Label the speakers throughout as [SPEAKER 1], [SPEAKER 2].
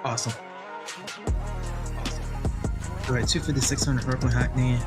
[SPEAKER 1] Awesome. All right, 256 on the purple Hackney.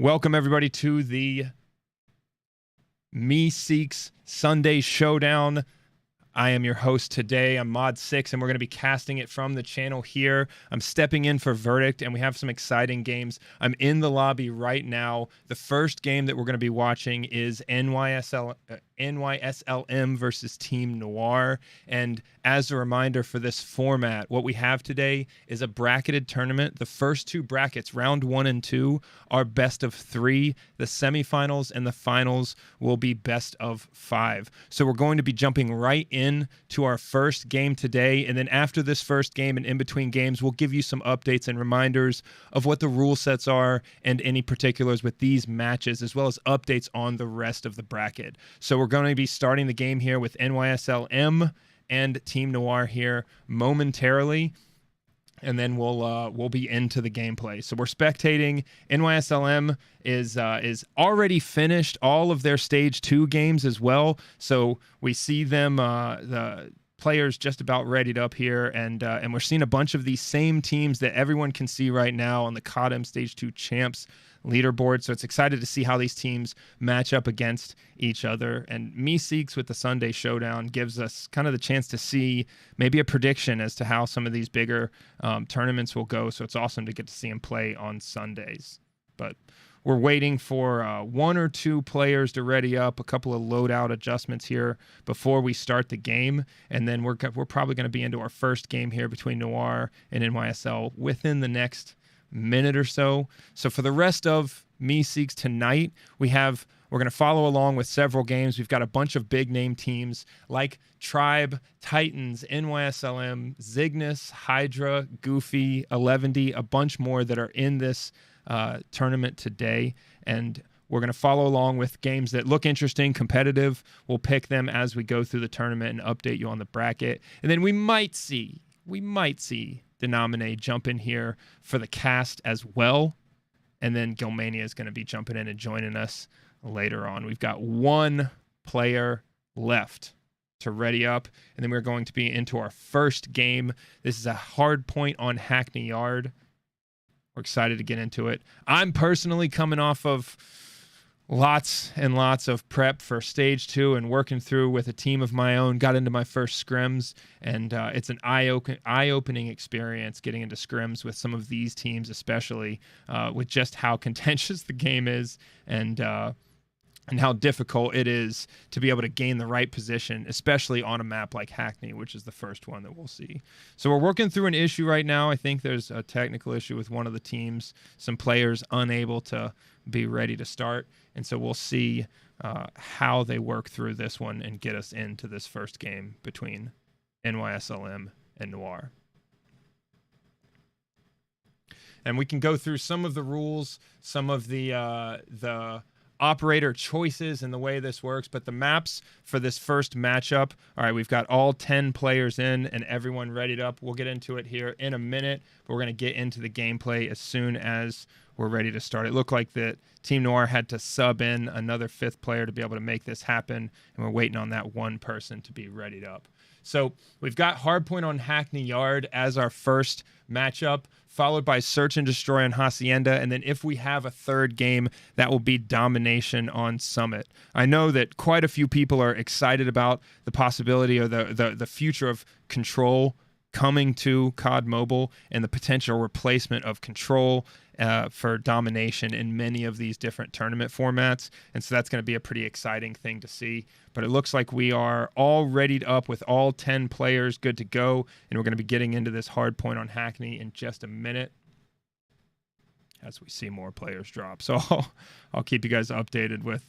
[SPEAKER 2] Welcome, everybody, to the Meseeks Sunday Showdown. I am your host today. I'm Mod6, and we're going to be casting it from the channel here. I'm stepping in for Verdict, and we have some exciting games. I'm in the lobby right now. The first game that we're going to be watching is NYSLM versus Team Noir. And as a reminder for this format, what we have today is a bracketed tournament. The first two brackets, round 1 and 2, are best of 3. The semifinals and the finals will be best of 5. So we're going to be jumping right in to our first game today, and then after this first game and in between games, we'll give you some updates and reminders of what the rule sets are and any particulars with these matches, as well as updates on the rest of the bracket. So we're going to be starting the game here with NYSLM and Team Noir here momentarily, and then we'll be into the gameplay. So we're spectating. NYSLM is already finished all of their stage 2 games as well. So we see them, the players just about readied up here, and we're seeing a bunch of these same teams that everyone can see right now on the CODM stage 2 champs leaderboard. So it's excited to see how these teams match up against each other. And Meseeks with the Sunday Showdown gives us kind of the chance to see maybe a prediction as to how some of these bigger tournaments will go. So it's awesome to get to see them play on Sundays. But we're waiting for 1 or 2 players to ready up, a couple of loadout adjustments here before we start the game. And then we're probably going to be into our first game here between Noir and NYSL within the next minute or so. So for the rest of Meseeks tonight, we're going to follow along with several games. We've got a bunch of big name teams like Tribe, Titans, NYSLM, Zygnus, Hydra, Goofy, 11D, a bunch more that are in this tournament today. And we're going to follow along with games that look interesting, competitive. We'll pick them as we go through the tournament and update you on the bracket. And then we might see Denominate jump in here for the cast as well. And then Gilmania is going to be jumping in and joining us later on. We've got 1 player left to ready up, and then we're going to be into our first game. This is a hard point on Hackney Yard. We're excited to get into it. I'm personally coming off of lots and lots of prep for stage 2 and working through with a team of my own. Got into my first scrims, and it's an eye-opening experience getting into scrims with some of these teams, especially with just how contentious the game is, and how difficult it is to be able to gain the right position, especially on a map like Hackney, which is the first one that we'll see. So we're working through an issue right now. I think there's a technical issue with one of the teams, some players unable to be ready to start. And so we'll see how they work through this one and get us into this first game between NYSLM and Noir. And we can go through some of the rules, some of the operator choices and the way this works, but the maps for this first matchup, all right, we've got all 10 players in and everyone readied up. We'll get into it here in a minute, but we're going to get into the gameplay as soon as we're ready to start. It looked like that Team Noir had to sub in another 5th player to be able to make this happen, and we're waiting on that one person to be readied up. So we've got Hardpoint on Hackney Yard as our first matchup, followed by Search and Destroy on Hacienda, and then if we have a third game, that will be Domination on Summit. I know that quite a few people are excited about the possibility or the future of Control coming to COD Mobile and the potential replacement of Control for Domination in many of these different tournament formats, and so that's going to be a pretty exciting thing to see. But it looks like we are all readied up with all 10 players good to go, and we're going to be getting into this Hardpoint on Hackney in just a minute as we see more players drop. So I'll keep you guys updated with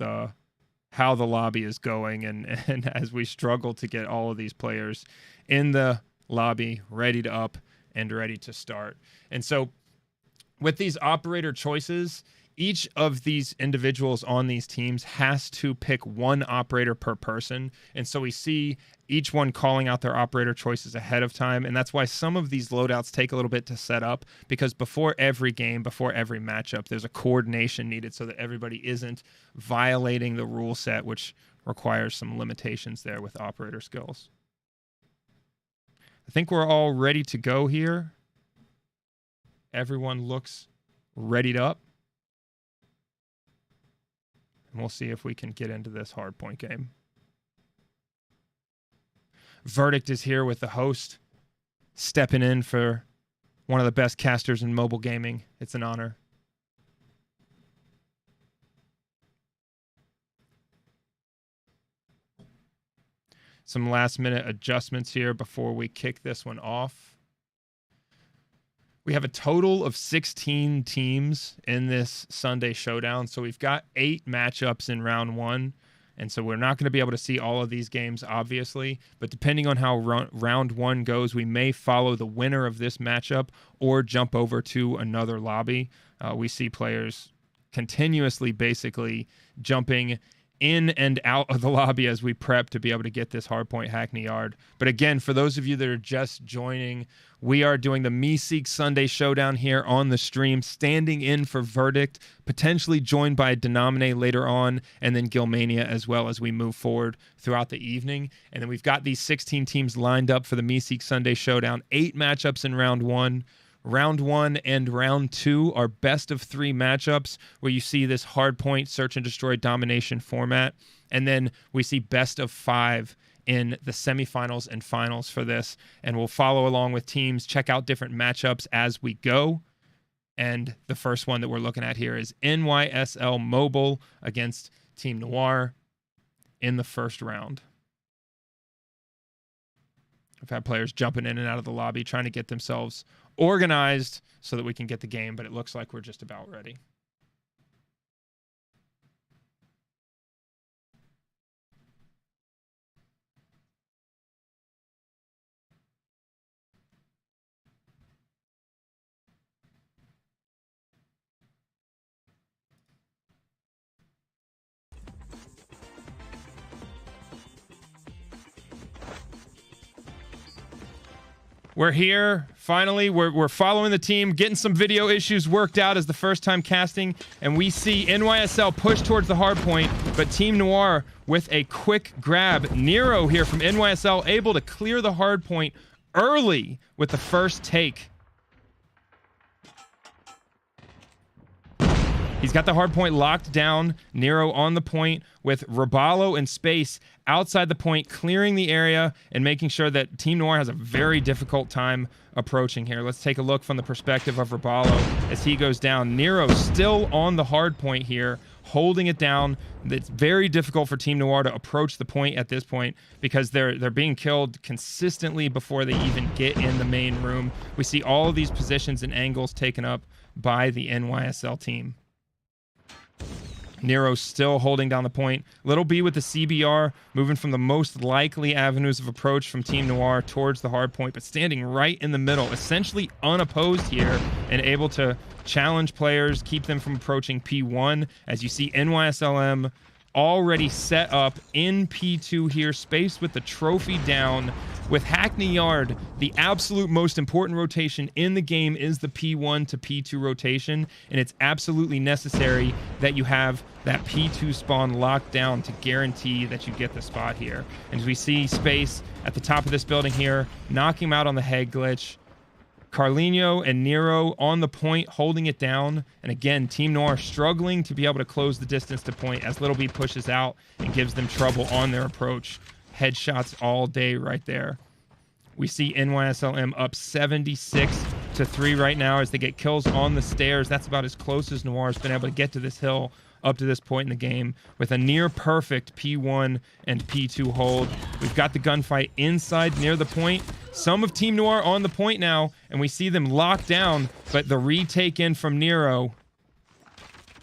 [SPEAKER 2] how the lobby is going, and as we struggle to get all of these players in the lobby readied up and ready to start. And so with these operator choices, each of these individuals on these teams has to pick one operator per person. And so we see each one calling out their operator choices ahead of time. And that's why some of these loadouts take a little bit to set up, because before every game, before every matchup, there's a coordination needed so that everybody isn't violating the rule set, which requires some limitations there with operator skills. I think we're all ready to go here. Everyone looks readied up. And we'll see if we can get into this Hardpoint game. Verdict is here with the host, stepping in for one of the best casters in mobile gaming. It's an honor. Some last-minute adjustments here before we kick this one off. We have a total of 16 teams in this Sunday Showdown, so we've got 8 matchups in round 1, and so we're not going to be able to see all of these games, obviously, but depending on how round 1 goes, we may follow the winner of this matchup or jump over to another lobby. We see players continuously basically jumping in and out of the lobby as we prep to be able to get this Hardpoint Hackney Yard. But again, for those of you that are just joining, we are doing the Meseeks Sunday Showdown here on the stream, standing in for Verdict, potentially joined by Denominate later on, and then Gilmania as well as we move forward throughout the evening. And then we've got these 16 teams lined up for the Meseeks Sunday Showdown, 8 matchups in round 1. Round 1 and round 2 are best of 3 matchups where you see this Hardpoint Search and Destroy Domination format. And then we see best of 5 in the semifinals and finals for this. And we'll follow along with teams, check out different matchups as we go. And the first one that we're looking at here is NYSL Mobile against Team Noir in the first round. I've had players jumping in and out of the lobby trying to get themselves organized so that we can get the game, but it looks like we're just about ready. We're here. Finally, we're following the team, getting some video issues worked out as the first time casting, and we see NYSL push towards the hard point, but Team Noir with a quick grab. Nero here from NYSL able to clear the hard point early with the first take. He's got the hard point locked down. Nero on the point with Robalo in space outside the point, clearing the area and making sure that Team Noir has a very difficult time approaching here. Let's take a look from the perspective of Robalo as he goes down. Nero still on the hard point here, holding it down. It's very difficult for Team Noir to approach the point at this point because they're being killed consistently before they even get in the main room. We see all of these positions and angles taken up by the NYSL team. Nero still holding down the point. Little B with the CBR, moving from the most likely avenues of approach from Team Noir towards the hard point, but standing right in the middle, essentially unopposed here and able to challenge players, keep them from approaching P1. As you see, NYSLM already set up in P2 here, spaced with the trophy down. With Hackney Yard, the absolute most important rotation in the game is the P1 to P2 rotation, and it's absolutely necessary that you have that P2 spawn locked down to guarantee that you get the spot here. And as we see Space at the top of this building here, knocking him out on the head glitch. Carlinho and Nero on the point, holding it down. And again, Team Noir struggling to be able to close the distance to point as Little B pushes out and gives them trouble on their approach. Headshots all day right there. We see NYSLM up 76-3 right now as they get kills on the stairs. That's about as close as Noir's been able to get to this hill up to this point in the game with a near perfect P1 and P2 hold. We've got the gunfight inside near the point. Some of Team Noir on the point now, and we see them locked down, but the retake in from Nero.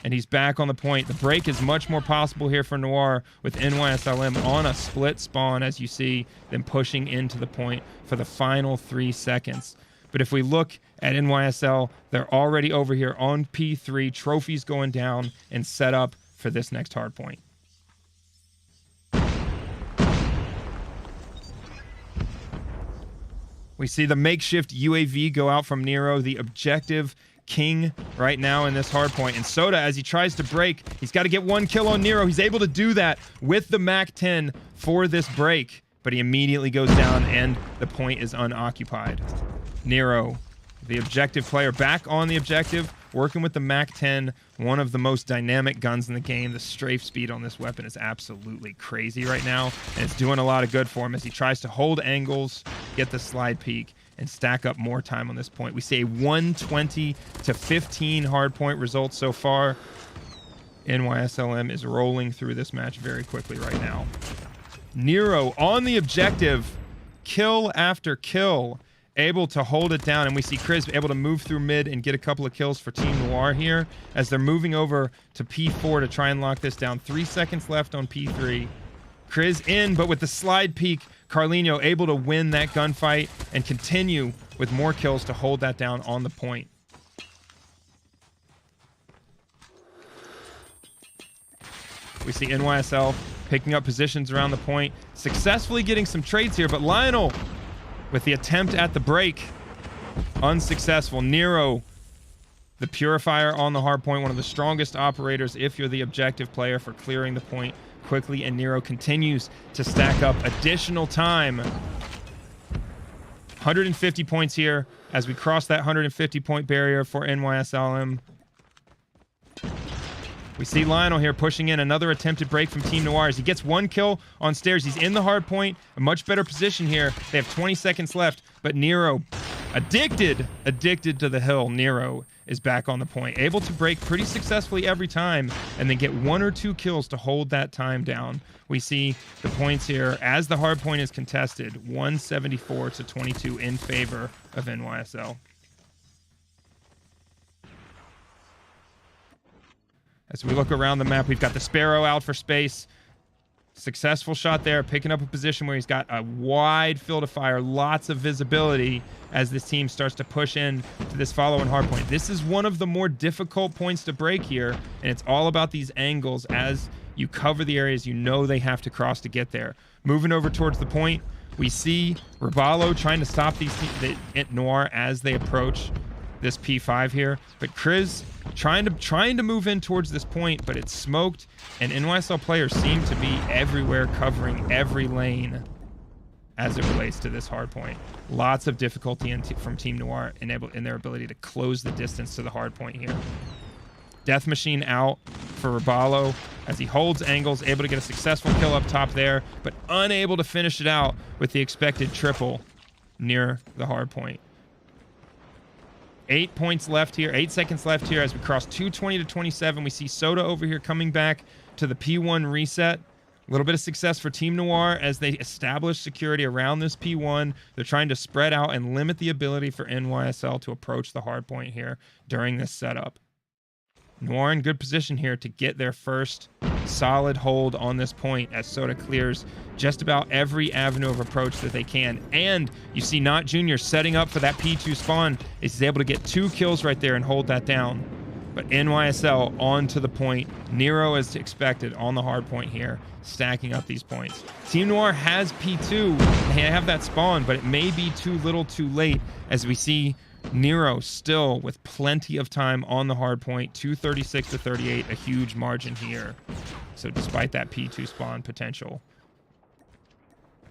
[SPEAKER 2] And he's back on the point. The break is much more possible here for Noir with NYSLM on a split spawn, as you see them pushing into the point for the final 3 seconds. But if we look at NYSL, they're already over here on P3, trophies going down and set up for this next hard point. We see the makeshift UAV go out from Nero, the objective king right now in this hard point. And Soda, as he tries to break, he's got to get 1 kill on Nero. He's able to do that with the MAC-10 for this break, but he immediately goes down and the point is unoccupied. Nero, the objective player, back on the objective, working with the MAC-10, one of the most dynamic guns in the game. The strafe speed on this weapon is absolutely crazy right now, and it's doing a lot of good for him as he tries to hold angles, get the slide peek, and stack up more time on this point. We see a 120-15 hard point result so far. NYSLM is rolling through this match very quickly right now. Nero on the objective, kill after kill, able to hold it down, and we see Chris able to move through mid and get a couple of kills for Team Noir here as they're moving over to P4 to try and lock this down. 3 seconds left on P3. Chris in, but with the slide peek, Carlinho able to win that gunfight and continue with more kills to hold that down on the point. We see NYSL picking up positions around the point, successfully getting some trades here, but Lionel with the attempt at the break, unsuccessful. Nero, the Purifier on the hard point, one of the strongest operators if you're the objective player, for clearing the point quickly, and Nero continues to stack up additional time. 150 points here as we cross that 150 point barrier for NYSLM. We see Lionel here pushing in another attempted break from Team Noir as he gets 1 kill on stairs. He's in the hard point, a much better position here. They have 20 seconds left, but Nero, addicted to the hill. Nero is back on the point, able to break pretty successfully every time and then get 1 or 2 kills to hold that time down. We see the points here as the hard point is contested, 174-22 in favor of NYSL. As we look around the map, we've got the Sparrow out for Space. Successful shot there, picking up a position where he's got a wide field of fire, lots of visibility as this team starts to push in to this follow-in hard point. This is one of the more difficult points to break here, and it's all about these angles as you cover the areas you know they have to cross to get there. Moving over towards the point, we see Robalo trying to stop the Noir as they approach this P5 here, but Chris trying to move in towards this point, but it's smoked, and NYSL players seem to be everywhere, covering every lane as it relates to this hard point. Lots of difficulty from Team Noir in their ability to close the distance to the hard point here. Death Machine out for Rabalo as he holds angles, able to get a successful kill up top there, but unable to finish it out with the expected triple near the hard point. 8 points left here, 8 seconds left here as we cross 220 to 27. We see Soda over here coming back to the P1 reset. A little bit of success for Team Noir as they establish security around this P1. They're trying to spread out and limit the ability for NYSL to approach the hard point here during this setup. Noir in good position here to get their first solid hold on this point as Soda clears just about every avenue of approach that they can. And you see Not Junior setting up for that P2 spawn. He's able to get 2 kills right there and hold that down. But NYSL on to the point. Nero, as expected, on the hard point here, stacking up these points. Team Noir has P2. They have that spawn, but it may be too little too late as we see Nero still with plenty of time on the hard point. 236 to 38, a huge margin here. So despite that P2 spawn potential,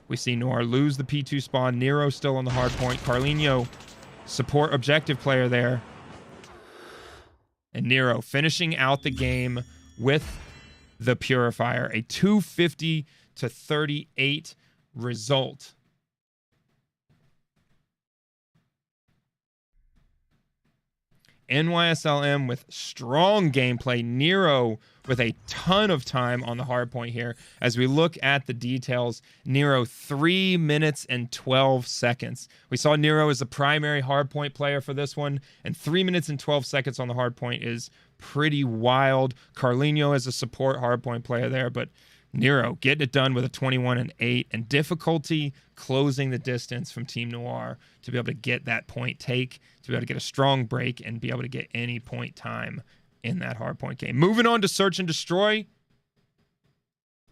[SPEAKER 2] we see Noir lose the P2 spawn. Nero still on the hard point. Carlinho, support objective player there. And Nero finishing out the game with the Purifier. A 250 to 38 result. NYSLM with strong gameplay. Nero with a ton of time on the hard point here. As we look at the details, Nero 3 minutes and 12 seconds. We saw Nero as the primary hard point player for this one, and 3 minutes and 12 seconds on the hard point is pretty wild. Carlinho as a support hard point player there, but Nero getting it done with a 21 and 8, and difficulty closing the distance from Team Noir to be able to get that point take, to be able to get a strong break and be able to get any point time in that hard point game. Moving on to Search and Destroy.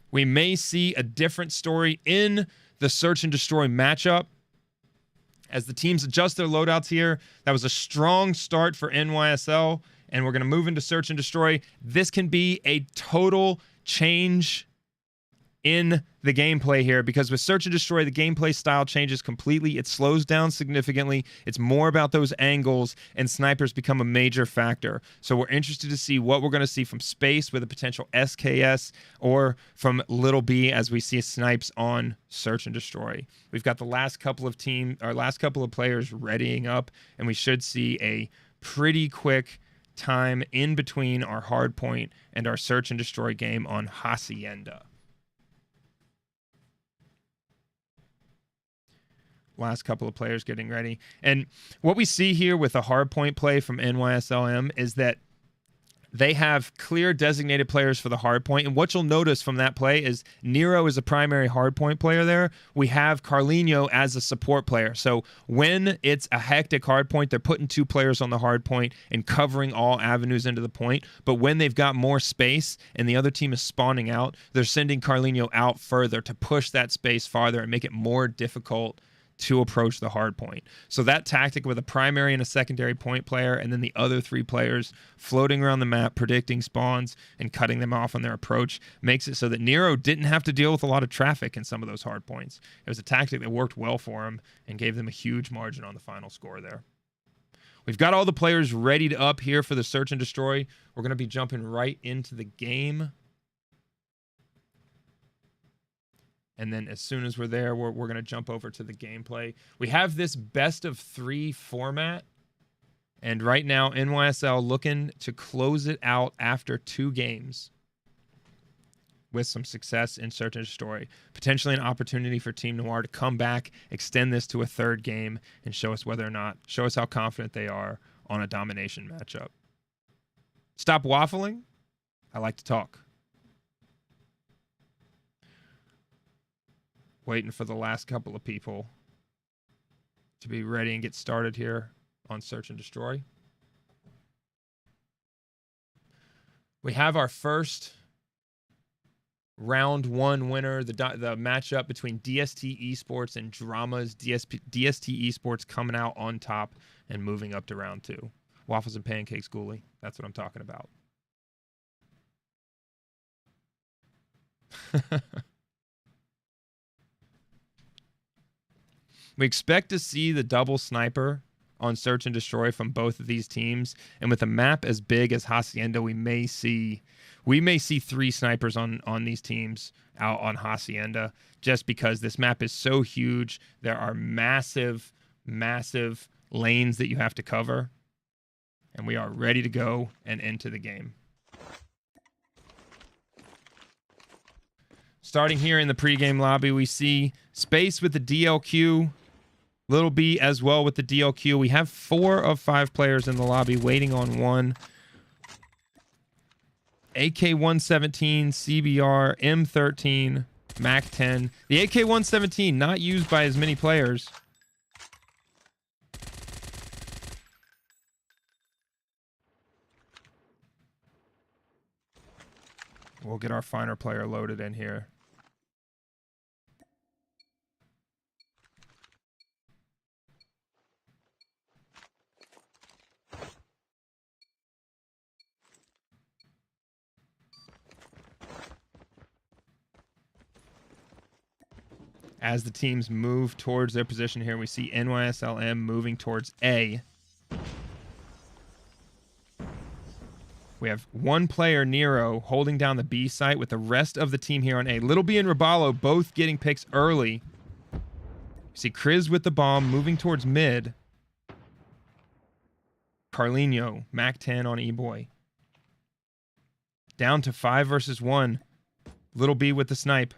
[SPEAKER 2] We may see a different story in the Search and Destroy matchup as the teams adjust their loadouts here. That was a strong start for NYSL, and we're going to move into Search and Destroy. This can be a total change in the gameplay here, because with Search and Destroy, the gameplay style changes completely. It slows down significantly. It's more about those angles, and snipers become a major factor. So we're interested to see what we're going to see from Space with a potential SKS, or from Little B as we see snipes on Search and Destroy. We've got the last couple of players readying up, and we should see a pretty quick time in between our hardpoint and our Search and Destroy game on Hacienda. Last couple of players getting ready. And what we see here with a hardpoint play from NYSLM is that they have clear designated players for the hardpoint. And what you'll notice from that play is Nero is a primary hardpoint player there. We have Carlinho as a support player. So when it's a hectic hardpoint, they're putting 2 players on the hardpoint and covering all avenues into the point. But when they've got more space and the other team is spawning out, they're sending Carlinho out further to push that space farther and make it more difficult to approach the hard point. So that tactic with a primary and a secondary point player, and then the other 3 players floating around the map, predicting spawns and cutting them off on their approach, makes it so that Nero didn't have to deal with a lot of traffic in some of those hard points. It was a tactic that worked well for him and gave them a huge margin on the final score there. We've got all the players ready to up here for the Search and Destroy. We're going to be jumping right into the game. And then as soon as we're there, we're going to jump over to the gameplay. We have this best of 3 format. And right now, NYSL looking to close it out after 2 games with some success in Search and Destroy. Potentially an opportunity for Team Noir to come back, extend this to a 3rd game, and show us how confident they are on a domination matchup. Stop waffling. I like to talk. Waiting for the last couple of people to be ready and get started here on Search and Destroy. We have our first round 1 winner, the matchup between DST Esports and Drama's. DST Esports coming out on top and moving up to round 2. Waffles and pancakes, Ghoulie. That's what I'm talking about. We expect to see the double sniper on search and destroy from both of these teams. And with a map as big as Hacienda, we may see 3 snipers on these teams out on Hacienda, just because this map is so huge. There are massive lanes that you have to cover. And we are ready to go and into the game. Starting here in the pregame lobby, we see Space with the DLQ, Little B as well with the DLQ. We have 4 of 5 players in the lobby waiting on one. AK-117, CBR, M13, MAC-10. The AK-117 not used by as many players. We'll get our finer player loaded in here. As the teams move towards their position here, we see NYSLM moving towards A. We have one player, Nero, holding down the B site with the rest of the team here on A. Little B and Raballo both getting picks early. You see Kriz with the bomb moving towards mid. Carlinho, MAC-10 on E-Boy. Down to 5 versus 1. Little B with the snipe.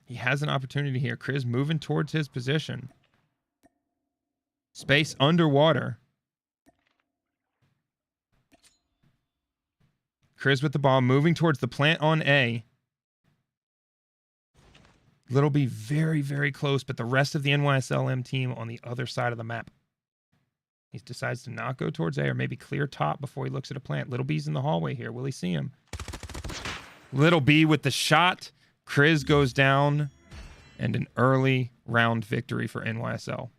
[SPEAKER 2] He has an opportunity here. Kriz moving towards his position. Space underwater. Kriz with the ball, moving towards the plant on A. Little B very close, but the rest of the NYSLM team on the other side of the map. He decides to not go towards A, or maybe clear top before he looks at a plant. Little B's in the hallway here. Will he see him? Little B with the shot. Kriz goes down, and an early round victory for NYSL.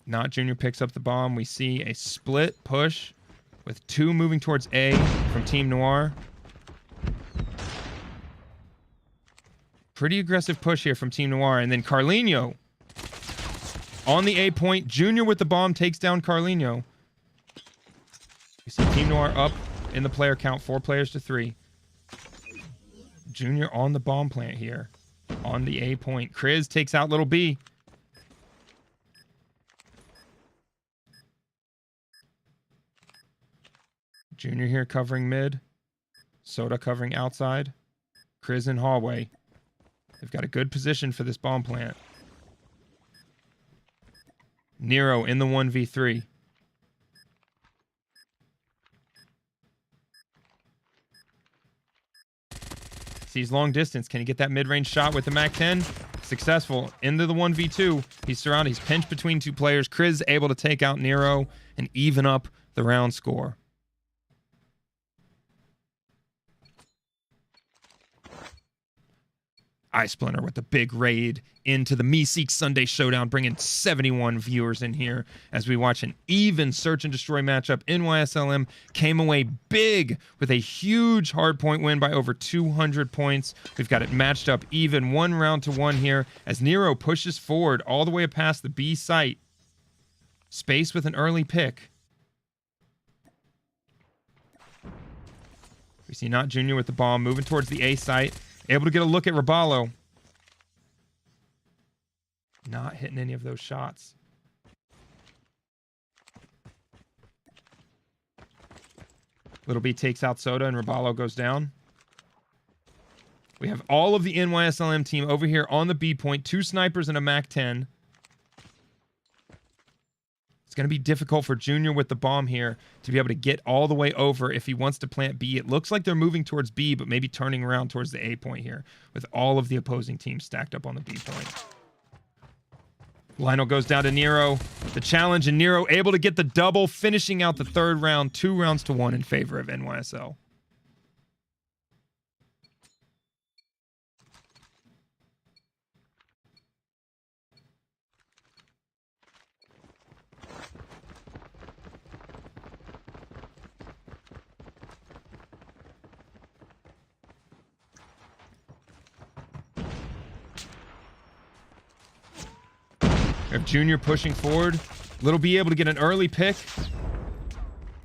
[SPEAKER 2] Not Junior picks up the bomb. We see a split push with 2 moving towards A from Team Noir. Pretty aggressive push here from Team Noir. And then Carlinho on the A point. Junior with the bomb takes down Carlinho. You see Team Noir up in the player count, 4 players to 3. Junior on the bomb plant here on the A point. Kriz takes out Little B. Junior here covering mid. Soda covering outside. Kriz in hallway. They've got a good position for this bomb plant. Nero in the 1v3. Sees long distance. Can he get that mid-range shot with the MAC-10? Successful. Into the 1v2. He's surrounded. He's pinched between 2 players. Kriz able to take out Nero and even up the round score. iSplinter with the big raid into the Meseeks Sunday Showdown, bringing 71 viewers in here as we watch an even search and destroy matchup. NYSLM came away big with a huge hardpoint win by over 200 points. We've got it matched up even 1 round to 1 here as Nero pushes forward all the way past the B site. Space with an early pick. We see Not Junior with the bomb moving towards the A site. Able to get a look at Raballo. Not hitting any of those shots. Little B takes out Soda and Raballo goes down. We have all of the NYSLM team over here on the B point. 2 snipers and a MAC-10. It's going to be difficult for Junior with the bomb here to be able to get all the way over if he wants to plant B. It looks like they're moving towards B, but maybe turning around towards the A point here with all of the opposing teams stacked up on the B point. Lionel goes down to Nero. The challenge, and Nero able to get the double, finishing out the 3rd round, 2 rounds to 1 in favor of NYSL. We have Junior pushing forward. Little B able to get an early pick.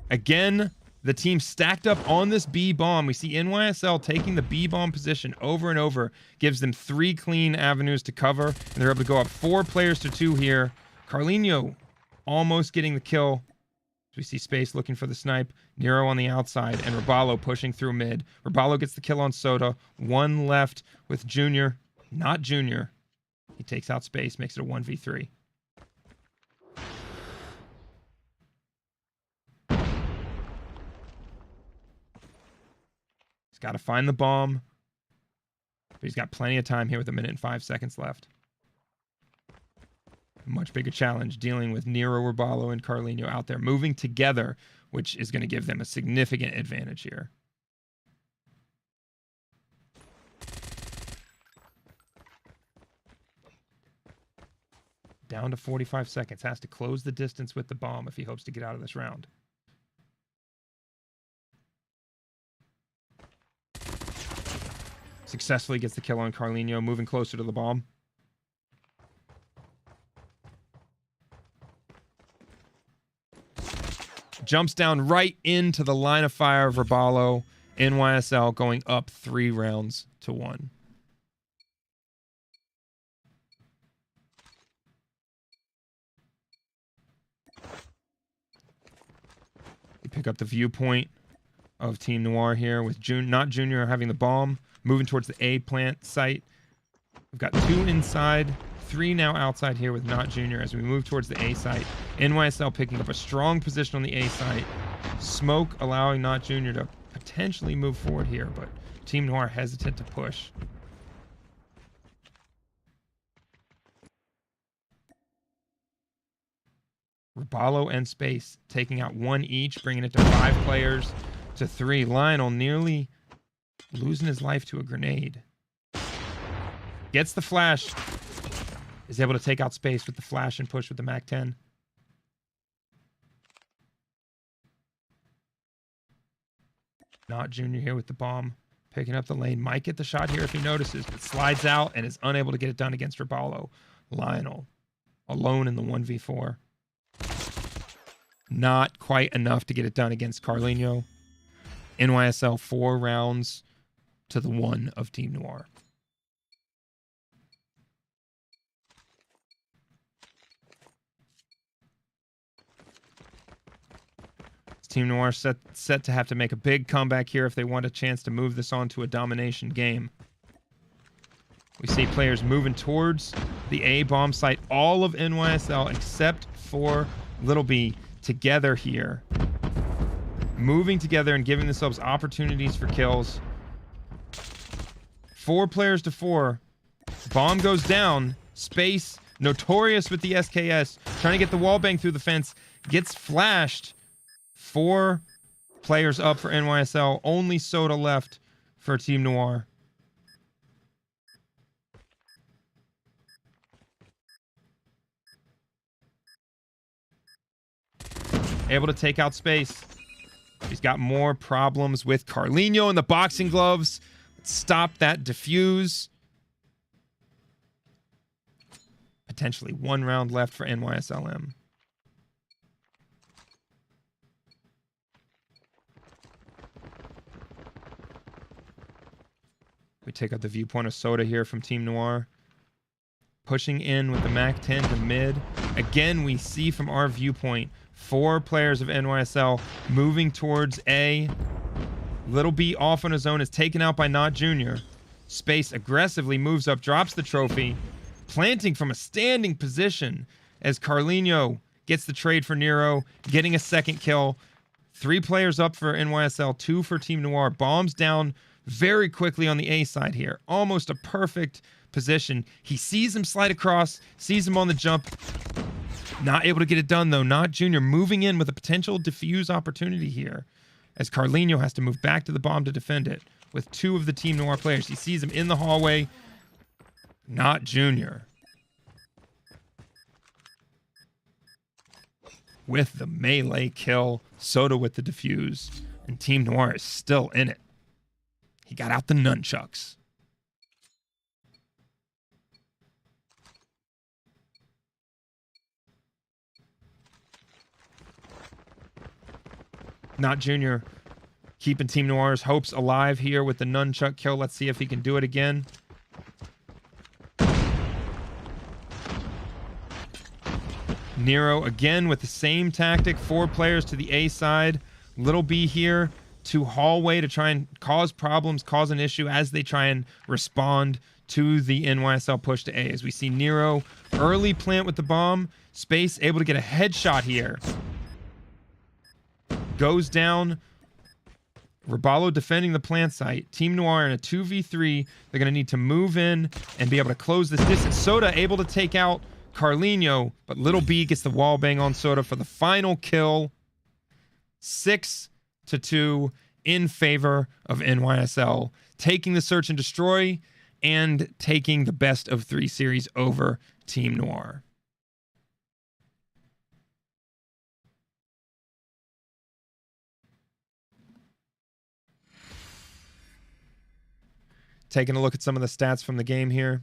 [SPEAKER 2] Again, the team stacked up on this B bomb. We see NYSL taking the B bomb position over and over. Gives them 3 clean avenues to cover. And they're able to go up 4 players to 2 here. Carlinho almost getting the kill. We see Space looking for the snipe. Nero on the outside. And Robalo pushing through mid. Robalo gets the kill on Soda. 1 left with Junior. Not Junior. He takes out Space. Makes it a 1v3. Got to find the bomb. But he's got plenty of time here with 1 minute and 5 seconds left. Much bigger challenge dealing with Nero, Robalo, and Carlinho out there moving together, which is going to give them a significant advantage here. Down to 45 seconds. Has to close the distance with the bomb if he hopes to get out of this round. Successfully gets the kill on Carlinho, moving closer to the bomb. Jumps down right into the line of fire of Robalo. NYSL going up 3 rounds to 1. We pick up the viewpoint of Team Noir here with not Junior having the bomb. Moving towards the A plant site. We've got 2 inside, 3 now outside here with not Junior as we move towards the A site. NYSL picking up a strong position on the A site. Smoke allowing not Junior to potentially move forward here, but Team Noir hesitant to push. Robalo and Space taking out 1 each, bringing it to 5 players to 3. Lionel nearly losing his life to a grenade. Gets the flash. Is able to take out Space with the flash and push with the MAC-10. Not Junior here with the bomb. Picking up the lane. Might get the shot here if he notices, but slides out and is unable to get it done against Robalo. Lionel alone in the 1v4. Not quite enough to get it done against Carlinho. NYSL 4 rounds to the 1 of Team Noir. Team Noir set to have to make a big comeback here if they want a chance to move this on to a domination game. We see players moving towards the A bomb site. All of NYSL except for Little B together here. Moving together and giving themselves opportunities for kills. 4 players to 4. Bomb goes down. Space, notorious with the SKS, trying to get the wall bang through the fence. Gets flashed. 4 players up for NYSL. Only Soda left for Team Noir. Able to take out Space. He's got more problems with Carlinho and the boxing gloves. Stop that defuse. Potentially 1 round left for NYSLM. We take out the viewpoint of Soda here from Team Noir. Pushing in with the MAC-10 to mid. Again, we see from our viewpoint 4 players of NYSL moving towards A. Little B off on his own is taken out by Not Junior. Space aggressively moves up, drops the trophy, planting from a standing position as Carlinho gets the trade for Nero, getting a 2nd kill. 3 players up for NYSL, 2 for Team Noir. Bombs down very quickly on the A side here. Almost a perfect position. He sees him slide across, sees him on the jump. Not able to get it done, though. Not Junior moving in with a potential defuse opportunity here as Carlinho has to move back to the bomb to defend it with 2 of the Team Noir players. He sees him in the hallway. Not Junior with the melee kill. Soda with the defuse. And Team Noir is still in it. He got out the nunchucks. Not Junior. Keeping Team Noir's hopes alive here with the nunchuck kill. Let's see if he can do it again. Nero again with the same tactic. 4 players to the A side. Little B here to hallway to try and cause problems, cause an issue as they try and respond to the NYSL push to A. As we see Nero early plant with the bomb. Space able to get a headshot here. Goes down. Rabalo defending the plant site. Team Noir in a 2v3. They're going to need to move in and be able to close this distance. Soda able to take out Carlinho, but Little B gets the wall bang on Soda for the final kill. 6-2 in favor of NYSL, taking the search and destroy and taking the best of 3 series over Team Noir. Taking a look at some of the stats from the game here.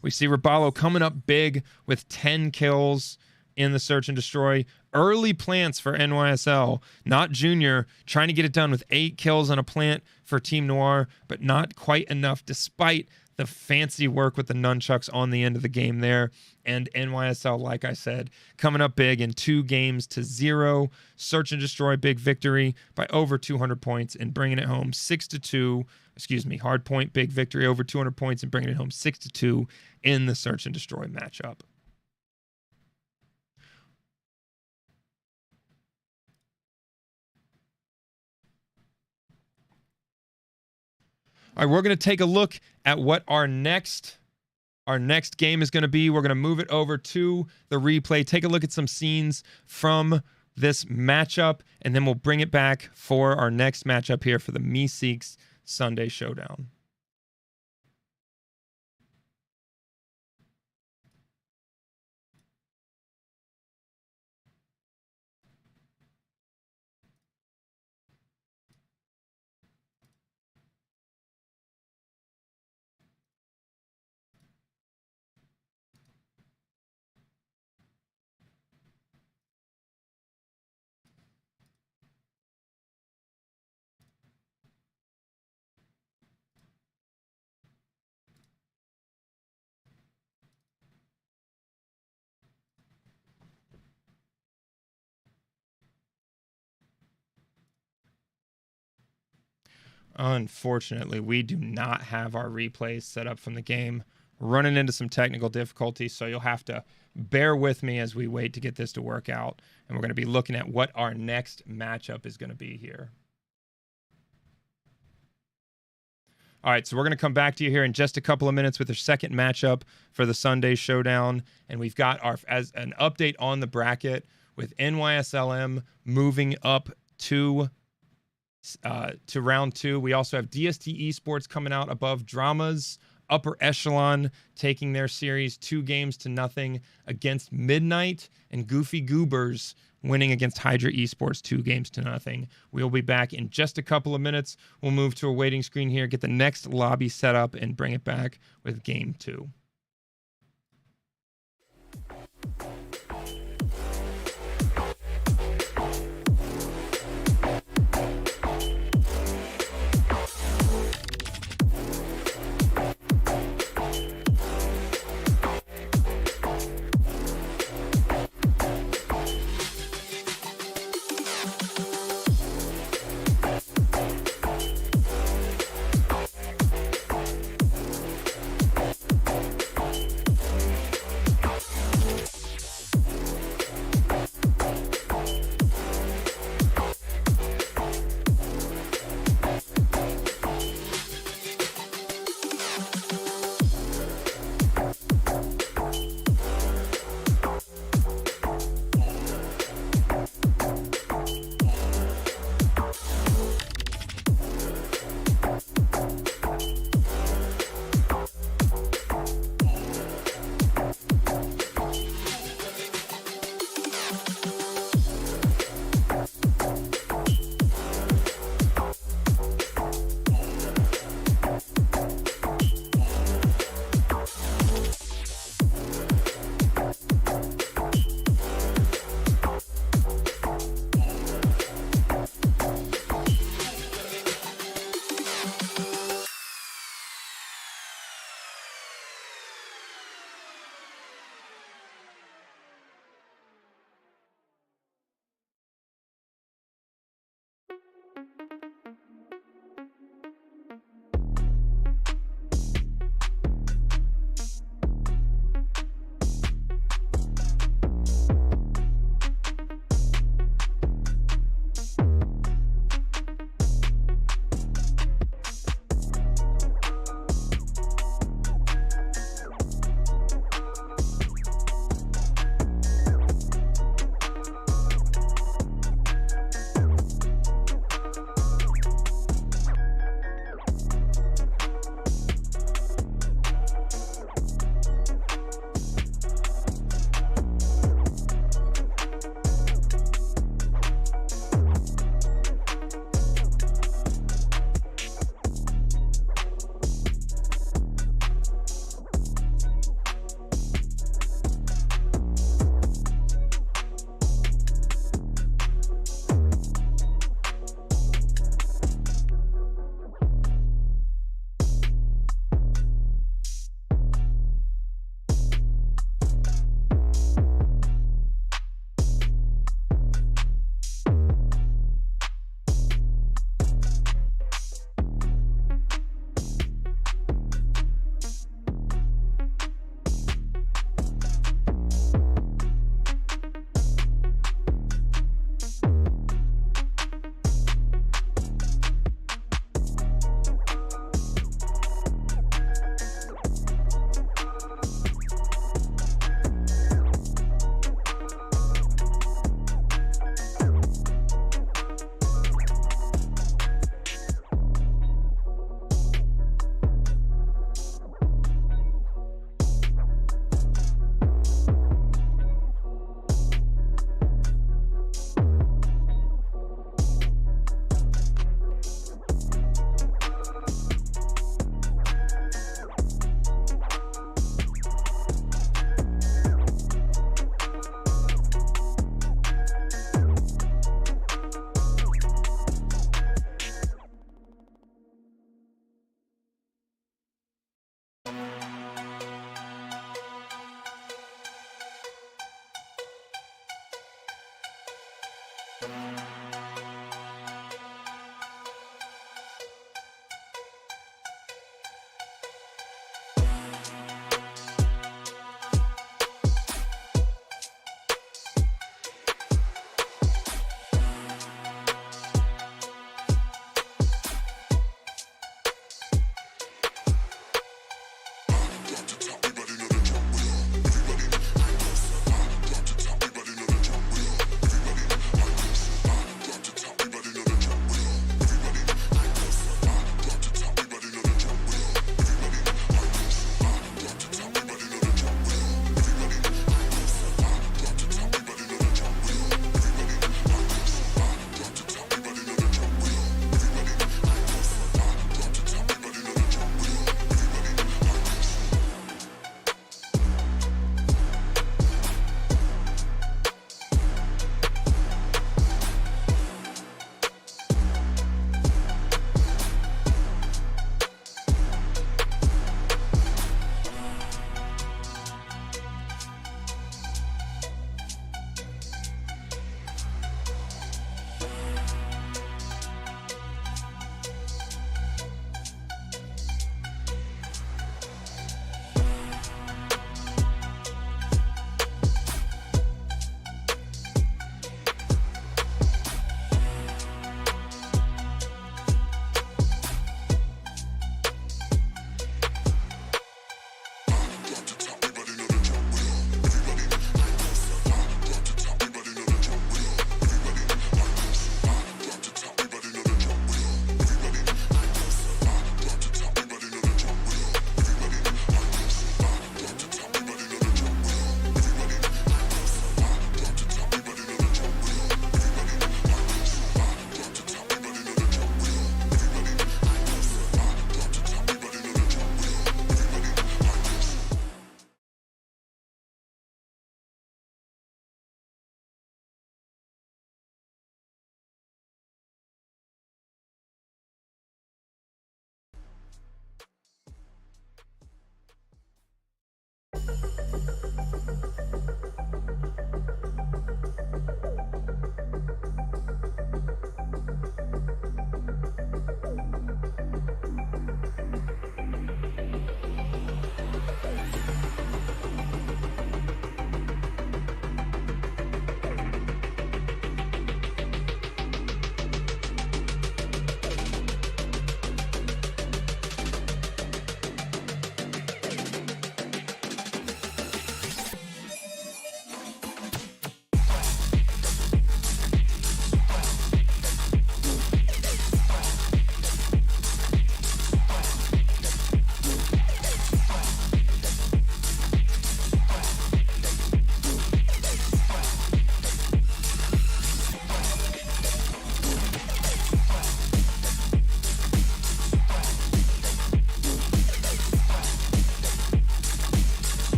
[SPEAKER 2] We see Rabalo coming up big with 10 kills in the search and destroy. Early plants for NYSL, not Junior, trying to get it done with 8 kills on a plant for Team Noir, but not quite enough despite the fancy work with the nunchucks on the end of the game there. And NYSL, like I said, coming up big in 2-0. Search and destroy, big victory by over 200 points and bringing it home 6-2. Excuse me, hard point, big victory over 200 points and bringing it home 6-2 in the search and destroy matchup. All right, we're going to take a look at what our next game is going to be. We're going to move it over to the replay, take a look at some scenes from this matchup, and then we'll bring it back for our next matchup here for the Meseeks Sunday Showdown. Unfortunately, we do not have our replays set up from the game. Running into some technical difficulties, so you'll have to bear with me as we wait to get this to work out. And we're going to be looking at what our next matchup is going to be here. All right, so we're going to come back to you here in just a couple of minutes with our second matchup for the Sunday Showdown. And we've got as an update on the bracket with NYSLM moving up to round 2. We also have DST Esports coming out above Dramas. Upper Echelon taking their series 2-0 against Midnight, and Goofy Goobers winning against Hydra Esports 2-0. We'll be back in just a couple of minutes. We'll move to a waiting screen here, get the next lobby set up, and bring it back with game 2.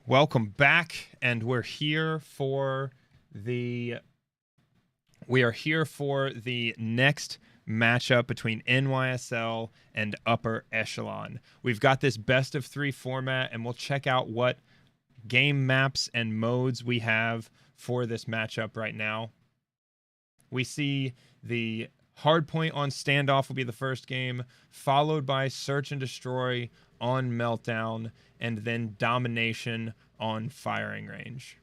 [SPEAKER 2] Welcome back, and we're here for the next matchup between NYSL and Upper Echelon. We've got this best of 3 format, and we'll check out what game maps and modes we have for this matchup right now. We see the hardpoint on standoff will be the first game, followed by search and destroy on meltdown, and then domination on firing range.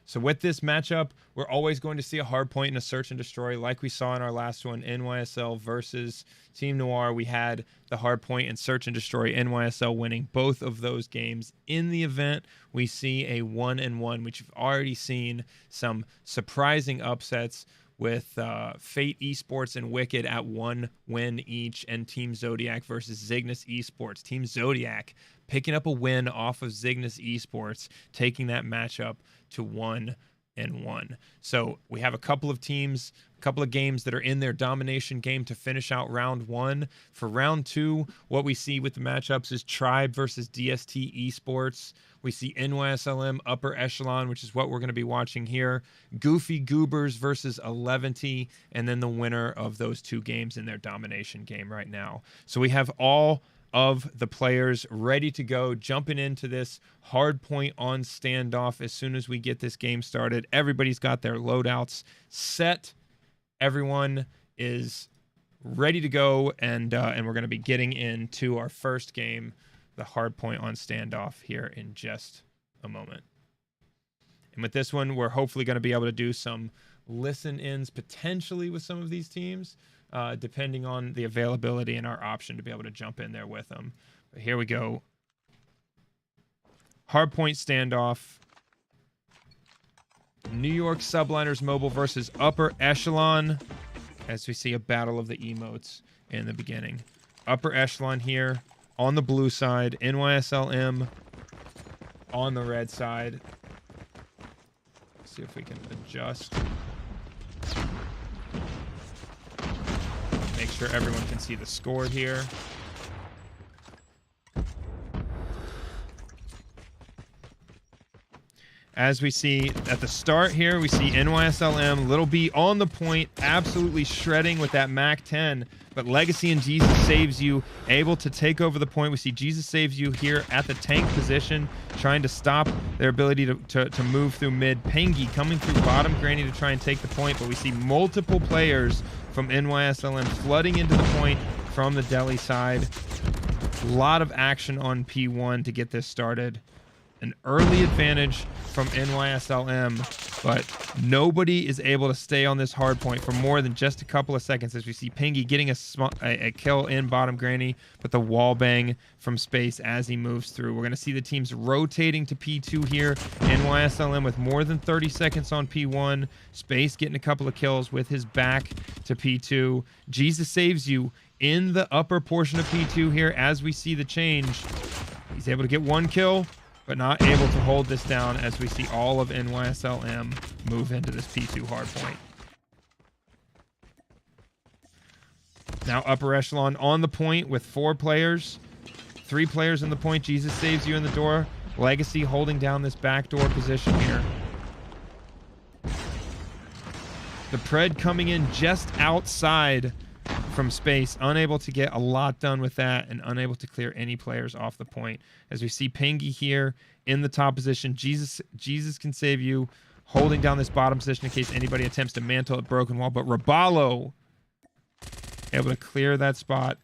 [SPEAKER 2] So with this matchup, we're always going to see a hardpoint and a search and destroy like we saw in our last one, NYSL versus Team Noir. We had the hardpoint and search and destroy, NYSL winning both of those games. In the event, we see a 1-1, which we've already seen some surprising upsets with Fate Esports and Wicked at 1 win each, and Team Zodiac versus Zygnus Esports. Team Zodiac picking up a win off of Zygnus Esports, taking that matchup to 1-1. So we have a couple of teams, a couple of games that are in their domination game to finish out round 1. For round 2, what we see with the matchups is Tribe versus DST Esports. We see NYSLM Upper Echelon, which is what we're going to be watching here. Goofy Goobers versus 11T, and then the winner of those 2 games in their domination game right now. So we have all of the players ready to go, jumping into this hard point on standoff as soon as we get this game started. Everybody's got their loadouts set. Everyone is ready to go, and we're going to be getting into our first game, the hard point on standoff, here in just a moment. And with this one, we're hopefully going to be able to do some listen-ins potentially with some of these teams, depending on the availability and our option to be able to jump in there with them. But here we go. Hardpoint standoff. New York Subliners Mobile versus Upper Echelon, as we see a battle of the emotes in the beginning. Upper Echelon here on the blue side, NYSLM on the red side. Let's see if we can adjust. Make sure everyone can see the score here. As we see at the start here, we see NYSLM, Little B on the point, absolutely shredding with that MAC 10. But Legacy and Jesus Saves You able to take over the point. We see Jesus Saves You here at the tank position, trying to stop their ability to move through mid. Pengi coming through bottom granny to try and take the point, but we see multiple players from NYSLM flooding into the point from the deli side. A lot of action on P1 to get this started. An early advantage from NYSLM, but nobody is able to stay on this hard point for more than just a couple of seconds, as we see Pengi getting a kill in bottom granny, but the wall bang from Space as he moves through. We're going to see the teams rotating to P2 here. NYSLM with more than 30 seconds on P1. Space getting a couple of kills with his back to P2. Jesus Saves You in the upper portion of P2 here as we see the change. He's able to get 1 kill, but not able to hold this down as we see all of NYSLM move into this P2 hardpoint. Now Upper Echelon on the point with 4 players. 3 players in the point. Jesus Saves You in the door. Legacy holding down this backdoor position here. The Pred coming in just outside from Space, unable to get a lot done with that and unable to clear any players off the point. As we see Pengi here in the top position, Jesus Can Save You holding down this bottom position in case anybody attempts to mantle at Broken Wall, but Rabalo able to clear that spot.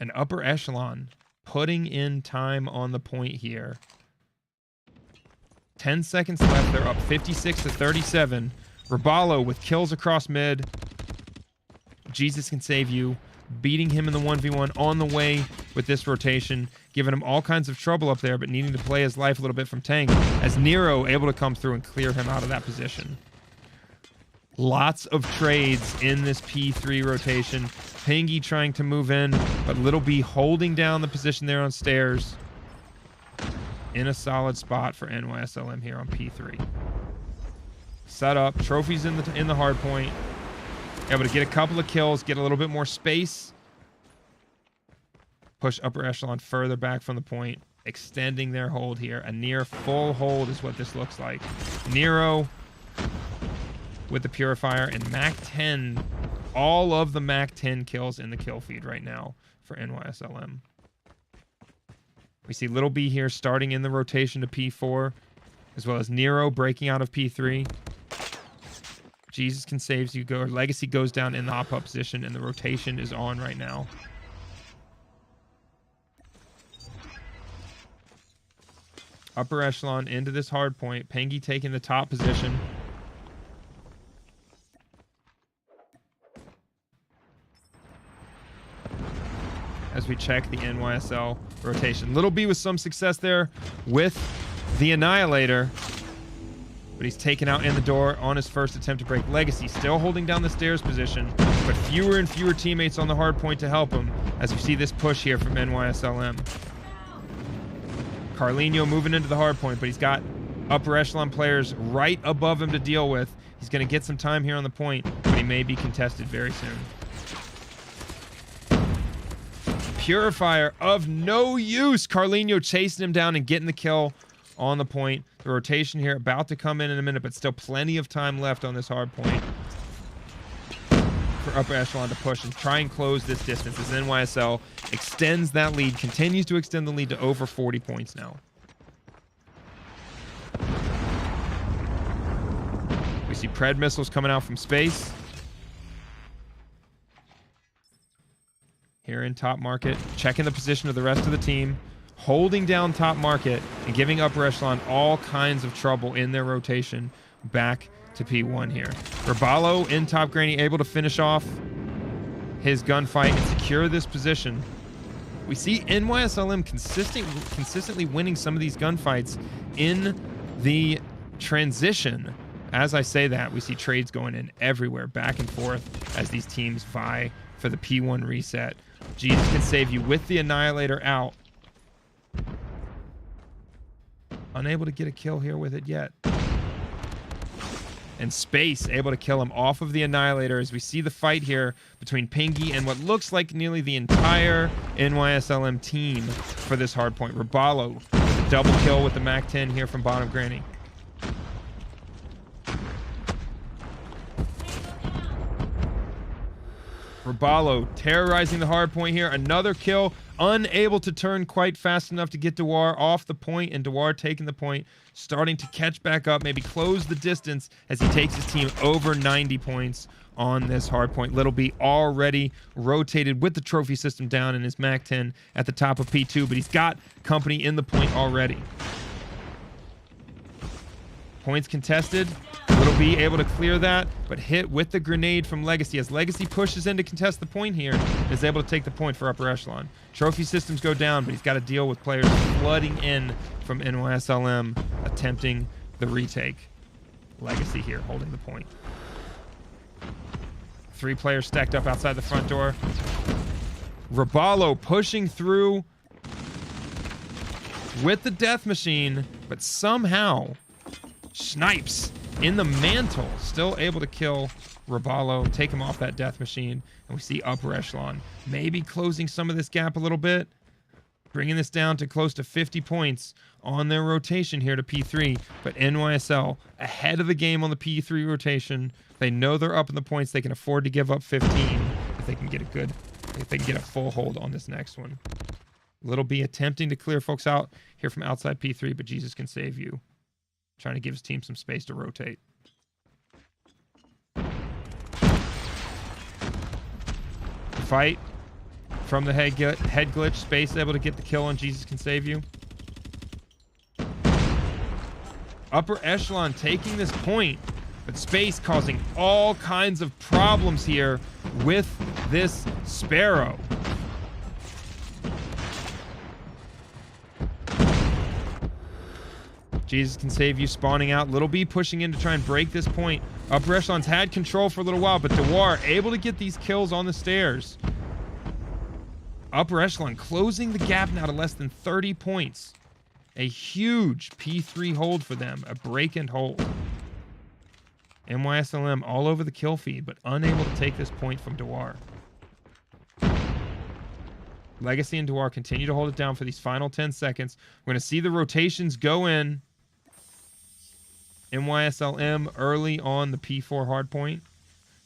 [SPEAKER 2] An Upper Echelon putting in time on the point here. 10 seconds left. They're up 56-37. Rabalo with kills across mid. Jesus Can Save You, beating him in the 1v1 on the way with this rotation, giving him all kinds of trouble up there, but needing to play his life a little bit from tank, as Nero able to come through and clear him out of that position. Lots of trades in this P3 rotation. Pengi trying to move in, but Little B holding down the position there on stairs. In a solid spot for NYSLM here on P3. Set up, trophies in the hard point. Able to get a couple of kills, get a little bit more space. push Upper Echelon further back from the point, extending their hold here. A near full hold is what this looks like. Nero with the Purifier and Mac 10. All of the Mac 10 kills in the kill feed right now for NYSLM. We see Little B here starting in the rotation to P4, as well as Nero breaking out of P3. Jesus can saves you. Legacy goes down in the hop-up position, and the rotation is on right now. Upper Echelon into this hard point. Pengi taking the top position. As we check the NYSL rotation. Little B with some success there with the Annihilator. But he's taken out in the door on his first attempt to break. Legacy still holding down the stairs position, but fewer and fewer teammates on the hard point to help him as we see this push here from NYSLM. Carlinho moving into the hard point, but he's got Upper Echelon players right above him to deal with. He's going to get some time here on the point, but he may be contested very soon. Purifier of no use. Carlinho chasing him down and getting the kill on the point. The rotation here about to come in a minute, but still plenty of time left on this hard point for Upper Echelon to push and try and close this distance as NYSL extends that lead, continues to extend the lead to over 40 points now. We see Pred missiles coming out from space. Here in top market, checking the position of the rest of the team, holding down top market and giving Upper Echelon all kinds of trouble in their rotation back to P1 here. Rabalo in top granny, able to finish off his gunfight and secure this position. We see NYSLM consistently winning some of these gunfights in the transition. As I say that, we see trades going in everywhere, back and forth, as these teams vie for the P1 reset. Jesus can save you with the Annihilator out. Unable to get a kill here with it yet. And Space able to kill him off of the Annihilator as we see the fight here between Pengi and what looks like nearly the entire NYSLM team for this hardpoint. Rabalo with a double kill with the Mac 10 here from bottom granny. Rabalo terrorizing the hard point here. Another kill. Unable to turn quite fast enough to get Noir off the point, and Noir taking the point, starting to catch back up, maybe close the distance as he takes his team over 90 points on this hard point. Little B already rotated with the trophy system down in his Mac 10 at the top of P2, but he's got company in the point already. Points contested. Little B able to clear that, but hit with the grenade from Legacy as Legacy pushes in to contest the point here and is able to take the point for Upper Echelon. Trophy systems go down, but he's got to deal with players flooding in from NYSLM attempting the retake. Legacy here holding the point. 3 players stacked up outside the front door. Rabalo pushing through with the death machine, but somehow snipes in the mantle, still able to kill Rabalo, take him off that death machine, and we see Upper Echelon maybe closing some of this gap a little bit, bringing this down to close to 50 points on their rotation here to P3, but NYSL ahead of the game on the P3 rotation. They know they're up in the points. They can afford to give up 15 if they can get a full hold on this next one. Little B attempting to clear folks out here from outside P3, but Jesus can save you. Trying to give his team some space to rotate. Fight from the head glitch. Space able to get the kill on Jesus can save you. Upper Echelon taking this point, but Space causing all kinds of problems here with this Sparrow. Jesus can save you spawning out. Little B pushing in to try and break this point. Upper Echelon's had control for a little while, but Noir able to get these kills on the stairs. Upper Echelon closing the gap now to less than 30 points. A huge P3 hold for them, a break and hold. NYSLM all over the kill feed, but unable to take this point from Noir. Legacy and Noir continue to hold it down for these final 10 seconds. We're going to see the rotations go in. NYSLM early on the P4 hardpoint.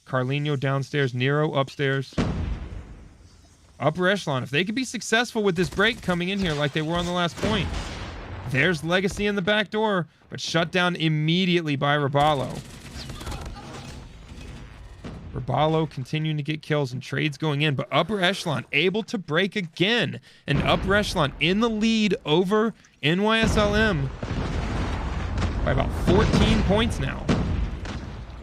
[SPEAKER 2] Carlinho downstairs. Nero upstairs. Upper Echelon. If they could be successful with this break coming in here like they were on the last point. There's Legacy in the back door, but shut down immediately by Raballo. Raballo continuing to get kills and trades going in, but Upper Echelon able to break again. And Upper Echelon in the lead over NYSLM by about 14 points now.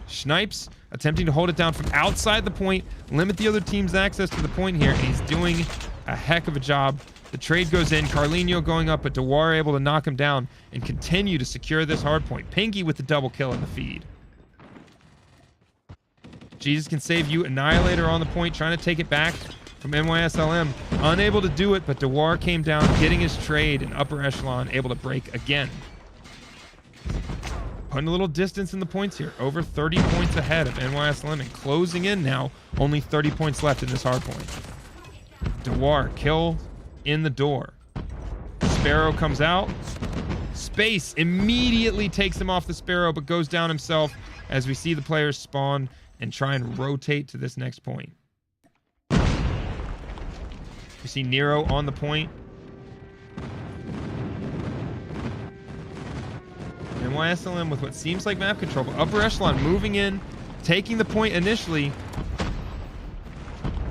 [SPEAKER 2] Snipes attempting to hold it down from outside the point, limit the other team's access to the point here, and he's doing a heck of a job. The trade goes in, Carlinho going up, but Noir able to knock him down and continue to secure this hard point. Pinky with the double kill in the feed. Jesus Can Save You, Annihilator on the point, trying to take it back from NYSLM. Unable to do it, but Noir came down, getting his trade, and Upper Echelon able to break again. Putting a little distance in the points here. Over 30 points ahead of NYSLM and closing in now. Only 30 points left in this hard point. Noir, kill in the door. Sparrow comes out. Space immediately takes him off the Sparrow, but goes down himself as we see the players spawn and try and rotate to this next point. We see Nero on the point. NYSLM with what seems like map control, but Upper Echelon moving in, taking the point initially.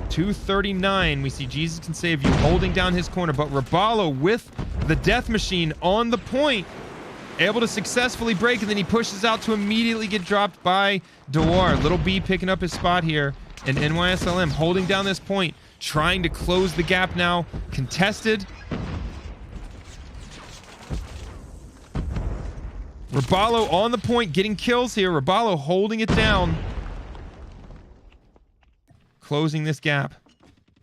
[SPEAKER 2] 239, we see Jesus Can Save You holding down his corner, but Raballo with the death machine on the point, able to successfully break, and then he pushes out to immediately get dropped by Noir. Little B picking up his spot here, and NYSLM holding down this point, trying to close the gap now. Contested. Raballo on the point, getting kills here. Raballo holding it down. Closing this gap.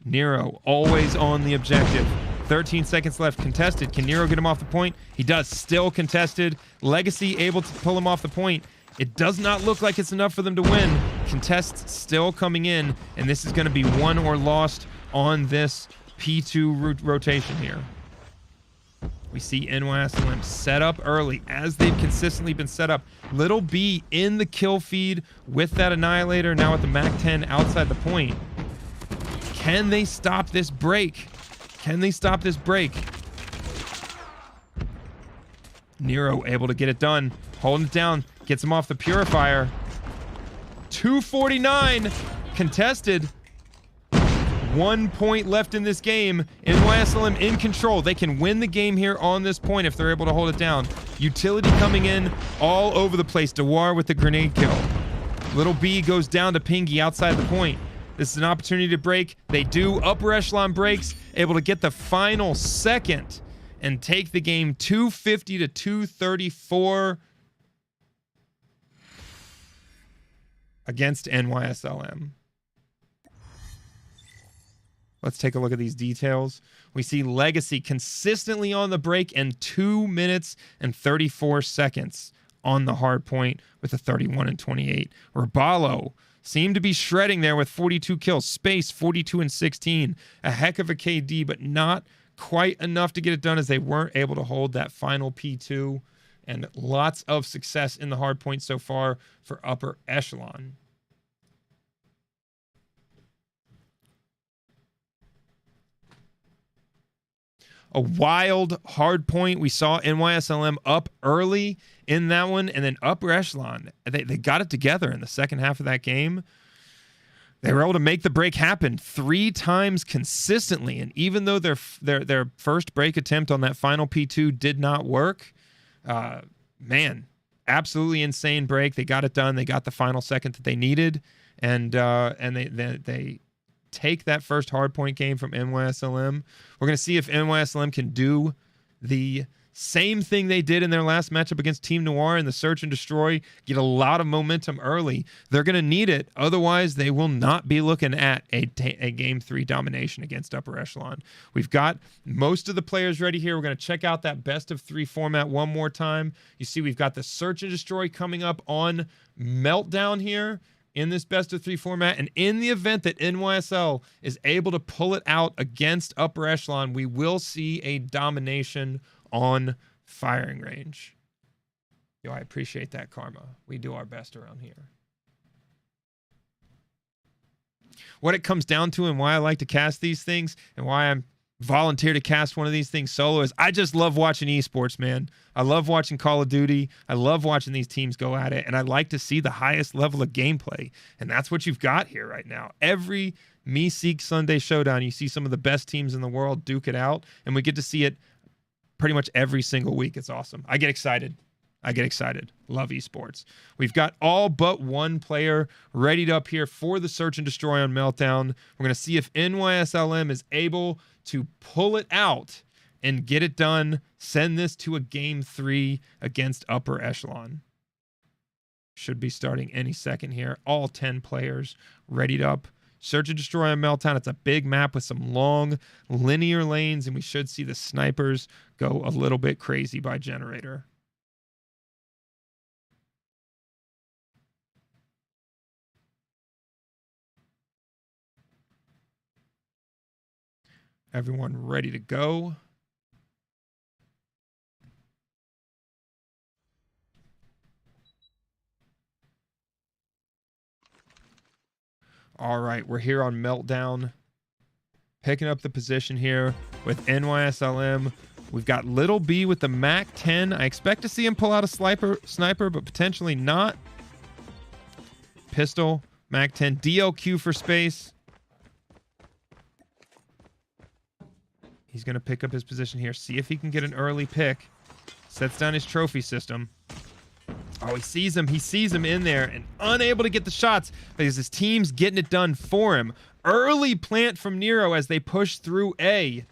[SPEAKER 2] Nero always on the objective. 13 seconds left. Contested. Can Nero get him off the point? He does. Still contested. Legacy able to pull him off the point. It does not look like it's enough for them to win. Contests still coming in, and this is going to be won or lost on this P2 rotation here. We see NYSLM set up early, as they've consistently been set up. Little B in the kill feed with that Annihilator, now at the MAC-10 outside the point. Can they stop this break? Can they stop this break? Nero able to get it done. Holding it down. Gets him off the Purifier. 249 contested. 1 point left in this game. NYSLM in control. They can win the game here on this point if they're able to hold it down. Utility coming in all over the place. Noir with the grenade kill. Little B goes down to Pingy outside the point. This is an opportunity to break. They do. Upper Echelon breaks. Able to get the final second and take the game 250 to 234 against NYSLM. Let's take a look at these details. We see Legacy consistently on the break and 2 minutes and 34 seconds on the hard point with a 31 and 28. Raballo seemed to be shredding there with 42 kills. Space 42 and 16. A heck of a KD, but not quite enough to get it done as they weren't able to hold that final P2. And lots of success in the hard point so far for Upper Echelon. A wild hard point. We saw NYSLM up early in that one, and then Upper Echelon, they got it together in the second half of that game. They were able to make the break happen 3 times consistently, and even though their first break attempt on that final P2 did not work, man, absolutely insane break. They got it done. They got the final second that they needed, and they take that first hardpoint game from NYSLM. We're going to see if NYSLM can do the same thing they did in their last matchup against Team Noir in the Search and Destroy, get a lot of momentum early. They're going to need it. Otherwise, they will not be looking at a Game 3 domination against Upper Echelon. We've got most of the players ready here. We're going to check out that best of 3 format one more time. You see we've got the Search and Destroy coming up on Meltdown here in this best of 3 format. And in the event that NYSL is able to pull it out against upper echelon, we will see a domination on firing range. Yo, I appreciate that, Karma. We do our best around here. What it comes down to and why I like to cast these things and why I'm volunteer to cast one of these things solo is I just love watching esports, man. I love watching Call of Duty. I love watching these teams go at it, and I like to see the highest level of gameplay, and that's what you've got here right now. Every Meseeks Sunday Showdown, you see some of the best teams in the world duke it out, and we get to see it pretty much every single week. It's awesome. I get excited. Love esports. We've got all but one player readied up here for the search and destroy on Meltdown. We're going to see if NYSLM is able to pull it out and get it done. Send this to a game 3 against upper echelon. Should be starting any second here. All 10 players readied up. Search and destroy on Meltdown. It's a big map with some long linear lanes, and we should see the snipers go a little bit crazy by generator. Everyone ready to go. All right, we're here on Meltdown. Picking up the position here with NYSLM. We've got Little B with the Mac 10. I expect to see him pull out a sniper, but potentially not. Pistol, Mac 10, DLQ for space. He's going to pick up his position here, see if he can get an early pick. Sets down his trophy system. Oh, he sees him in there and unable to get the shots because his team's getting it done for him. Early plant from Nero as they push through A.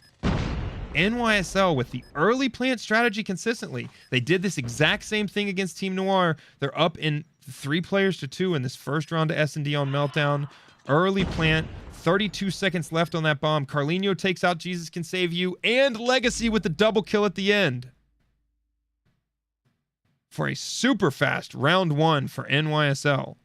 [SPEAKER 2] NYSL with the early plant strategy consistently. They did this exact same thing against Team Noir. They're up in 3 players to 2 in this first round of S&D on Meltdown. Early plant. 32 seconds left on that bomb. Carlinho takes out Jesus Can Save You and Legacy with the double kill at the end. For a super fast round 1 for NYSL.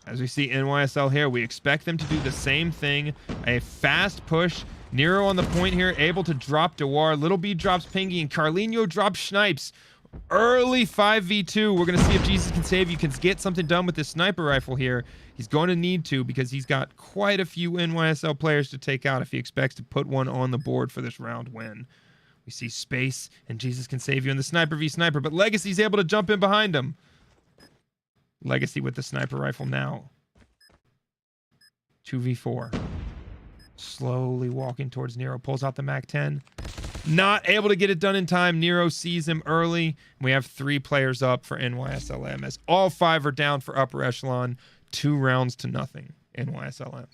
[SPEAKER 2] As we see NYSL here, we expect them to do the same thing. A fast push. Nero on the point here, able to drop Noir. Little B drops Pingy, and Carlinho drops Snipes. Early 5v2. We're going to see if Jesus Can Save You can get something done with this sniper rifle here. He's going to need to because he's got quite a few NYSL players to take out if he expects to put one on the board for this round win. We see Space and Jesus Can Save You in the sniper v sniper, but Legacy's able to jump in behind him. Legacy with the sniper rifle now. 2v4. Slowly walking towards Nero. Pulls out the Mac 10. Not able to get it done in time. Nero sees him early. We have 3 players up for NYSLM as all 5 are down for upper echelon. 2 rounds to nothing. NYSLM.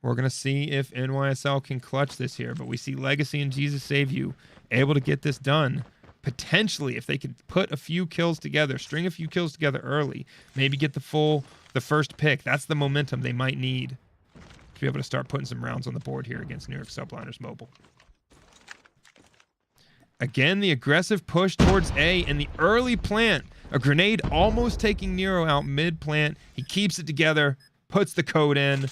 [SPEAKER 2] We're going to see if NYSL can clutch this here, but we see Legacy and Jesus Save You able to get this done. Potentially, if they could put a few kills together, string a few kills together early, maybe get the first pick. That's the momentum they might need to be able to start putting some rounds on the board here against New York Subliners Mobile. Again, the aggressive push towards A and the early plant. A grenade almost taking Nero out mid-plant. He keeps it together, puts the code in,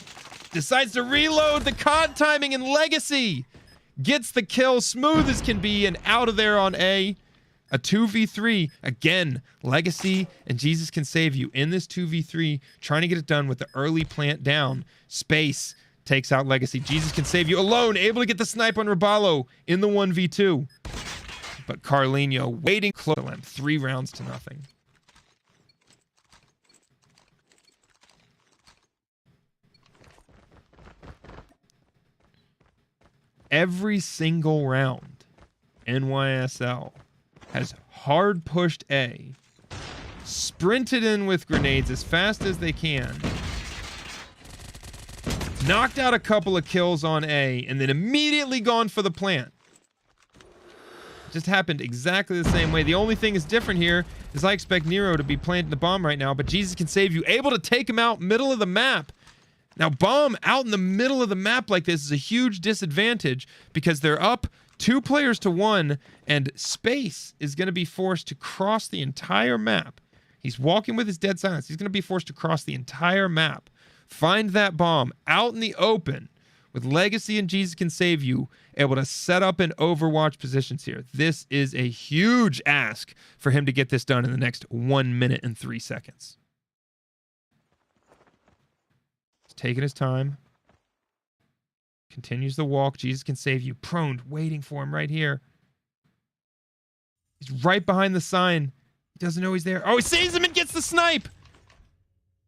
[SPEAKER 2] decides to reload the COD timing, and Legacy gets the kill smooth as can be and out of there on A. A 2v3. Again, Legacy and Jesus Can Save You in this 2v3, trying to get it done with the early plant down. Space takes out Legacy. Jesus Can Save You alone, able to get the snipe on Raballo in the 1v2. But Carlinho waiting close to him. 3 rounds to nothing. Every single round, NYSL has hard pushed A, sprinted in with grenades as fast as they can, knocked out a couple of kills on A, and then immediately gone for the plant. Just happened exactly the same way. The only thing is different here is I expect Nero to be planting the bomb right now, but Jesus Can Save You able to take him out middle of the map. Now, bomb out in the middle of the map like this is a huge disadvantage because they're up 2 players to 1, and Space is going to be forced to cross the entire map. He's walking with his dead silence. He's going to be forced to cross the entire map. Find that bomb out in the open with Legacy and Jesus Can Save You able to set up in Overwatch positions here. This is a huge ask for him to get this done in the next 1 minute and 3 seconds. He's taking his time. Continues the walk. Jesus Can Save You. Prone, waiting for him right here. He's right behind the sign. He doesn't know he's there. Oh, he sees him and gets the snipe.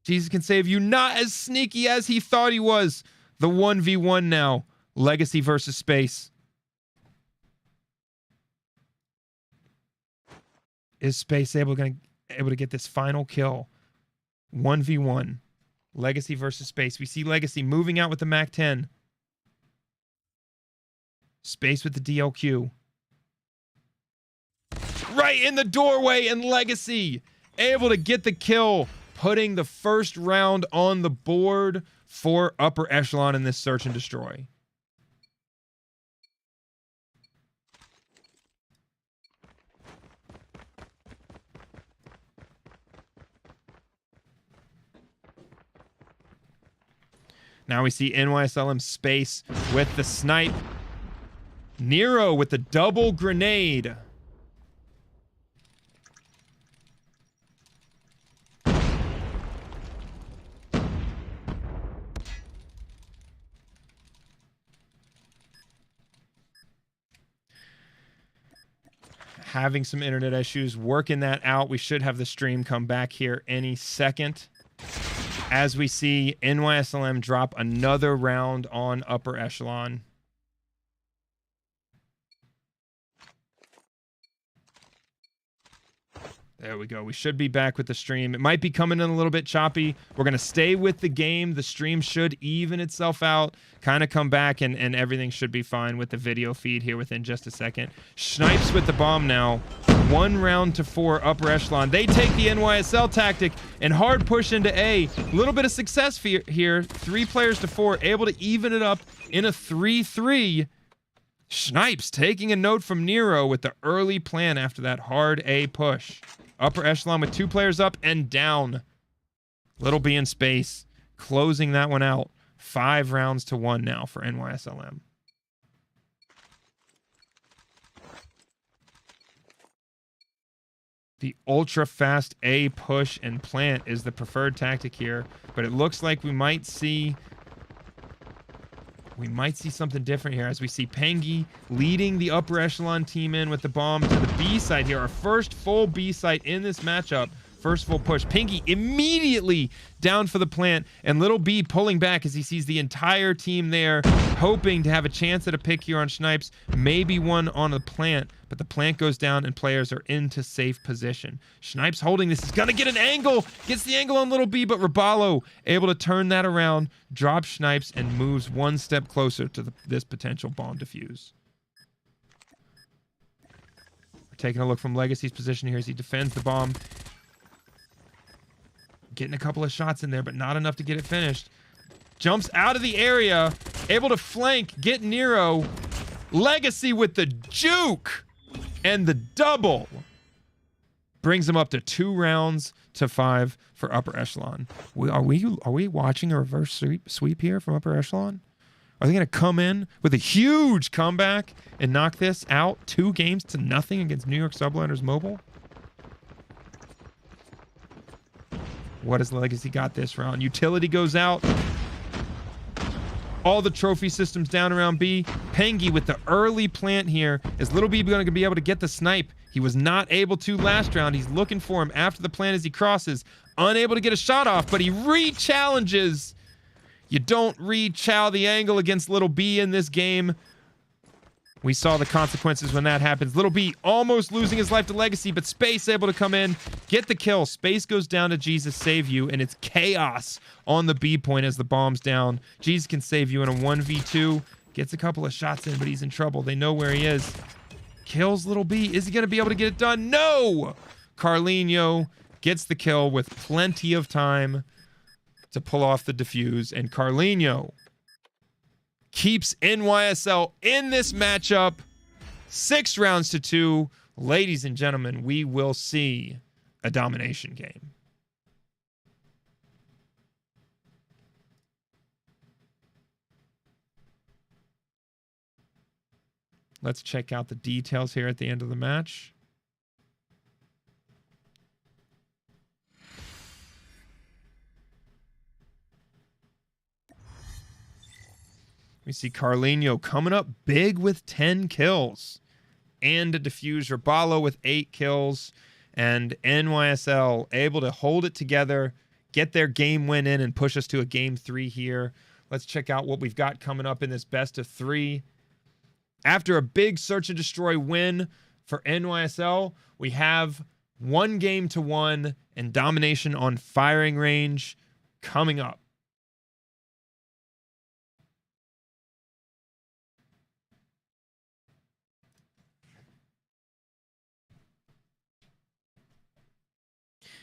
[SPEAKER 2] Jesus Can Save You. Not as sneaky as he thought he was. The 1v1 now. Legacy versus Space. Is Space able to get this final kill? 1v1. Legacy versus Space. We see Legacy moving out with the MAC-10. Space with the DLQ. Right in the doorway, and Legacy able to get the kill, putting the first round on the board for Upper Echelon in this search and destroy. Now we see NYSLM Space with the snipe. Nero with the double grenade. Having some internet issues, working that out. We should have the stream come back here any second. As we see NYSLM drop another round on Upper Echelon. There we go. We should be back with the stream. It might be coming in a little bit choppy. We're going to stay with the game. The stream should even itself out, kind of come back, and everything should be fine with the video feed here within just a second. Snipes with the bomb now. 1 round to 4 Upper Echelon. They take the NYSL tactic and hard push into A. A little bit of success here. 3 players to 4, able to even it up in a 3-3. Snipes taking a note from Nero with the early plan after that hard A push. Upper Echelon with 2 players up and down. Little B in Space closing that one out. 5 rounds to 1 now for NYSLM. The ultra fast A push and plant is the preferred tactic here, but it looks like we might see something different here as we see Pengi leading the Upper Echelon team in with the bomb to the B side here. Our first full B site in this matchup. First full push. Pengi immediately down for the plant, and Little B pulling back as he sees the entire team there, hoping to have a chance at a pick here on Snipes, maybe one on the plant, but the plant goes down and players are into safe position. Snipes holding this, is gonna get an angle, gets the angle on Little B, but Rabalo able to turn that around, drops Snipes, and moves 1 step closer to this potential bomb defuse. We're taking a look from Legacy's position here as he defends the bomb. Getting a couple of shots in there, but not enough to get it finished. Jumps out of the area, able to flank, get Nero. Legacy with the juke and the double. Brings him up to 2 rounds to 5 for Upper Echelon. Are we watching a reverse sweep here from Upper Echelon? Are they going to come in with a huge comeback and knock this out 2 games to nothing against New York Subliners Mobile? What has Legacy got this round? Utility goes out. All the trophy systems down around B. Pengi with the early plant here. Is Little B going to be able to get the snipe? He was not able to last round. He's looking for him after the plant as he crosses. Unable to get a shot off, but he re-challenges. You don't re-chow the angle against Little B in this game. We saw the consequences when that happens. Little B almost losing his life to Legacy, but Space able to come in, get the kill. Space goes down to Jesus Save You, and it's chaos on the B point as the bomb's down. Jesus Can Save You in a 1v2. Gets a couple of shots in, but he's in trouble. They know where he is. kills Little B. Is he going to be able to get it done? No! Carlinho gets the kill with plenty of time to pull off the defuse, and Carlinho keeps NYSL in this matchup 6 rounds to 2. Ladies and gentlemen, we will see a domination game. Let's check out the details here at the end of the match. We see Carlinho coming up big with 10 kills and a diffuser. Balo with 8 kills, and NYSL able to hold it together, get their game win in, and push us to a game 3 here. Let's check out what we've got coming up in this best of 3. After a big search and destroy win for NYSL, we have 1-1 and domination on firing range coming up.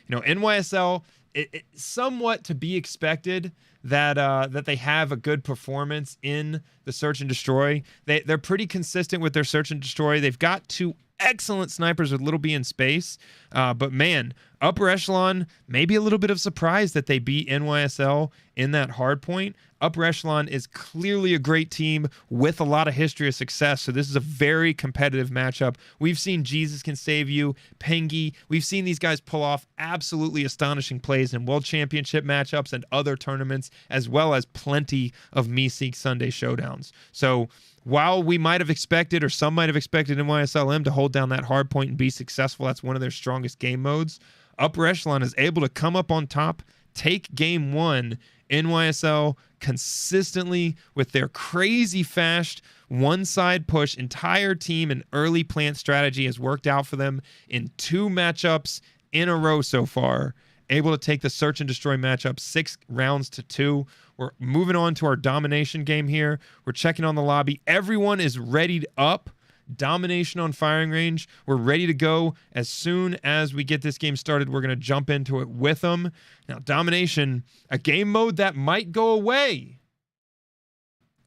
[SPEAKER 2] You know, NYSL, it somewhat to be expected that that they have a good performance in the search and destroy. They're pretty consistent with their search and destroy. They've got 2 excellent snipers with Little B in space. But man, Upper Echelon, maybe a little bit of surprise that they beat NYSL in that hard point. Upper Echelon is clearly a great team with a lot of history of success, so this is a very competitive matchup. We've seen Jesus Can Save You, Pengi. We've seen these guys pull off absolutely astonishing plays in World Championship matchups and other tournaments, as well as plenty of Meseeks Sunday showdowns. So while we might have expected, or some might have expected, NYSLM to hold down that hard point and be successful, that's one of their strongest game modes, Upper Echelon is able to come up on top, take game 1. NYSL consistently with their crazy fast one-side push, entire team and early plant strategy has worked out for them in 2 matchups in a row so far. Able to take the search and destroy matchup 6 rounds to 2. We're moving on to our domination game here. We're checking on the lobby. Everyone is readied up. Domination on firing range. We're ready to go. As soon as we get this game started, we're going to jump into it with them. Now, domination, a game mode that might go away.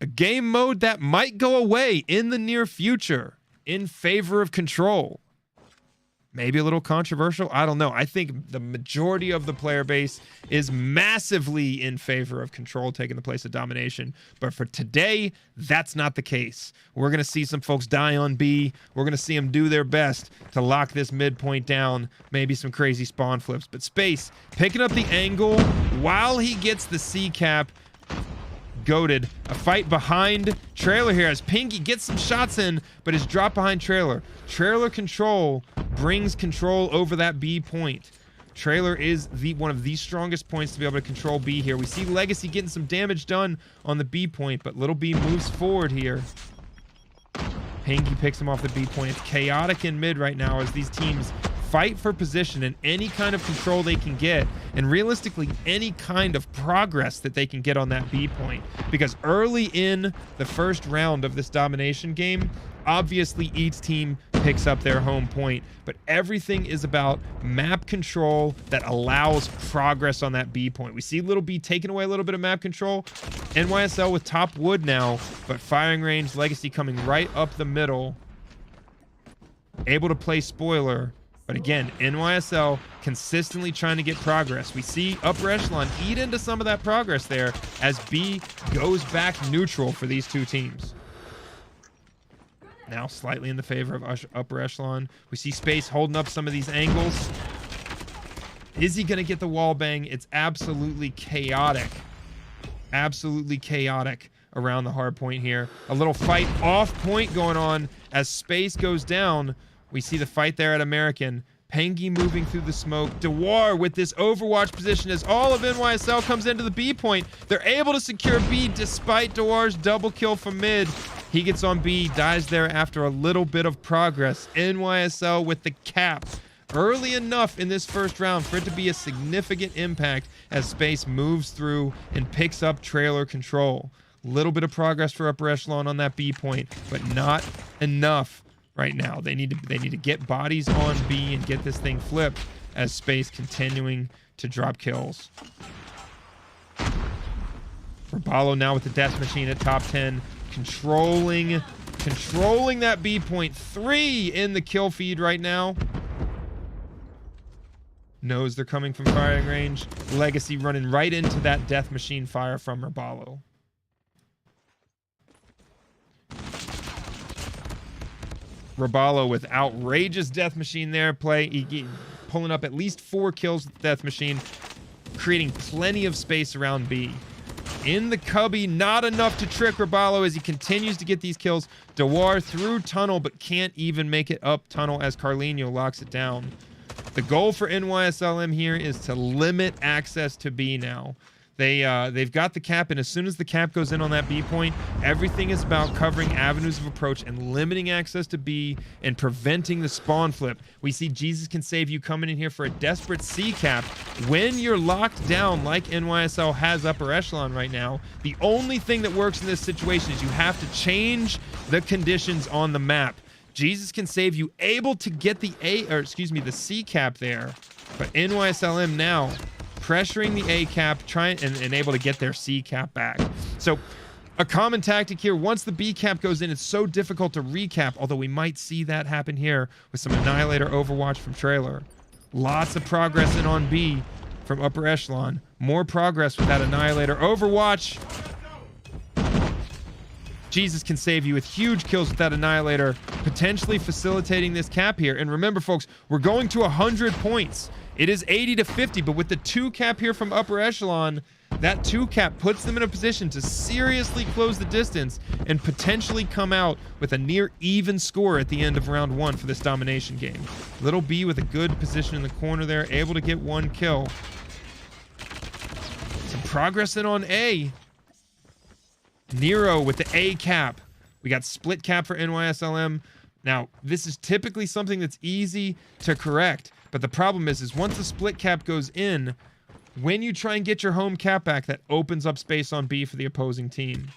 [SPEAKER 2] A game mode that might go away in the near future in favor of control. Maybe a little controversial. I don't know. I think the majority of the player base is massively in favor of control taking the place of domination. But for today, that's not the case. We're going to see some folks die on B. We're going to see them do their best to lock this midpoint down. Maybe some crazy spawn flips. But Space picking up the angle while he gets the C cap. Goated. A fight behind Trailer here as Pinky gets some shots in, but is dropped behind Trailer. Trailer control brings control over that B point. Trailer is one of the strongest points to be able to control B here. We see Legacy getting some damage done on the B point, but Little B moves forward here. Pinky picks him off the B point. It's chaotic in mid right now as these teams fight for position and any kind of control they can get, and realistically any kind of progress that they can get on that B point. Because early in the first round of this domination game, obviously each team picks up their home point, but everything is about map control that allows progress on that B point. We see Little B taking away a little bit of map control. NYSL with top wood now, but firing range, Legacy coming right up the middle, able to play spoiler. But again, NYSL consistently trying to get progress. We see Upper Echelon eat into some of that progress there as B goes back neutral for these 2 teams. Now slightly in the favor of Upper Echelon. We see Space holding up some of these angles. Is he going to get the wall bang? It's absolutely chaotic. Absolutely chaotic around the hard point here. A little fight off point going on as Space goes down. We see the fight there at American. Pengi moving through the smoke. Noir with this overwatch position as all of NYSL comes into the B point. They're able to secure B despite Noir's double kill from mid. He gets on B, dies there after a little bit of progress. NYSL with the cap early enough in this first round for it to be a significant impact as Space moves through and picks up trailer control. Little bit of progress for Upper Echelon on that B point, but not enough right now. They need to get bodies on B and get this thing flipped as Space continuing to drop kills. Rabalo now with the Death Machine at top 10, controlling that B point. 3 in the kill feed right now. Knows they're coming from firing range. Legacy running right into that Death Machine fire from Rabalo. Rabalo with outrageous Death Machine there. Pulling up at least 4 kills with Death Machine, creating plenty of space around B. In the cubby, not enough to trick Rabalo as he continues to get these kills. Noir through tunnel, but can't even make it up tunnel as Carlinho locks it down. The goal for NYSLM here is to limit access to B now. They've got the cap, and as soon as the cap goes in on that B point, everything is about covering avenues of approach and limiting access to B and preventing the spawn flip. We see Jesus Can Save You coming in here for a desperate C cap. When you're locked down like NYSL has upper echelon right now, the only thing that works in this situation is you have to change the conditions on the map. Jesus Can Save You able to get the the C cap there, but NYSLM now pressuring the A cap, trying and able to get their C cap back. So a common tactic here, once the B cap goes in, it's so difficult to recap, although we might see that happen here with some Annihilator Overwatch from Trailer. Lots of progress in on B from upper echelon. More progress with that Annihilator Overwatch. Jesus Can Save You with huge kills with that Annihilator, potentially facilitating this cap here. And remember, folks, we're going to 100 points. It is 80 to 50, but with the 2 cap here from upper echelon, that 2 cap puts them in a position to seriously close the distance and potentially come out with a near even score at the end of round 1 for this domination game. Little B with a good position in the corner there, able to get 1 kill. Some progress in on A. Nero with the A cap. We got split cap for NYSLM. Now, this is typically something that's easy to correct, but the problem is once the split cap goes in, when you try and get your home cap back, that opens up space on B for the opposing team.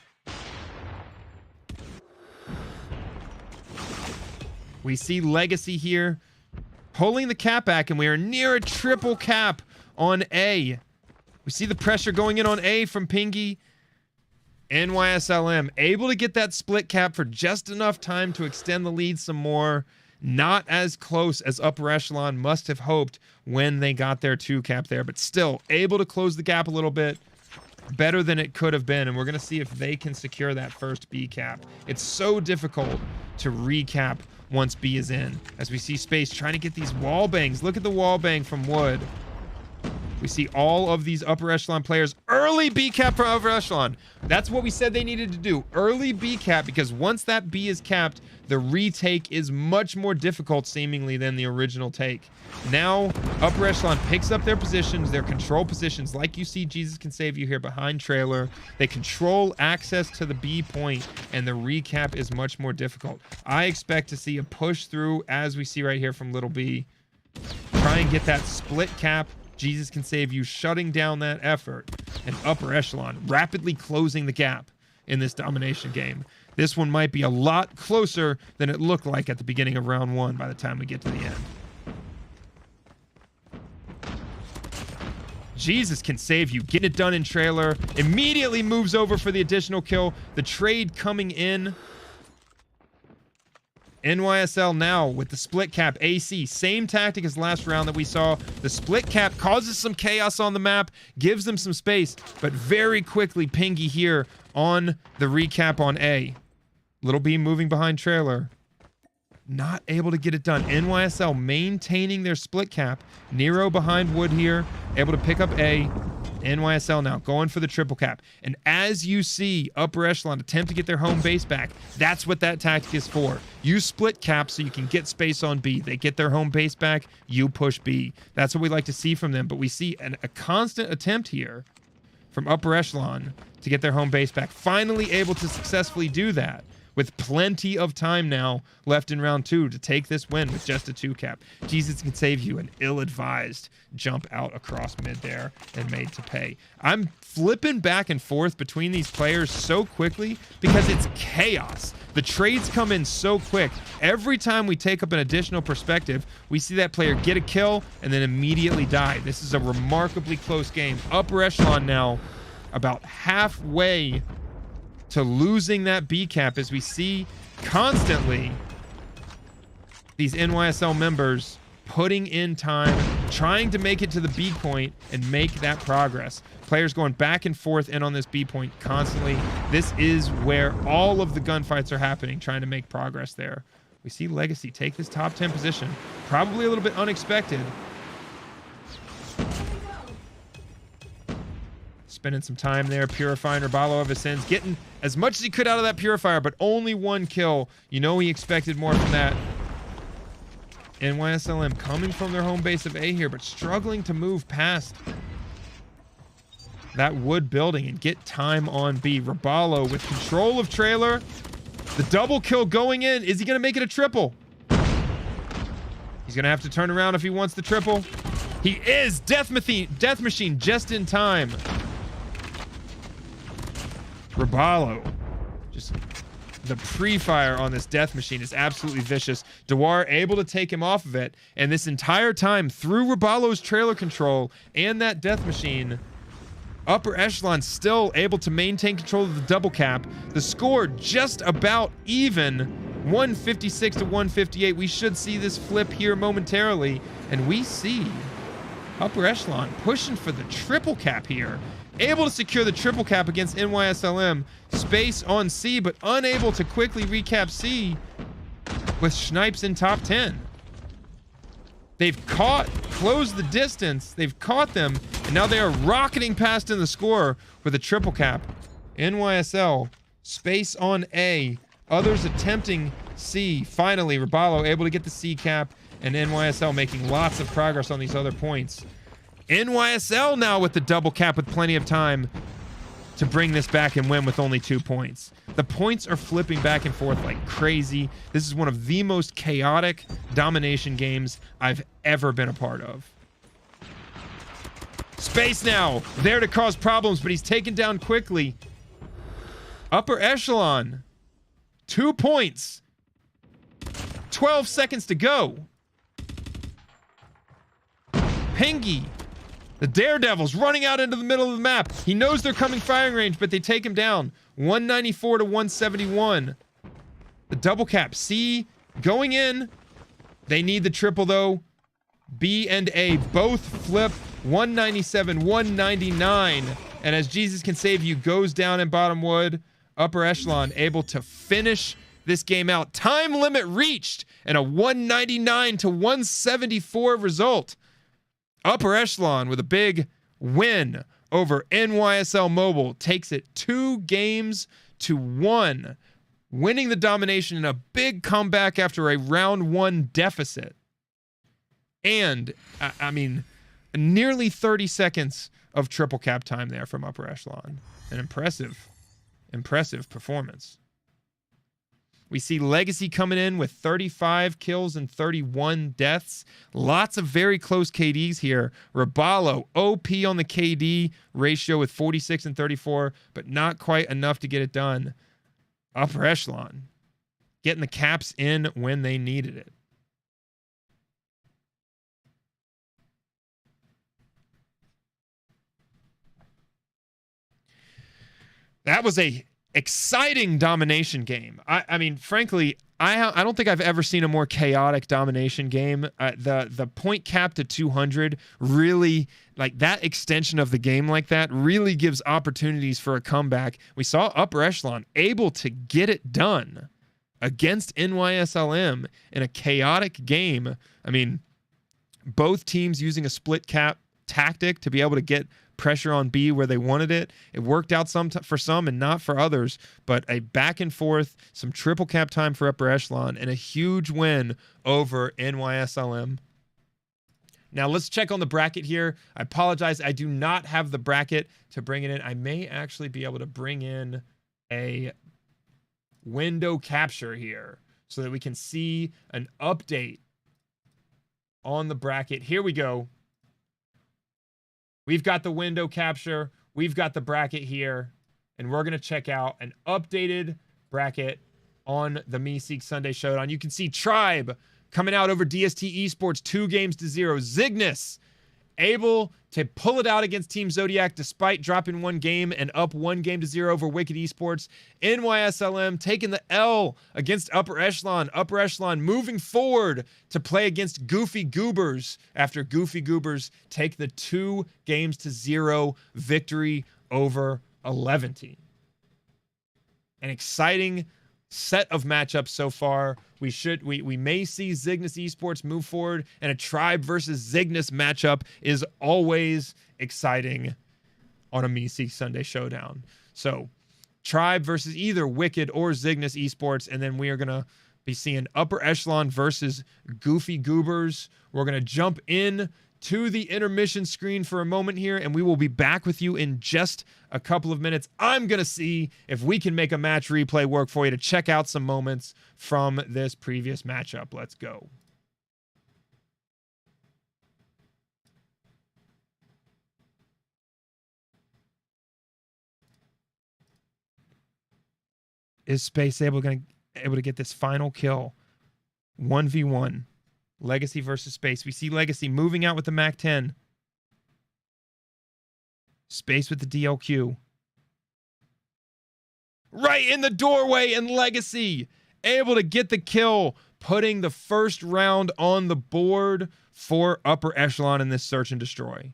[SPEAKER 2] We see Legacy here pulling the cap back, and we are near a triple cap on A. We see the pressure going in on A from Pingy. NYSLM able to get that split cap for just enough time to extend the lead some more. Not as close as upper echelon must have hoped when they got their 2 cap there, but still able to close the gap a little bit. Better than it could have been, and we're going to see if they can secure that first B cap. It's so difficult to recap once B is in, as we see Space trying to get these wall bangs. Look at the wall bang from Wood. We see all of these upper echelon players. Early B cap for upper echelon. That's what we said they needed to do. Early B cap, because once that B is capped, the retake is much more difficult seemingly than the original take. Now, upper echelon picks up their positions, their control positions, like you see Jesus Can Save You here behind Trailer. They control access to the B point, and the recap is much more difficult. I expect to see a push through, as we see right here from Little B. Try and get that split cap. Jesus Can Save You shutting down that effort, and upper echelon rapidly closing the gap in this domination game. This one might be a lot closer than it looked like at the beginning of round 1 by the time we get to the end. Jesus Can Save You getting it done in Trailer, immediately moves over for the additional kill. The trade coming in. NYSL now with the split cap AC. Same tactic as last round that we saw. The split cap causes some chaos on the map, gives them some space, but very quickly Pingy here on the recap on A. Little B moving behind Trailer. Not able to get it done. NYSL maintaining their split cap. Nero behind Wood here, able to pick up A. NYSL now going for the triple cap. And as you see upper echelon attempt to get their home base back, that's what that tactic is for. You split cap so you can get space on B. They get their home base back, you push B. That's what we like to see from them. But we see a constant attempt here from upper echelon to get their home base back. Finally able to successfully do that. with plenty of time now left in round 2 to take this win with just a 2 cap. Jesus Can Save You, an ill-advised jump out across mid there and made to pay. I'm flipping back and forth between these players so quickly because it's chaos. The trades come in so quick. Every time we take up an additional perspective, we see that player get a kill and then immediately die. This is a remarkably close game. Upper Echelon now about halfway to losing that B cap as we see constantly these NYSL members putting in time, trying to make it to the B point and make that progress. Players going back and forth in on this B point constantly. This is where all of the gunfights are happening, trying to make progress there. We see Legacy take this top 10 position, probably a little bit unexpected. Spending some time there, purifying Rabalo of his sins, getting as much as he could out of that purifier, but only 1 kill. You know he expected more from that. NYSLM coming from their home base of A here, but struggling to move past that wood building and get time on B. Rabalo with control of trailer. The double kill going in. Is he going to make it a triple? He's going to have to turn around if he wants the triple. He is. Death Machine just in time. Rabalo, just the pre-fire on this Death Machine is absolutely vicious. Noir able to take him off of it, and this entire time through Rabalo's trailer control and that Death Machine, Upper Echelon still able to maintain control of the double cap. The score just about even, 156 to 158. We should see this flip here momentarily, and we see Upper Echelon pushing for the triple cap here. Able to secure the triple cap against NYSLM. Space on C, but unable to quickly recap C with Snipes in top 10. They've closed the distance. They've caught them, and now they are rocketing past in the score with a triple cap. NYSL, space on A. Others attempting C. Finally, Rabalo able to get the C cap, and NYSL making lots of progress on these other points. NYSL now with the double cap with plenty of time to bring this back and win with only 2 points. The points are flipping back and forth like crazy. This is one of the most chaotic domination games I've ever been a part of. Space now, there to cause problems, but he's taken down quickly. Upper Echelon, 2 points. 12 seconds to go. Pengy, the Daredevils running out into the middle of the map. He knows they're coming firing range, but they take him down. 194 to 171. The double cap. C going in. They need the triple though. B and A both flip. 197, 199. And as Jesus Can Save You goes down in bottom wood, Upper Echelon able to finish this game out. Time limit reached and a 199 to 174 result. Upper Echelon with a big win over NYSL Mobile takes it 2 games to 1, winning the domination in a big comeback after a round 1 deficit. And, I mean, nearly 30 seconds of triple cap time there from Upper Echelon. An impressive performance. We see Legacy coming in with 35 kills and 31 deaths. Lots of very close KDs here. Rabalo, OP on the KD ratio with 46 and 34, but not quite enough to get it done. Upper Echelon, getting the caps in when they needed it. That was a exciting domination game. I mean, frankly, I don't think I've ever seen a more chaotic domination game. The point cap to 200 really, like that extension of the game like that really gives opportunities for a comeback. We saw Upper Echelon able to get it done against NYSLM in a chaotic game. I mean, both teams using a split cap tactic to be able to get pressure on B where they wanted it. It worked out for some and not for others, but a back and forth, some triple cap time for Upper Echelon, and a huge win over NYSLM. Now let's check on the bracket here. I apologize, I do not have the bracket to bring it in. I may actually be able to bring in a window capture here so that we can see an update on the bracket. Here we go. We've got the window capture. We've got the bracket here. And we're going to check out an updated bracket on the Meseeks Sunday Showdown. You can see Tribe coming out over DST Esports 2-0. Zygnus able to pull it out against Team Zodiac despite dropping 1 game and up 1-0 over Wicked Esports. NYSLM taking the L against Upper Echelon. Upper Echelon moving forward to play against Goofy Goobers after Goofy Goobers take the 2-0 victory over 11 team. An exciting set of matchups so far. We may see Zygnus Esports move forward, and a Tribe versus Zygnus matchup is always exciting on a Meseeks Sunday Showdown. So Tribe versus either Wicked or Zygnus Esports, and then we are gonna be seeing Upper Echelon versus Goofy Goobers. We're gonna jump in to the intermission screen for a moment here, and we will be back with you in just a couple of minutes. I'm going to see if we can make a match replay work for you to check out some moments from this previous matchup. Let's go. Is Space able to get this final kill? 1v1. Legacy versus Space. We see Legacy moving out with the MAC-10. Space with the DLQ. Right in the doorway, and Legacy able to get the kill, putting the first round on the board for Upper Echelon in this search and destroy.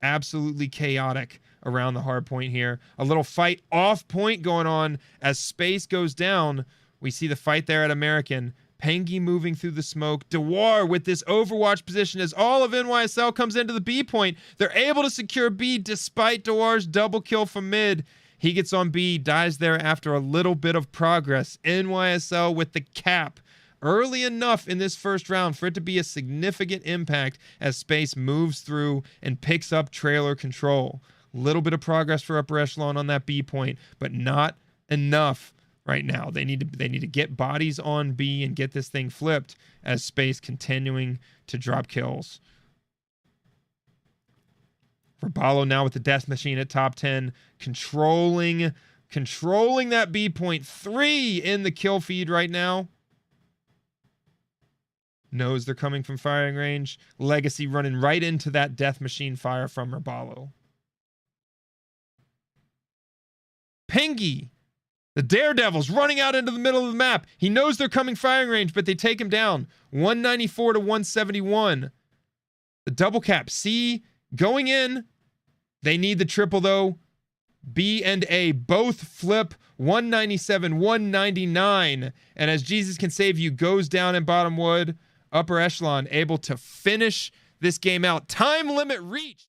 [SPEAKER 2] Absolutely chaotic around the hard point here. A little fight off point going on as Space goes down. We see the fight there at American. Pengi moving through the smoke. Noir with this overwatch position as all of NYSL comes into the B point. They're able to secure B despite Noir's double kill from mid. He gets on B, dies there after a little bit of progress. NYSL with the cap early enough in this first round for it to be a significant impact as Space moves through and picks up trailer control. Little bit of progress for Upper Echelon on that B point, but not enough. Right now, they need to get bodies on B and get this thing flipped as Space continuing to drop kills. Rabalo now with the Death Machine at top 10, controlling that B point. 3 in the kill feed right now. Knows they're coming from firing range. Legacy running right into that Death Machine fire from Rabalo. Pengi. The Daredevils running out into the middle of the map. He knows they're coming firing range, but they take him down. 194 to 171. The double cap. C going in. They need the triple, though. B and A both flip. 197, 199. And as Jesus Can Save You goes down in bottom wood, Upper Echelon able to finish this game out. Time limit reached.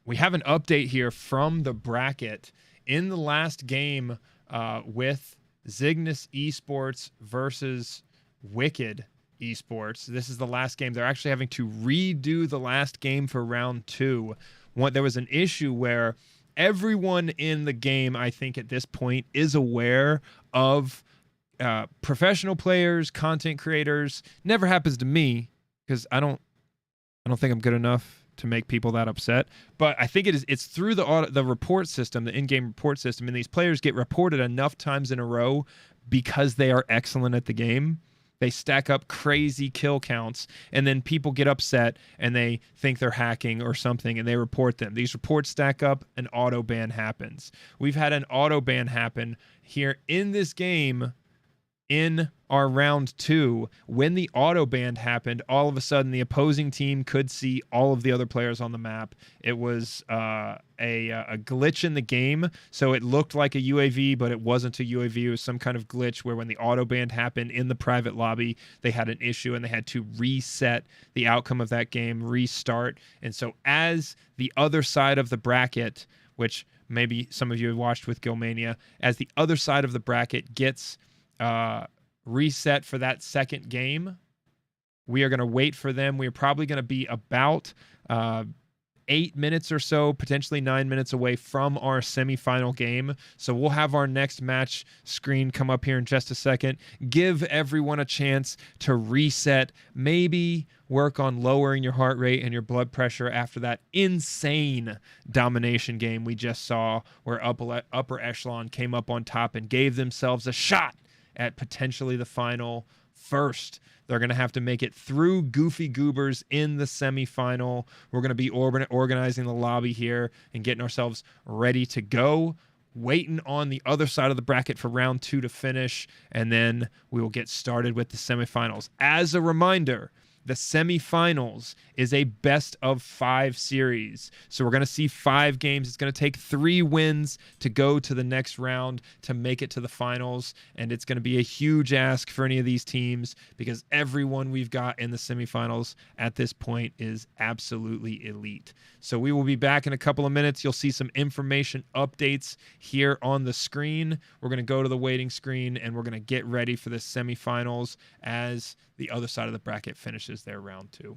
[SPEAKER 2] we have an update here from the bracket. In the last game with Zygnus Esports versus Wicked Esports, this is the last game. They're actually having to redo the last game for round 2. There was an issue where everyone in the game, I think at this point, is aware of professional players, content creators. Never happens to me because I don't think I'm good enough to make people that upset. But I think it's through the report system, the in-game report system, and these players get reported enough times in a row because they are excellent at the game. They stack up crazy kill counts, and then people get upset and they think they're hacking or something, and they report them. These reports stack up, an auto ban happens. We've had an auto ban happen here in this game in our round 2. When the auto ban happened, all of a sudden the opposing team could see all of the other players on the map. It was a glitch in the game, so it looked like a UAV, but it wasn't a UAV. It was some kind of glitch where when the auto ban happened in the private lobby, they had an issue and they had to reset the outcome of that game, restart. And so as the other side of the bracket, which maybe some of you have watched with Gilmania, as the other side of the bracket gets reset for that second game, we are going to wait for them. We're probably going to be about 8 minutes or so, potentially 9 minutes away from our semifinal game. So we'll have our next match screen come up here in just a second. Give everyone a chance to reset, maybe work on lowering your heart rate and your blood pressure after that insane domination game we just saw, where upper echelon came up on top and gave themselves a shot at potentially the final first. They're going to have to make it through Goofy Goobers in the semifinal. We're going to be organizing the lobby here and getting ourselves ready to go, waiting on the other side of the bracket for round 2 to finish, and then we will get started with the semifinals. As a reminder, the semifinals is a best of 5 series. So we're going to see 5 games. It's going to take 3 wins to go to the next round to make it to the finals. And it's going to be a huge ask for any of these teams because everyone we've got in the semifinals at this point is absolutely elite. So we will be back in a couple of minutes. You'll see some information updates here on the screen. We're going to go to the waiting screen and we're going to get ready for the semifinals as the other side of the bracket finishes their round 2.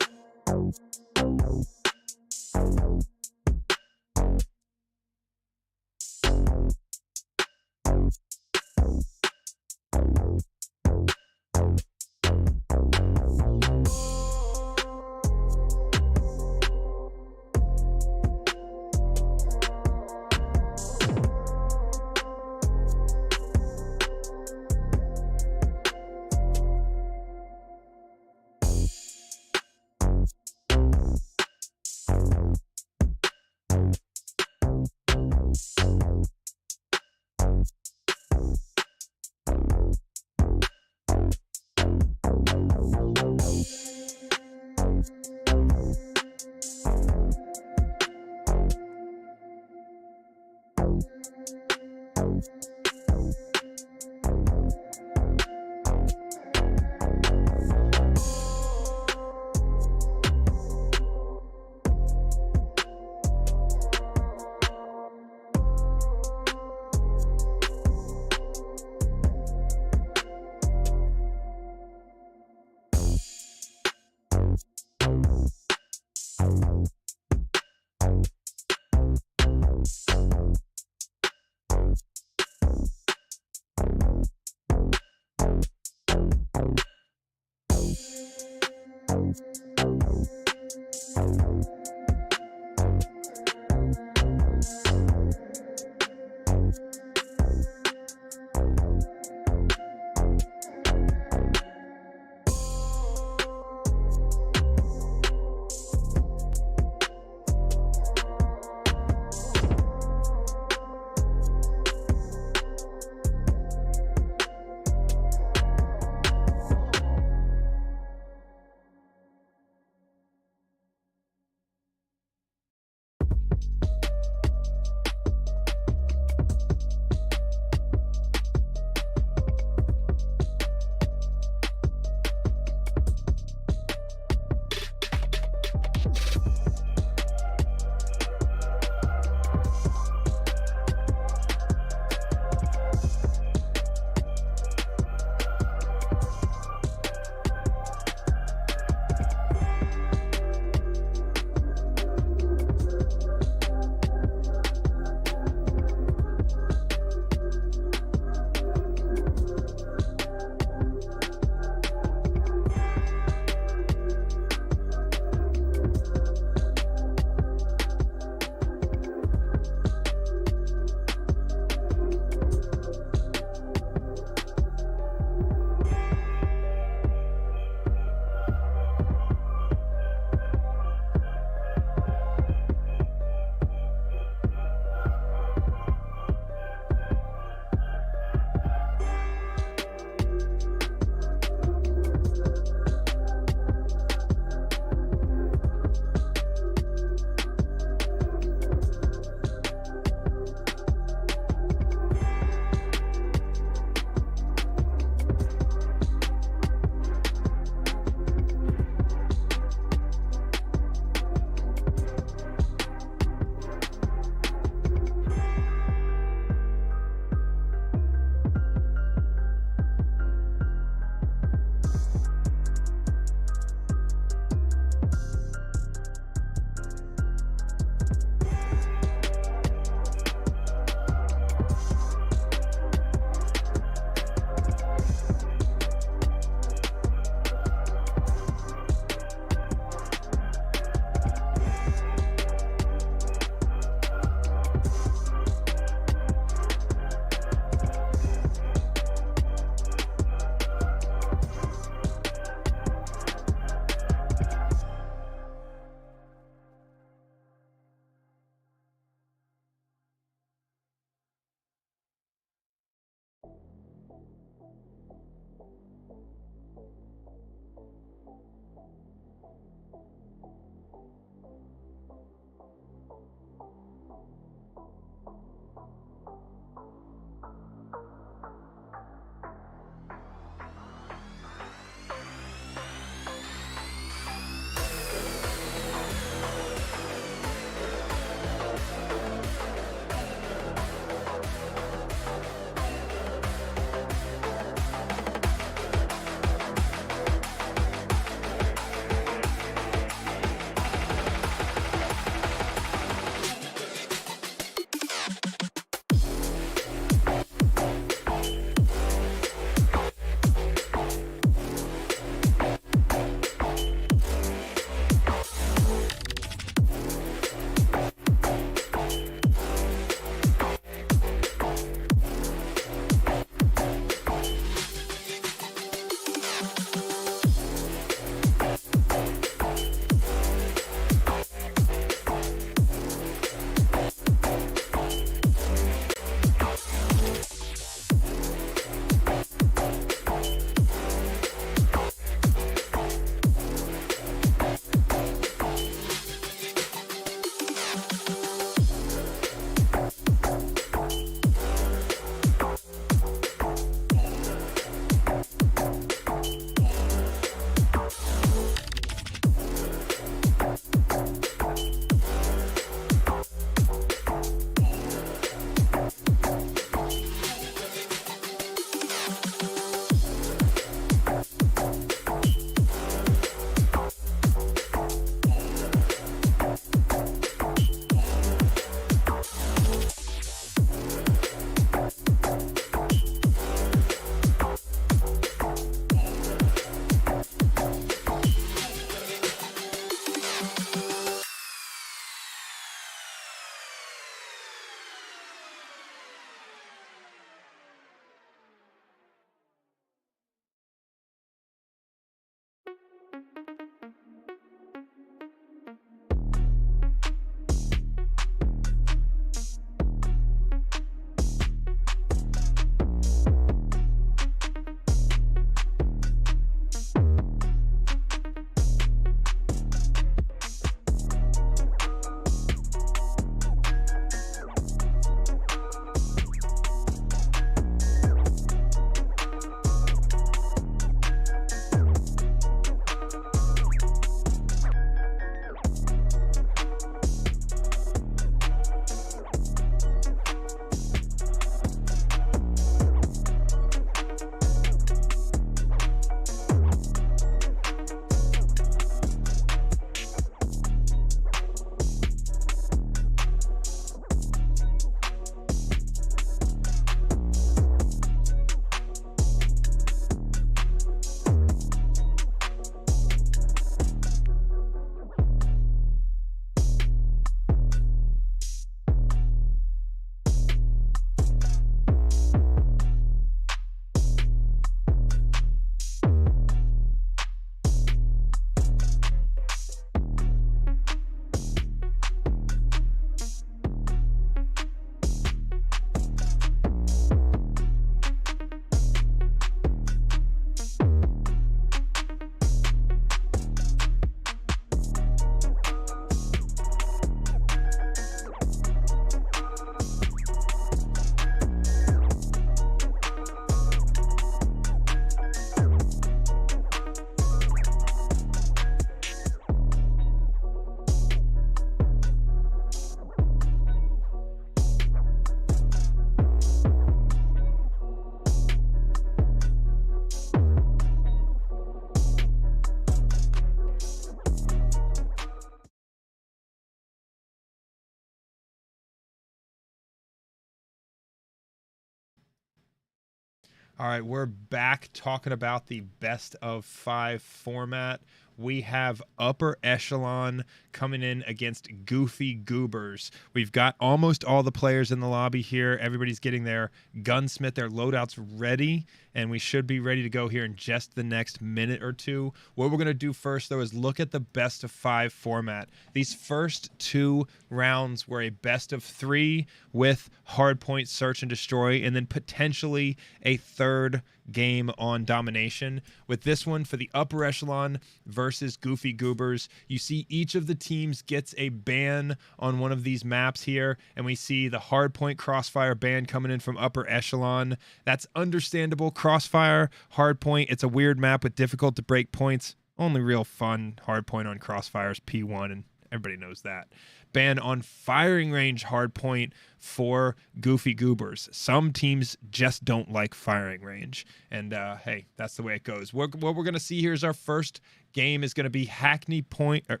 [SPEAKER 2] All right, we're back talking about the best of 5 format. We have Upper Echelon coming in against Goofy Goobers. We've got almost all the players in the lobby here. Everybody's getting their gunsmith, their loadouts ready, and we should be ready to go here in just the next minute or two. What we're going to do first, though, is look at the best of 5 format. These first 2 rounds were a best of 3 with hardpoint search and destroy, and then potentially a third game on domination. With this one for the Upper Echelon versus Goofy Goobers, you see each of the teams gets a ban on one of these maps here, and we see the hardpoint crossfire ban coming in from Upper Echelon. That's understandable. Crossfire, hardpoint, it's a weird map with difficult to break points. Only real fun hardpoint on crossfire is P1, and everybody knows that. Ban on firing range hardpoint for Goofy Goobers. Some teams just don't like firing range, and hey, that's the way it goes. What we're going to see here is our first game is going to be Hackney Yard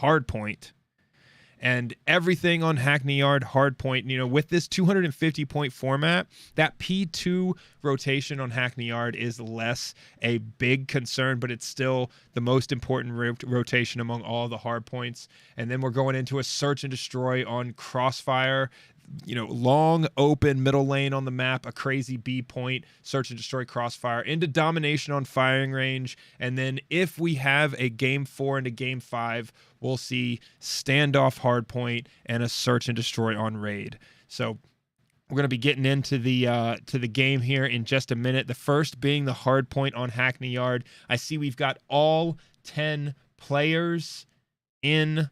[SPEAKER 2] hardpoint. And everything on Hackney Yard hardpoint, you know, with this 250 point format, that P2 rotation on Hackney Yard is less a big concern, but it's still the most important rotation among all the hardpoints. And then we're going into a search and destroy on Crossfire. You know, long open middle lane on the map, a crazy B point, search and destroy Crossfire, into domination on firing range, and then if we have a game 4 and a game 5, we'll see standoff hardpoint and a search and destroy on raid. So we're going to be getting into the game here in just a minute. The first being the hardpoint on Hackney Yard. I see we've got all 10 players in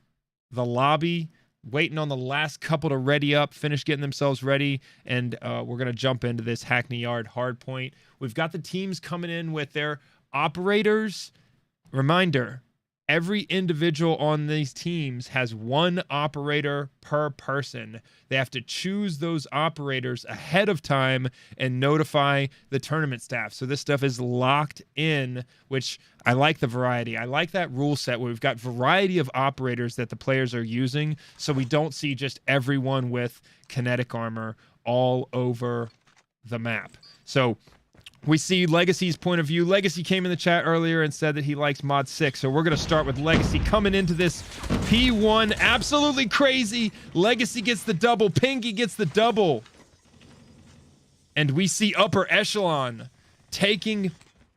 [SPEAKER 2] the lobby, waiting on the last couple to ready up, finish getting themselves ready, and we're going to jump into this Hackney Yard hardpoint. We've got the teams coming in with their operators. Reminder, every individual on these teams has 1 operator per person. They have to choose those operators ahead of time and notify the tournament staff. So this stuff is locked in, which I like the variety. I like that rule set where we've got variety of operators that the players are using, so we don't see just everyone with kinetic armor all over the map. So we see Legacy's point of view. Legacy came in the chat earlier and said that he likes mod 6. So we're going to start with Legacy coming into this P1. Absolutely crazy. Legacy gets the double. Pingy gets the double. And we see Upper Echelon taking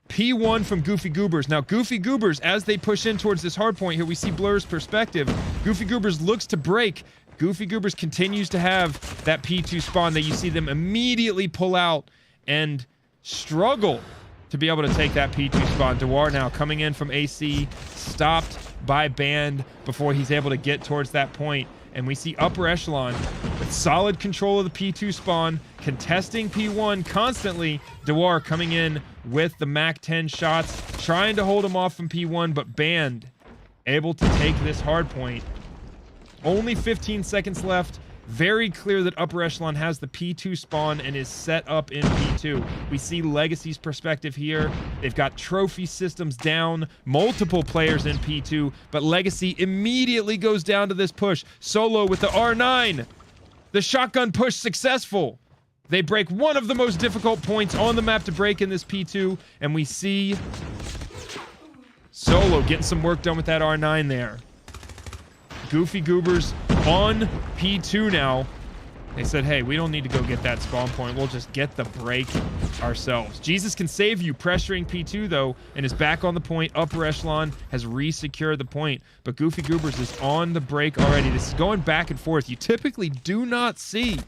[SPEAKER 2] P1 from Goofy Goobers. Now, Goofy Goobers, as they push in towards this hard point here, we see Blur's perspective. Goofy Goobers looks to break. Goofy Goobers continues to have that P2 spawn that you see them immediately pull out and struggle to be able to take that P2 spawn. Noir now coming in from AC, stopped by Band before he's able to get towards that point. And we see Upper Echelon with solid control of the P2 spawn, contesting P1 constantly. Noir coming in with the Mac 10 shots, trying to hold him off from P1, but Band able to take this hard point. Only 15 seconds left. Very clear that Upper Echelon has the P2 spawn and is set up in P2. We see Legacy's perspective here. They've got trophy systems down, multiple players in P2, but Legacy immediately goes down to this push. Solo with the R9. The shotgun push successful. They break one of the most difficult points on the map to break in this P2, and we see Solo getting some work done with that R9 there. Goofy Goobers on P2 now. They said, hey, we don't need to go get that spawn point. We'll just get the break ourselves. Jesus can save you, pressuring P2, though, and is back on the point. Upper Echelon has re-secured the point, but Goofy Goobers is on the break already. This is going back and forth. You typically do not see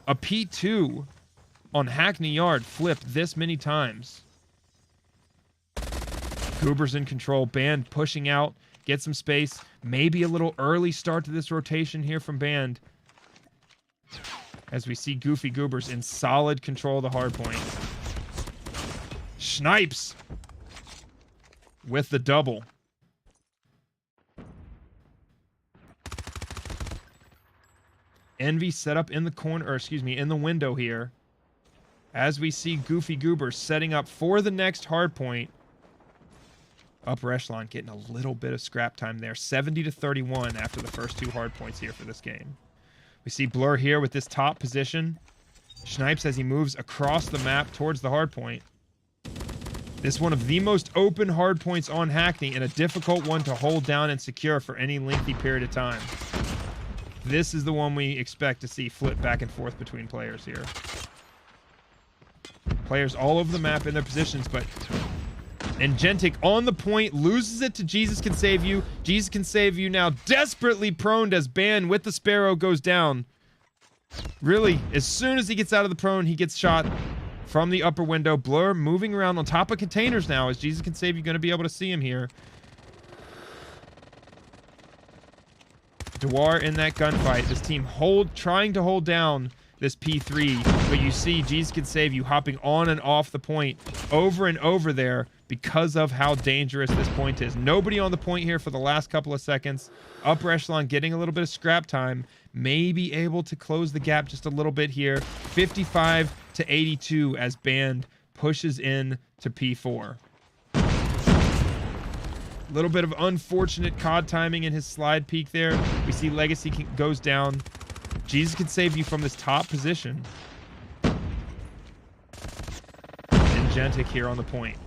[SPEAKER 2] a P2 on Hackney Yard flip this many times. Goobers in control. Band pushing out. Get some space. Maybe a little early start to this rotation here from Band. As we see Goofy Goobers in solid control of the hard point. Snipes with the double. Envy set up in the corner, or excuse me, in the window here. As we see Goofy Goobers setting up for the next hard point. Upper Echelon getting a little bit of scrap time there. 70-31 after the first 2 hard points here for this game. We see Blur here with this top position. Snipes as he moves across the map towards the hard point. This one of the most open hard points on Hackney and a difficult one to hold down and secure for any lengthy period of time. This is the one we expect to see flip back and forth between players here. Players all over the map in their positions, but Engentic on the point, loses it to Jesus Can Save You. Jesus Can Save You now desperately proned as Ban with the Sparrow goes down. Really, as soon as he gets out of the prone, he gets shot from the upper window. Blur moving around on top of containers now. Is Jesus Can Save You going to be able to see him here? Noir in that gunfight. This team trying to hold down this P3, but you see Jesus Can Save You hopping on and off the point over and over there because of how dangerous this point is. Nobody on the point here for the last couple of seconds. Upper Echelon getting a little bit of scrap time. May be able to close the gap just a little bit here. 55 to 82 as Band pushes in to P4. A little bit of unfortunate COD timing in his slide peek there. We see Legacy goes down. Jesus Can Save You from this top position. Engentic here on the point.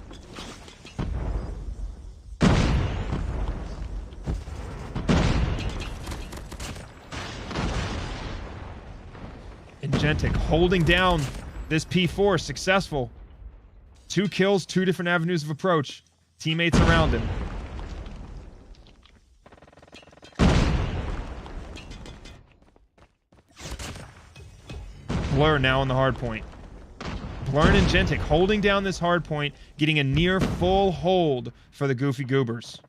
[SPEAKER 2] Engentic holding down this P4, successful. 2 kills, 2 different avenues of approach. Teammates around him. Blur now on the hard point. Blur and Engentic holding down this hard point, getting a near full hold for the Goofy Goobers.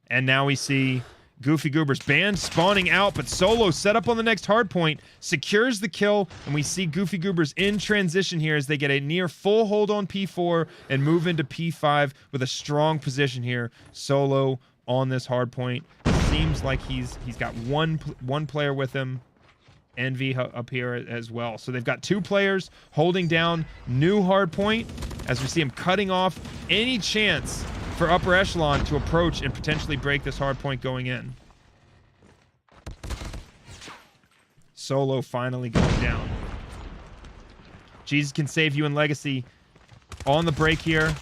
[SPEAKER 2] And now we see Goofy Goobers Band spawning out, but Solo set up on the next hard point, secures the kill, and we see Goofy Goobers in transition here as they get a near full hold on P4 and move into P5 with a strong position here. Solo on this hard point. Seems like he's got one player with him. Envy up here as well. So they've got 2 players holding down new hard point as we see him cutting off any chance for Upper Echelon to approach and potentially break this hard point going in. Solo finally going down. Jesus Can Save You in Legacy on the break here.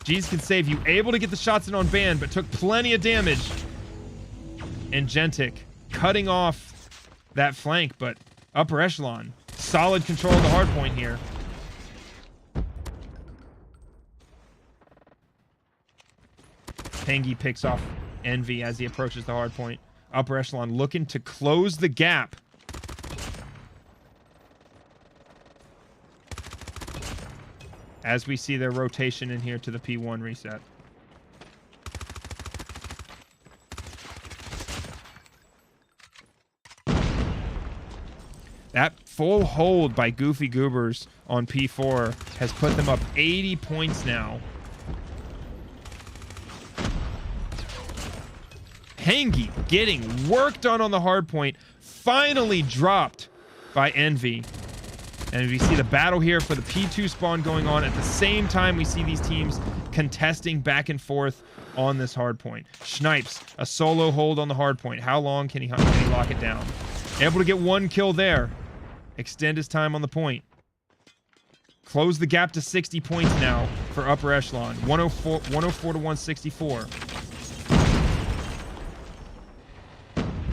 [SPEAKER 2] Jesus Can Save You able to get the shots in on Band, but took plenty of damage. Engentic cutting off that flank, but Upper Echelon solid control of the hard point here. Pengy picks off Envy as he approaches the hard point. Upper Echelon looking to close the gap. As we see their rotation in here to the P1 reset. That full hold by Goofy Goobers on P4 has put them up 80 points now. Pengy getting work done on the hard point, finally dropped by Envy. And we see the battle here for the P2 spawn going on. At the same time, we see these teams contesting back and forth on this hard point. Snipes, a solo hold on the hard point. How long can he lock it down? Able to get 1 kill there. Extend his time on the point. Close the gap to 60 points now for Upper Echelon. 104 to 164.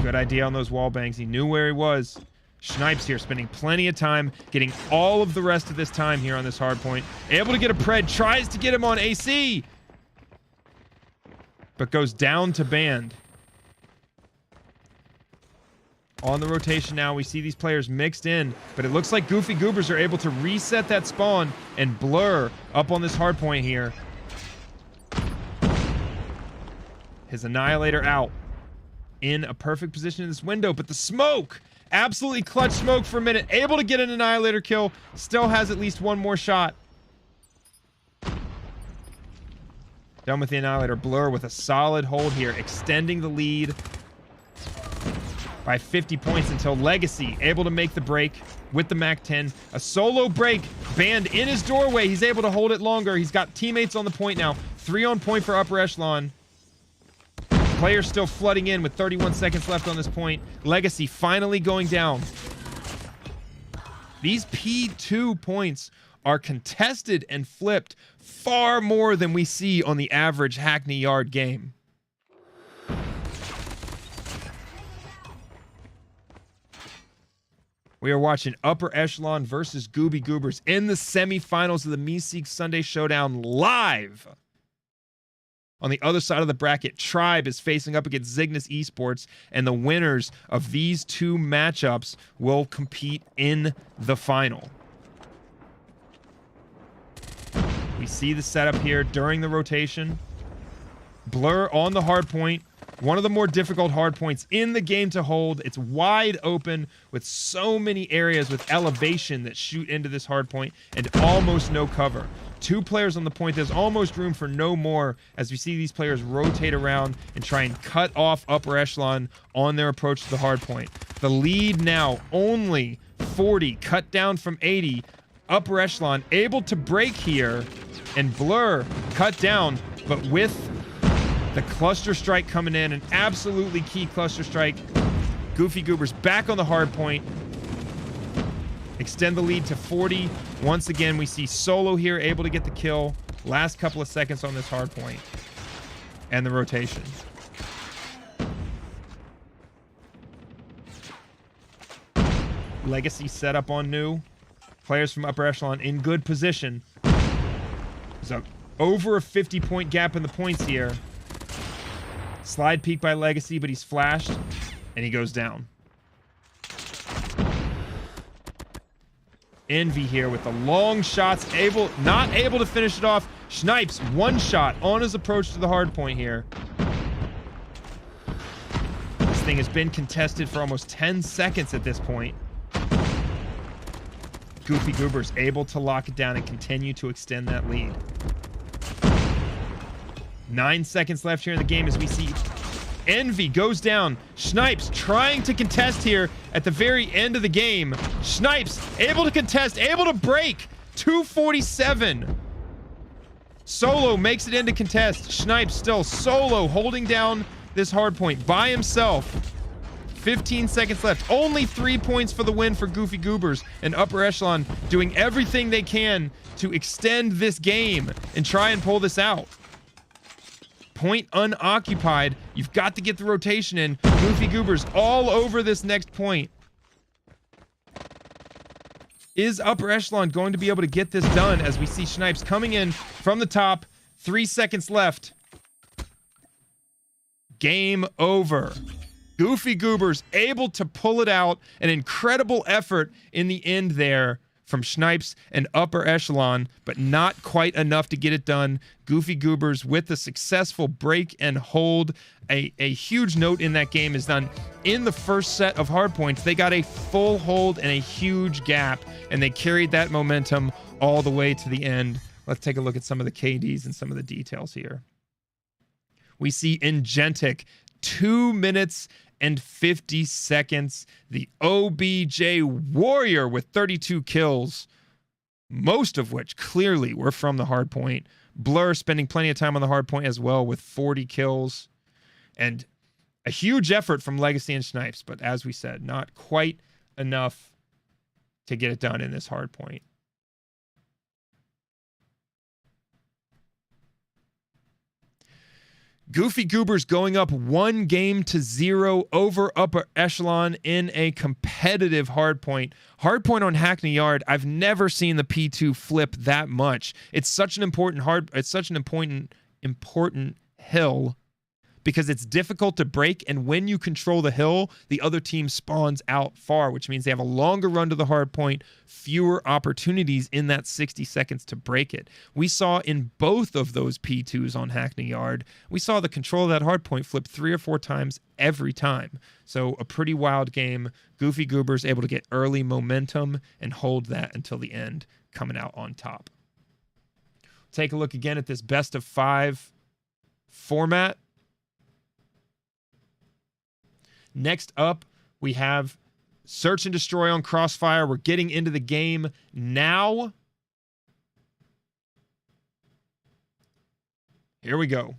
[SPEAKER 2] Good idea on those wall bangs. He knew where he was. Snipes here spending plenty of time, getting all of the rest of this time here on this hard point. Able to get a pred, tries to get him on AC, but goes down to Band. On the rotation now, we see these players mixed in, but it looks like Goofy Goobers are able to reset that spawn and Blur up on this hard point here. His Annihilator out. In a perfect position in this window, but the smoke, absolutely clutch smoke for a minute, able to get an Annihilator kill, still has at least 1 more shot. Done with the Annihilator. Blur with a solid hold here, extending the lead by 50 points until Legacy able to make the break with the MAC-10. A solo break, Band in his doorway. He's able to hold it longer. He's got teammates on the point now. 3 on point for Upper Echelon. Players still flooding in with 31 seconds left on this point. Legacy finally going down. These P2 points are contested and flipped far more than we see on the average Hackney Yard game. We are watching Upper Echelon versus Goobers in the semifinals of the Meseeks Sunday Showdown live. On the other side of the bracket, Tribe is facing up against Zygnus Esports, and the winners of these two matchups will compete in the final. We see the setup here during the rotation. Blur on the hard point. One of the more difficult hard points in the game to hold. It's wide open with so many areas with elevation that shoot into this hard point and almost no cover. Two players on the point. There's almost room for no more as we see these players rotate around and try and cut off Upper Echelon on their approach to the hard point. The lead now only 40, cut down from 80. Upper Echelon able to break here, and Blur cut down, but with the cluster strike coming in, an absolutely key cluster strike. Goobers back on the hard point. Extend the lead to 40. Once again, we see Solo here able to get the kill. Last couple of seconds on this hard point. And the rotation. Legacy set up on new. Players from Upper Echelon in good position. So over a 50-point gap in the points here. Slide peek by Legacy, but he's flashed, and he goes down. Envy here with the long shots, not able to finish it off. Snipes, one shot on his approach to the hard point here. This thing has been contested for almost 10 seconds at this point. Goobers able to lock it down and continue to extend that lead. 9 seconds left here in the game as we see Envy goes down. Snipes trying to contest here at the very end of the game. Snipes able to contest, able to break. 247. Solo makes it into contest. Snipes still Solo holding down this hard point by himself. 15 seconds left. Only 3 points for the win for Goobers, and Upper Echelon doing everything they can to extend this game and try and pull this out. Point unoccupied. You've got to get the rotation in. Goobers all over this next point. Is Upper Echelon going to be able to get this done as we see Snipes coming in from the top? 3 seconds left. Game over. Goobers able to pull it out. An incredible effort in the end there from Snipes and Upper Echelon, but not quite enough to get it done. Goobers with a successful break and hold. A huge note in that game is done in the first set of hardpoints. They got a full hold and a huge gap, and they carried that momentum all the way to the end. Let's take a look at some of the KDs and some of the details here. We see Ingentic, 2 minutes and 50 seconds. The OBJ Warrior with 32 kills, most of which clearly were from the hard point. Blur spending plenty of time on the hard point as well with 40 kills. And a huge effort from Legacy and Snipes, but as we said, not quite enough to get it done in this hard point. Goobers going up 1-0 over Upper Echelon in a competitive hardpoint. Hardpoint on Hackney Yard, I've never seen the P2 flip that much. It's such an important important hill because it's difficult to break, and when you control the hill, the other team spawns out far, which means they have a longer run to the hard point, fewer opportunities in that 60 seconds to break it. We saw in both of those P2s on Hackney Yard, we saw the control of that hard point flip 3 or 4 times every time. So a pretty wild game. Goobers able to get early momentum and hold that until the end, coming out on top. Take a look again at this best of 5 format. Next up, we have Search and Destroy on Crossfire. We're getting into the game now. Here we go.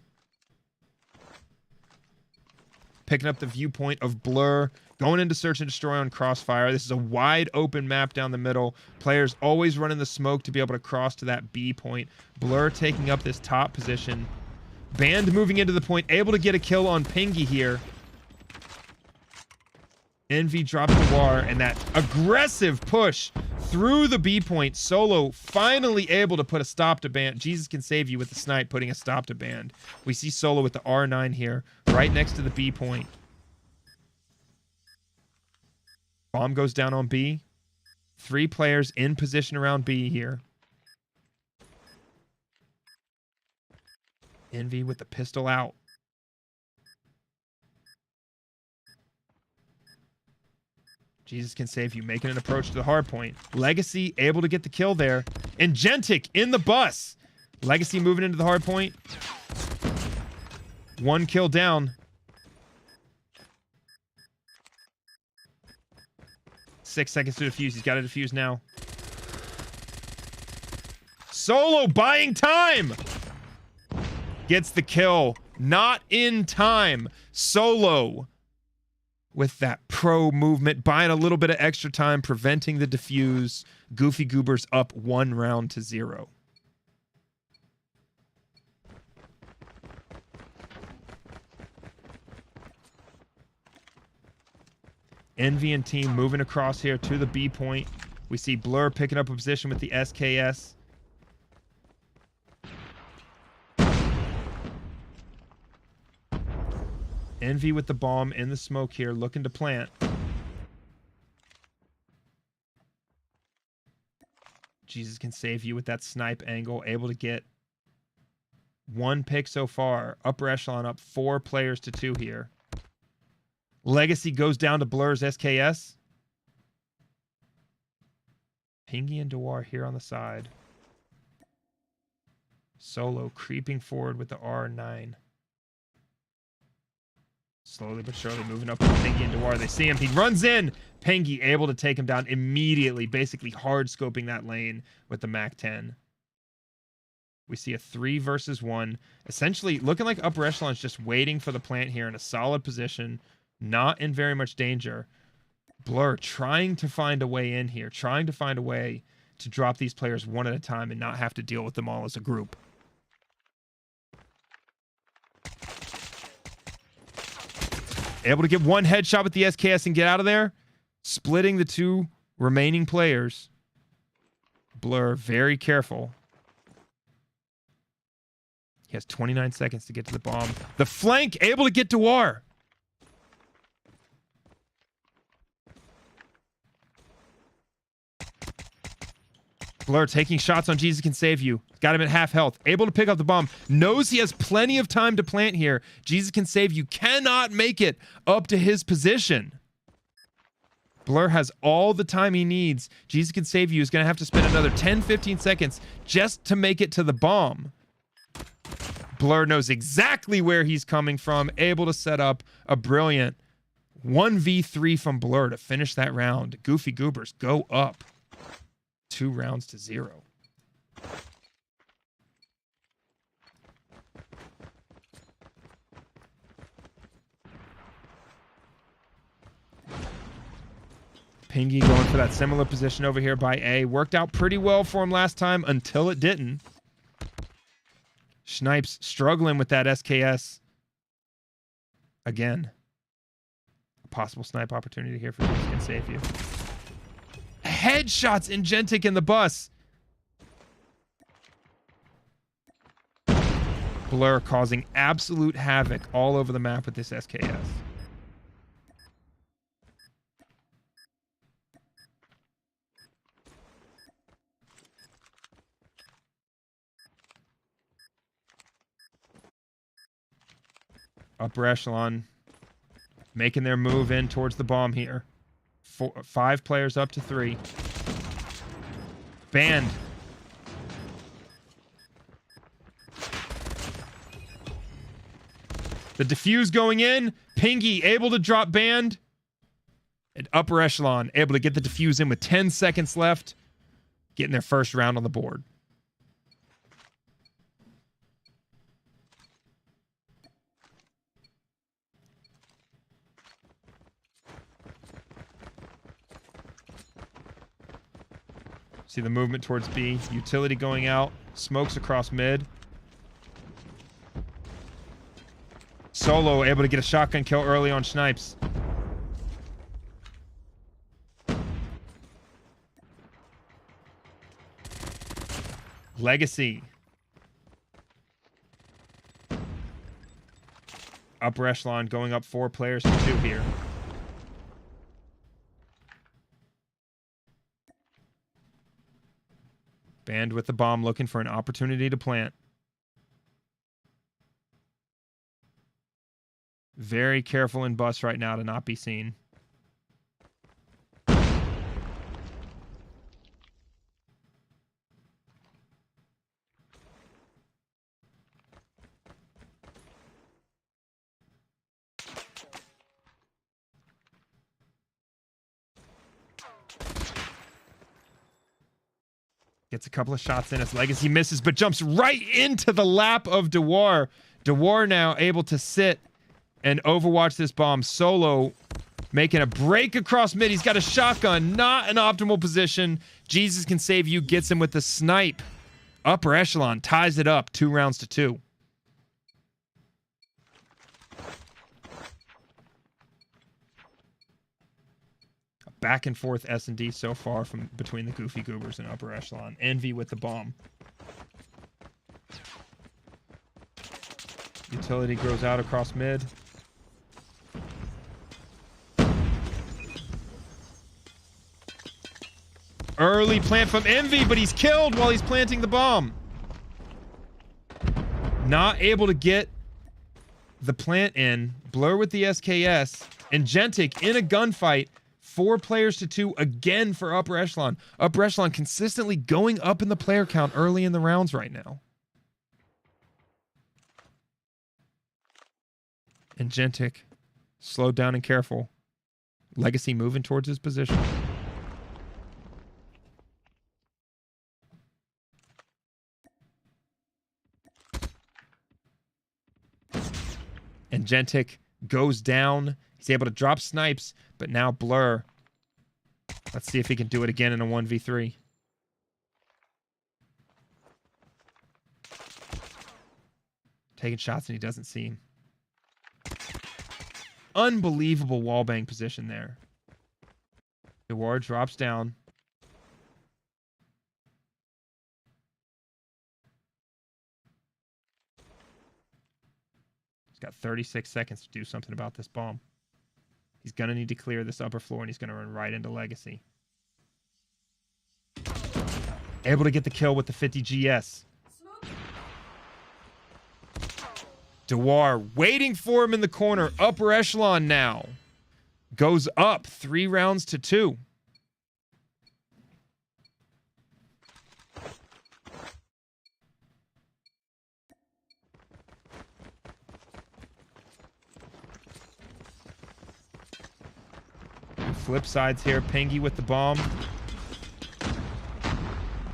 [SPEAKER 2] picking up the viewpoint of Blur, going into search and destroy on Crossfire. This is a wide open map down the middle. Players always running the smoke to be able to cross to that B point. Blur taking up this top position. Band moving into the point, able to get a kill on Pingy here. Envy dropped Noir, and that aggressive push through the B point. Solo finally able to put a stop to Band. Jesus Can Save You with the snipe, putting a stop to Band. We see Solo with the R9 here, right next to the B point. Bomb goes down on B. 3 players in position around B here. Envy with the pistol out. Jesus Can Save You, making an approach to the hard point. Legacy able to get the kill there. And Gentic in the bus. Legacy moving into the hard point. 1 kill down. 6 seconds to defuse. He's got to defuse now. Solo buying time. Gets the kill. Not in time. Solo with that pro movement, buying a little bit of extra time, preventing the defuse. Goofy Goobers up 1 round to 0. Envy and team moving across here to the B point. We see Blur picking up a position with the SKS. Envy with the bomb in the smoke here, looking to plant. Jesus Can Save You with that snipe angle, able to get 1 pick so far. Upper echelon up 4 players to 2 here. Legacy goes down to Blur's SKS. Pingy and Noir here on the side. Solo creeping forward with the R9. Slowly but surely moving up with Pingy and Noir. They see him. He runs in. Pingy able to take him down immediately, basically hard scoping that lane with the MAC-10. We see a 3 versus 1. Essentially looking like upper echelon's just waiting for the plant here in a solid position. Not in very much danger. Blur trying to find a way in here. Trying to find a way to drop these players one at a time and not have to deal with them all as a group. Able to get 1 headshot with the SKS and get out of there. Splitting the 2 remaining players. Blur very careful. He has 29 seconds to get to the bomb. The flank able to get Noir. Blur taking shots on Jesus Can Save You. Got him at half health. Able to pick up the bomb. Knows he has plenty of time to plant here. Jesus Can Save You cannot make it up to his position. Blur has all the time he needs. Jesus Can Save You is going to have to spend another 10-15 seconds just to make it to the bomb. Blur knows exactly where he's coming from. Able to set up a brilliant 1v3 from Blur to finish that round. Goofy Goobers go up 2 rounds to 0. Pingy going for that similar position over here by A. Worked out pretty well for him last time until it didn't. Snipes struggling with that SKS. Again. A possible snipe opportunity here for Jesus Can Save You. Headshots in Gentic in the bus. Blur causing absolute havoc all over the map with this SKS. Upper echelon making their move in towards the bomb here. 5 players up to 3. Band. The defuse going in. Pingy able to drop Band. And upper echelon able to get the defuse in with 10 seconds left. Getting their first round on the board. See the movement towards B. Utility going out. Smokes across mid. Solo able to get a shotgun kill early on Snipes. Legacy. Upper echelon going up 4 players to 2 here. Band with the bomb looking for an opportunity to plant. Very careful in bus right now to not be seen. Gets a couple of shots in as Legacy misses, but jumps right into the lap of Noir. Noir now able to sit and overwatch this bomb. Solo making a break across mid. He's got a shotgun, not an optimal position. Jesus can save you, gets him with the snipe. Upper echelon ties it up 2 rounds to 2. Back and forth S&D so far from between the Goofy Goobers and Upper Echelon. Envy with the bomb. Utility grows out across mid. Early plant from Envy, but he's killed while he's planting the bomb. Not able to get the plant in. Blur with the SKS. And Gentic in a gunfight. 4 players to 2 again for Upper Echelon. Upper Echelon consistently going up in the player count early in the rounds right now. And Gentic slowed down and careful. Legacy moving towards his position. And Gentic goes down. He's able to drop snipes, but now Blur. Let's see if he can do it again in a 1v3. Taking shots and he doesn't see him. Unbelievable wallbang position there. Noir drops down. He's got 36 seconds to do something about this bomb. He's going to need to clear this upper floor, and he's going to run right into Legacy. Able to get the kill with the 50 GS. Noir waiting for him in the corner. Upper echelon now. Goes up 3 rounds to 2. Flip sides here. Pengy with the bomb.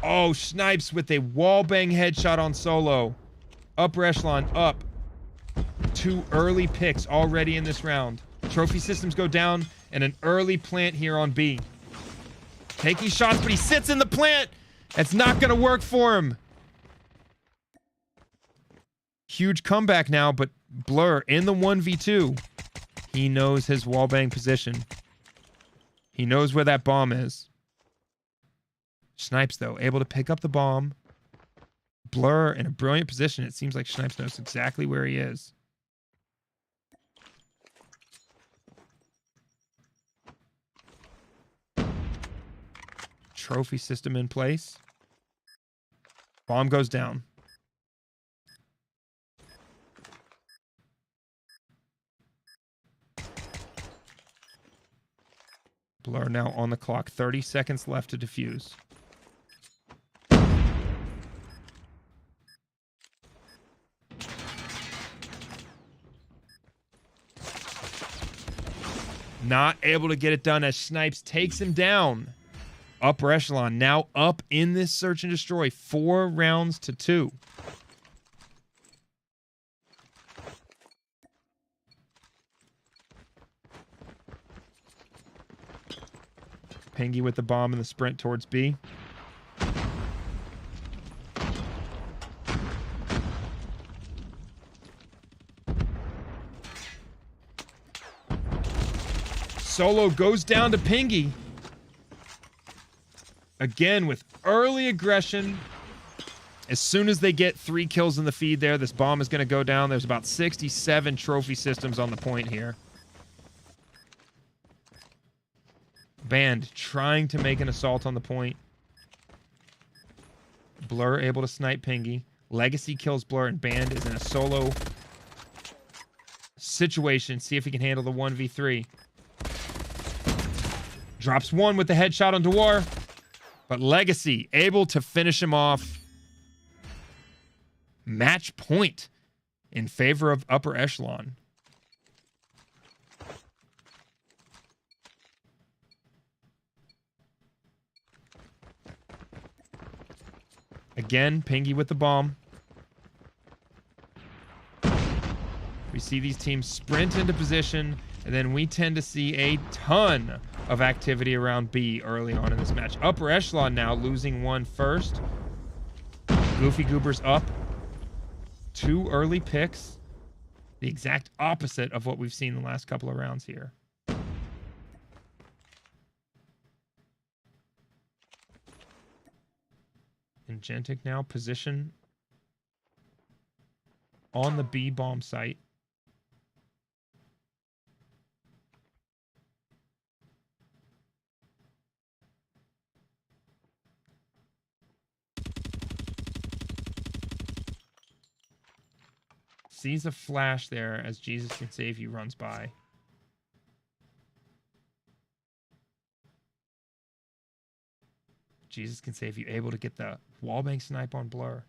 [SPEAKER 2] Oh, Snipes with a wallbang headshot on Solo. Upper echelon up. 2 early picks already in this round. Trophy systems go down and an early plant here on B. Taking shots, but he sits in the plant. That's not going to work for him. Huge comeback now, but Blur in the 1v2. He knows his wallbang position. He knows where that bomb is. Snipes, though, able to pick up the bomb. Blur in a brilliant position. It seems like Snipes knows exactly where he is. Trophy system in place. Bomb goes down. Blur now on the clock. 30 seconds left to defuse. Not able to get it done as Snipes takes him down. Upper echelon now up in this search and destroy. 4 rounds to 2. Pengy with the bomb in the sprint towards B. Solo goes down to Pingy. Again, with early aggression. As soon as they get 3 kills in the feed there, this bomb is going to go down. There's about 67 trophy systems on the point here. Band trying to make an assault on the point. Blur able to snipe Pingy. Legacy kills Blur, and Band is in a solo situation. See if he can handle the 1v3. Drops 1 with the headshot on Noir. But Legacy able to finish him off. Match point in favor of Upper Echelon. Again, Pingy with the bomb. We see these teams sprint into position, and then we tend to see a ton of activity around B early on in this match. Upper Echelon now losing 1 first. Goofy Goobers up. 2 early picks. The exact opposite of what we've seen the last couple of rounds here. And Gentic now position on the B bomb site. Sees a flash there as Jesus Can Save You runs by. Jesus Can Save You able to get the wallbang snipe on Blur.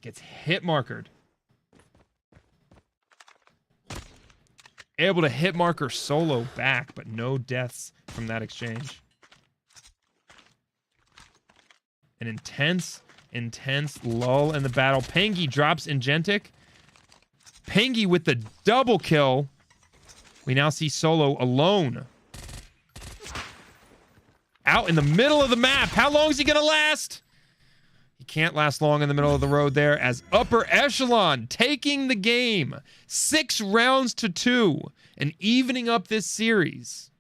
[SPEAKER 2] Gets hit markered. Able to hit marker Solo back, but no deaths from that exchange. An intense lull in the battle. Pangy drops Ingentic. Pangy with the double kill. We now see Solo alone. Out in the middle of the map. How long is he going to last? He can't last long in the middle of the road there as Upper Echelon taking the game. 6 rounds to 2 and evening up this series.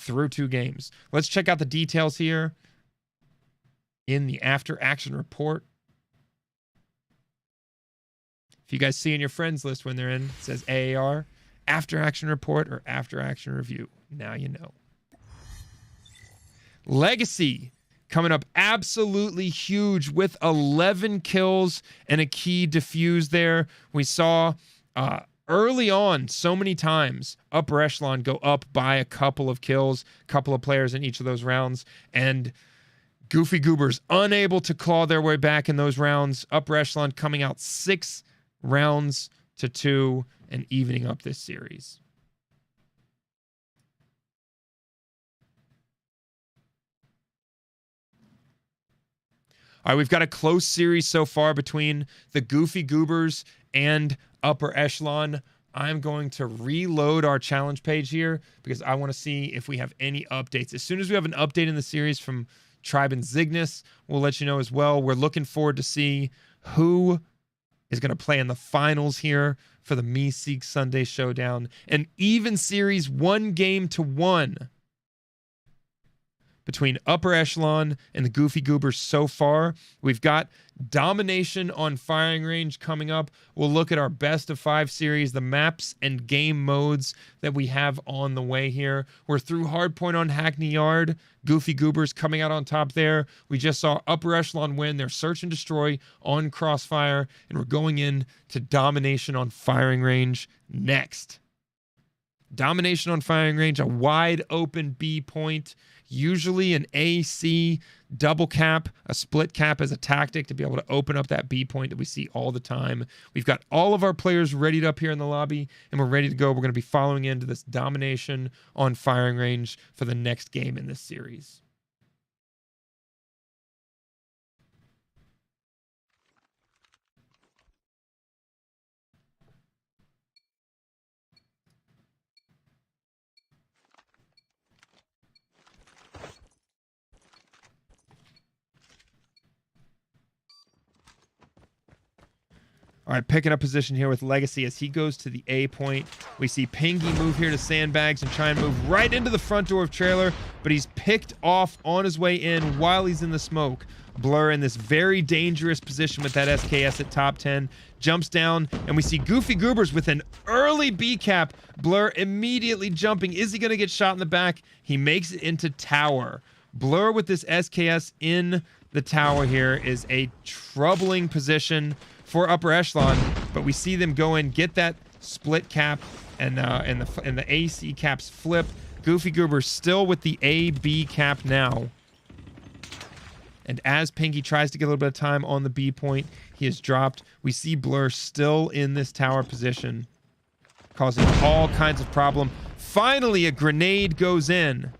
[SPEAKER 2] Through 2 games. Let's check out the details here in the after action report. If you guys see in your friends list when they're in, it says AAR, after action report or after action review. Now you know. Legacy coming up absolutely huge with 11 kills and a key defuse there. We saw early on, so many times, Upper Echelon go up by a couple of kills, couple of players in each of those rounds, and Goofy Goobers unable to claw their way back in those rounds. Upper Echelon coming out 6 rounds to 2 and evening up this series. All right, we've got a close series so far between the Goofy Goobers and Upper Echelon. I'm going to reload our challenge page here because I want to see if we have any updates. As soon as we have an update in the series from Tribe and Zygnus, we'll let you know as well. We're looking forward to see who is going to play in the finals here for the Meseeks Sunday Showdown. An even series, 1-1 between Upper Echelon and the Goofy Goobers so far. We've got domination on firing range coming up. We'll look at our best of 5 series, the maps and game modes that we have on the way here. We're through Hardpoint on Hackney Yard. Goofy Goobers coming out on top there. We just saw Upper Echelon win their Search and Destroy on Crossfire, and we're going in to domination on firing range next. Domination on firing range, a wide open B point, usually an AC double cap, a split cap as a tactic to be able to open up that B point that we see all the time. We've got all of our players readied up here in the lobby, and we're ready to go. We're going to be following into this domination on firing range for the next game in this series. All right, picking up position here with Legacy as he goes to the A point. We see Pingy move here to sandbags and try and move right into the front door of trailer, but he's picked off on his way in while he's in the smoke. Blur in this very dangerous position with that SKS at top 10. Jumps down, and we see Goofy Goobers with an early B cap. Blur immediately jumping. Is he going to get shot in the back? He makes it into tower. Blur with this SKS in the tower here is a troubling position for upper echelon, but we see them go in, get that split cap, and the AC caps flip. Goofy Goobers still with the AB cap now. And as Pinky tries to get a little bit of time on the B point, he is dropped. We see Blur still in this tower position, causing all kinds of problem. Finally, a grenade goes in.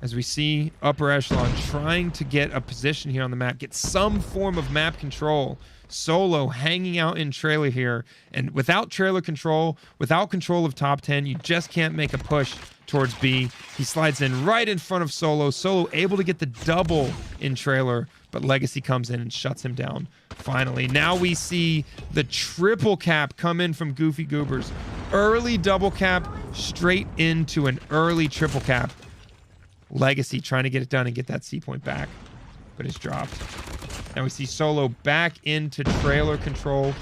[SPEAKER 2] As we see upper echelon trying to get a position here on the map, get some form of map control. Solo hanging out in trailer here, and without trailer control, without control of top 10, you just can't make a push towards B. He slides in right in front of Solo. Solo able to get the double in trailer, but Legacy comes in and shuts him down. Finally, now we see the triple cap come in from Goofy Goobers. Early double cap straight into an early triple cap. Legacy trying to get it done and get that C point back, but it's dropped. Now we see Solo back into trailer control.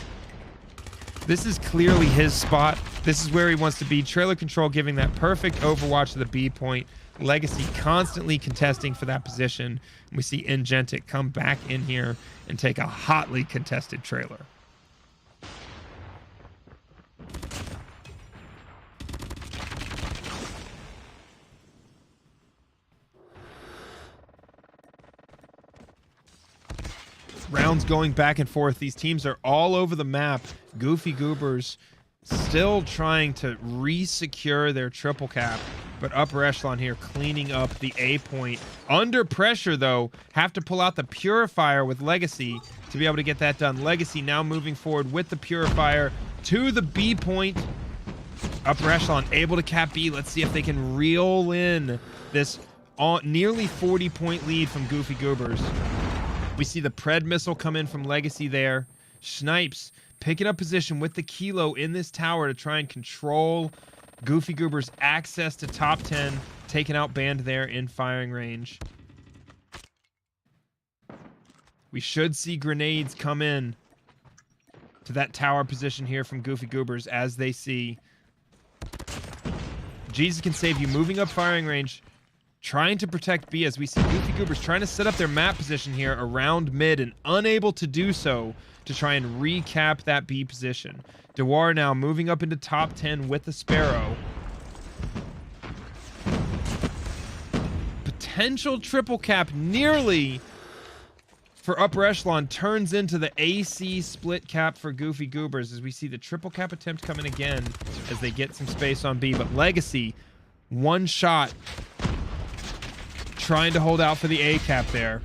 [SPEAKER 2] This is clearly his spot. This is where he wants to be. Trailer control giving that perfect overwatch to the B point. Legacy constantly contesting for that position. And we see Ingentic come back in here and take a hotly contested trailer. Rounds going back and forth. These teams are all over the map. Goofy Goobers still trying to re-secure their triple cap, but upper echelon here cleaning up the A point. Under pressure, though, have to pull out the Purifier with Legacy to be able to get that done. Legacy now moving forward with the Purifier to the B point. Upper echelon able to cap B. Let's see if they can reel in this nearly 40-point lead from Goofy Goobers. We see the Pred missile come in from Legacy there. Snipes picking up position with the Kilo in this tower to try and control Goofy Goobers' access to top 10. Taking out Band there in firing range. We should see grenades come in to that tower position here from Goofy Goobers as they see Jesus Can Save You moving up firing range, trying to protect B as we see Goofy Goobers trying to set up their map position here around mid and unable to do so to try and recap that B position. Noir now moving up into top 10 with the Sparrow. Potential triple cap nearly for upper echelon turns into the AC split cap for Goofy Goobers as we see the triple cap attempt coming again as they get some space on B. But Legacy, one shot, trying to hold out for the A cap there.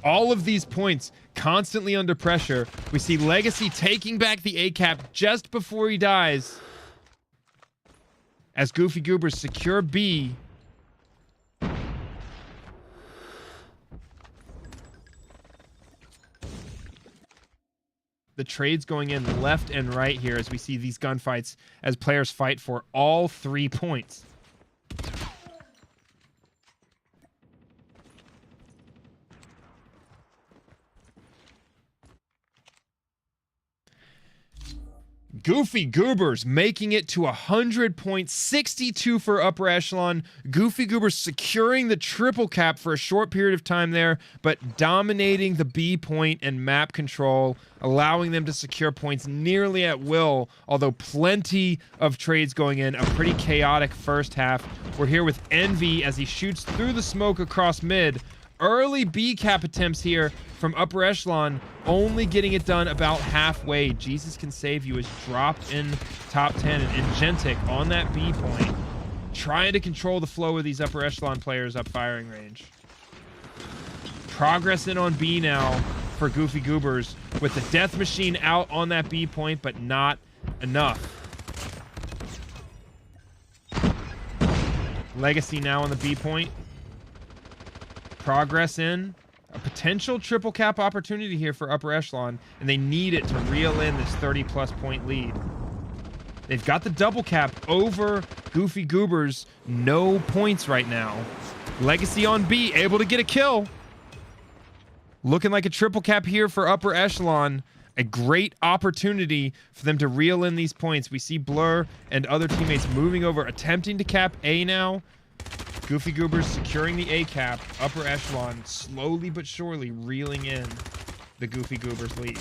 [SPEAKER 2] All of these points constantly under pressure. We see Legacy taking back the A cap just before he dies as Goofy Goobers secure B. The trades going in left and right here as we see these gunfights as players fight for all 3 points. Goofy Goobers making it to 100 points, 62 for upper echelon. Goofy Goobers securing the triple cap for a short period of time there, but dominating the B point and map control, allowing them to secure points nearly at will, although plenty of trades going in. A pretty chaotic first half. We're here with Envy as he shoots through the smoke across mid. Early B cap attempts here from upper echelon, only getting it done about halfway. Jesus Can Save You is dropped in top 10, and Ingentic on that B point, trying to control the flow of these upper echelon players up firing range. Progress in on B now for Goofy Goobers with the Death Machine out on that B point, but not enough. Legacy now on the B point. Progress in a potential triple cap opportunity here for Upper Echelon, and they need it to reel in this 30-plus point lead. They've got the double cap over Goofy Goobers. No points right now. Legacy on B, able to get a kill. Looking like a triple cap here for Upper Echelon. A great opportunity for them to reel in these points. We see Blur and other teammates moving over, attempting to cap A now. Goofy Goobers securing the A cap. Upper Echelon slowly but surely reeling in the Goofy Goobers lead.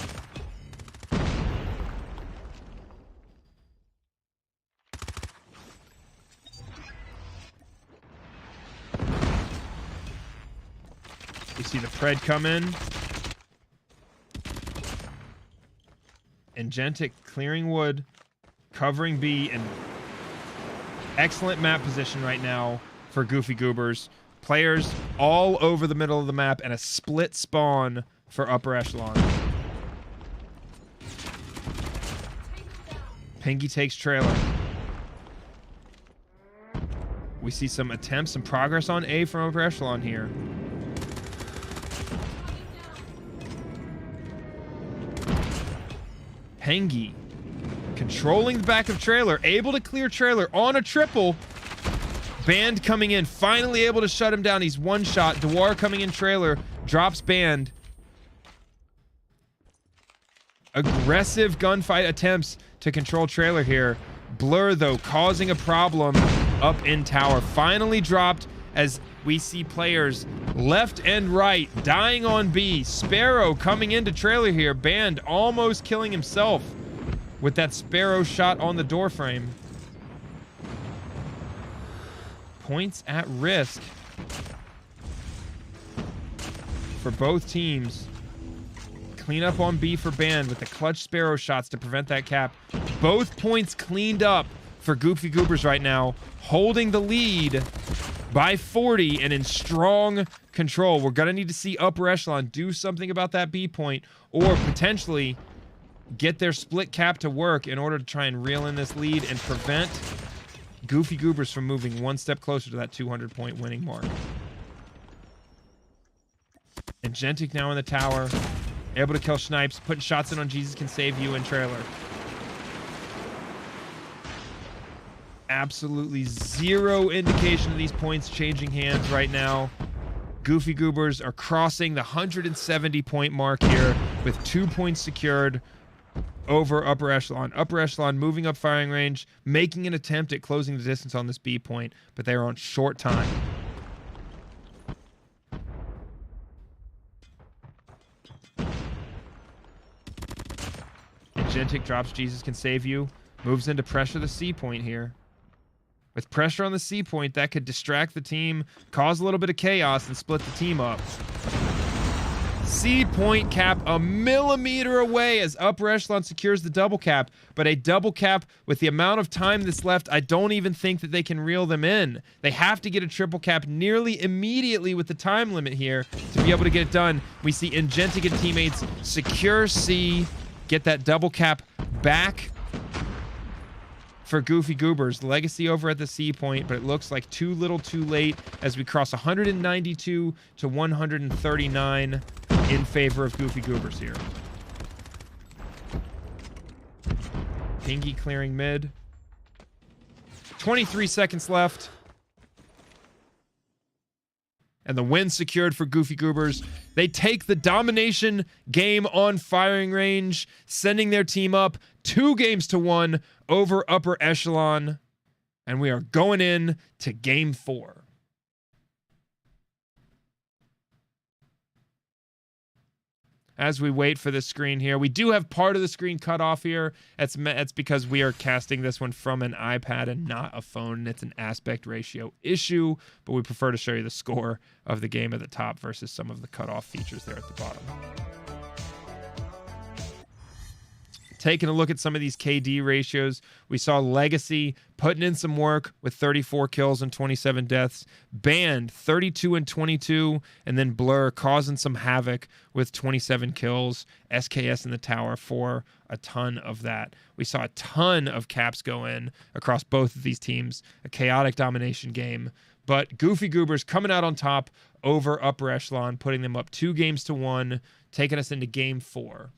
[SPEAKER 2] We see the Pred come in. And Gentic clearing wood, covering B, and excellent map position right now for Goofy Goobers. Players all over the middle of the map and a split spawn for Upper Echelon. Pinky takes trailer. We see some attempts, some progress on A from Upper Echelon here. Pengi controlling the back of trailer, able to clear trailer on a triple. Band coming in, finally able to shut him down. He's one shot. Noir coming in trailer, drops Band. Aggressive gunfight attempts to control trailer here. Blur, though, causing a problem up in tower. Finally dropped as we see players left and right dying on B. Sparrow coming into trailer here. Band almost killing himself with that Sparrow shot on the door frame. Points at risk for both teams. Clean up on B for Band with the clutch Sparrow shots to prevent that cap. Both points cleaned up for Goofy Goobers right now, holding the lead by 40 and in strong control. We're going to need to see Upper Echelon do something about that B point, or potentially get their split cap to work in order to try and reel in this lead and prevent Goofy Goobers from moving one step closer to that 200-point winning mark. And Gentic now in the tower, able to kill Snipes, putting shots in on Jesus Can Save You in trailer. Absolutely zero indication of these points changing hands right now. Goofy Goobers are crossing the 170-point mark here with 2 points secured over Upper Echelon. Upper Echelon moving up firing range, making an attempt at closing the distance on this B point, but they are on short time. And Gentic drops Jesus Can Save You, moves in to pressure the C point here. With pressure on the C point, that could distract the team, cause a little bit of chaos, and split the team up. C point cap a millimeter away as Upper Echelon secures the double cap, but a double cap with the amount of time that's left, I don't even think that they can reel them in. They have to get a triple cap nearly immediately with the time limit here to be able to get it done. We see Gentic and teammates secure C, get that double cap back for Goofy Goobers. Legacy over at the C point, but it looks like too little too late as we cross 192 to 139 in favor of Goofy Goobers here. Pingy clearing mid. 23 seconds left. And the win secured for Goofy Goobers. They take the domination game on firing range, sending their team up 2-1 over Upper Echelon. And we are going in to game 4. As we wait for the screen here, we do have part of the screen cut off here. That's because we are casting this one from an iPad and not a phone. It's an aspect ratio issue, but we prefer to show you the score of the game at the top versus some of the cutoff features there at the bottom. Taking a look at some of these KD ratios, we saw Legacy putting in some work with 34 kills and 27 deaths. Band 32 and 22, and then Blur causing some havoc with 27 kills. SKS in the tower for a ton of that. We saw a ton of caps go in across both of these teams. A chaotic domination game, But Goofy Goobers coming out on top over Upper Echelon, putting them up 2-1, taking us into game 4.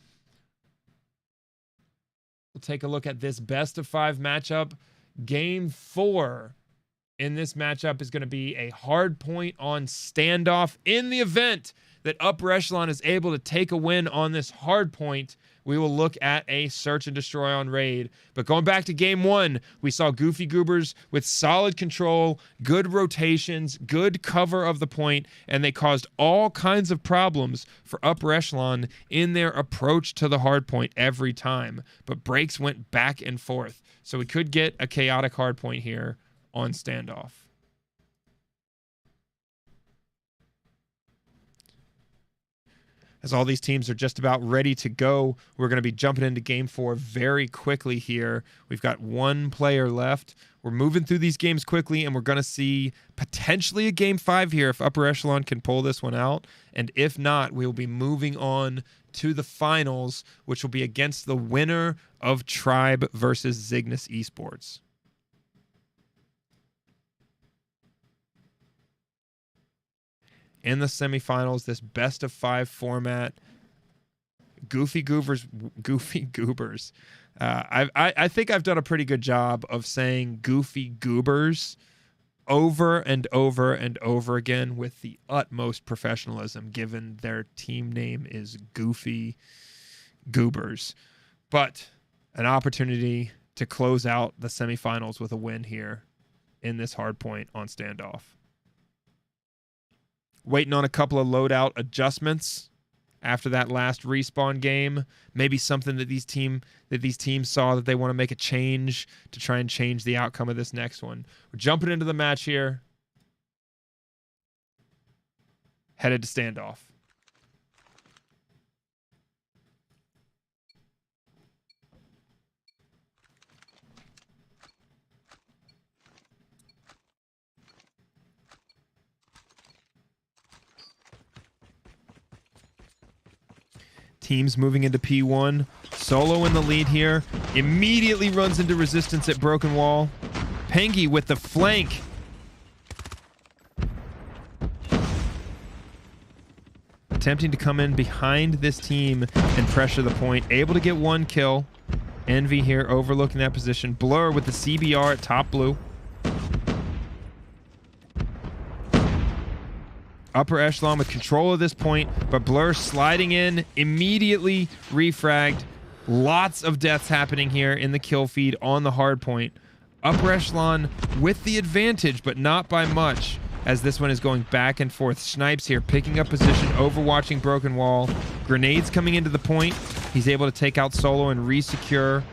[SPEAKER 2] We'll take a look at this best of 5 matchup. Game 4 in this matchup is going to be a hard point on standoff. In the event that Upper Echelon is able to take a win on this hard point, we will look at a search and destroy on raid. But going back to game 1, we saw Goofy Goobers with solid control, good rotations, good cover of the point, and they caused all kinds of problems for Upper Echelon in their approach to the hard point every time. But breaks went back and forth. So we could get a chaotic hard point here on standoff. As all these teams are just about ready to go, we're going to be jumping into game 4 very quickly here. We've got 1 player left. We're moving through these games quickly, and we're going to see potentially a game 5 here if Upper Echelon can pull this one out. And if not, we'll be moving on to the finals, which will be against the winner of Tribe versus Zygnus Esports. In the semifinals, this best of 5 format, Goofy Goobers. I think I've done a pretty good job of saying Goofy Goobers over and over and over again with the utmost professionalism, given their team name is Goofy Goobers. But an opportunity to close out the semifinals with a win here in this hard point on standoff. Waiting on a couple of loadout adjustments after that last respawn game. Maybe something that these teams saw that they want to make a change to try and change the outcome of this next one. We're jumping into the match here. Headed to standoff. Teams moving into P1. Solo in the lead here. Immediately runs into resistance at Broken Wall. Pengy with the flank. Attempting to come in behind this team and pressure the point. Able to get 1 kill. Envy here overlooking that position. Blur with the CBR at top blue. Upper Echelon with control of this point, but Blur sliding in, immediately refragged. Lots of deaths happening here in the kill feed on the hard point. Upper Echelon with the advantage, but not by much, as this one is going back and forth. Snipes here picking up position, overwatching Broken Wall. Grenades coming into the point. He's able to take out Solo and re-secure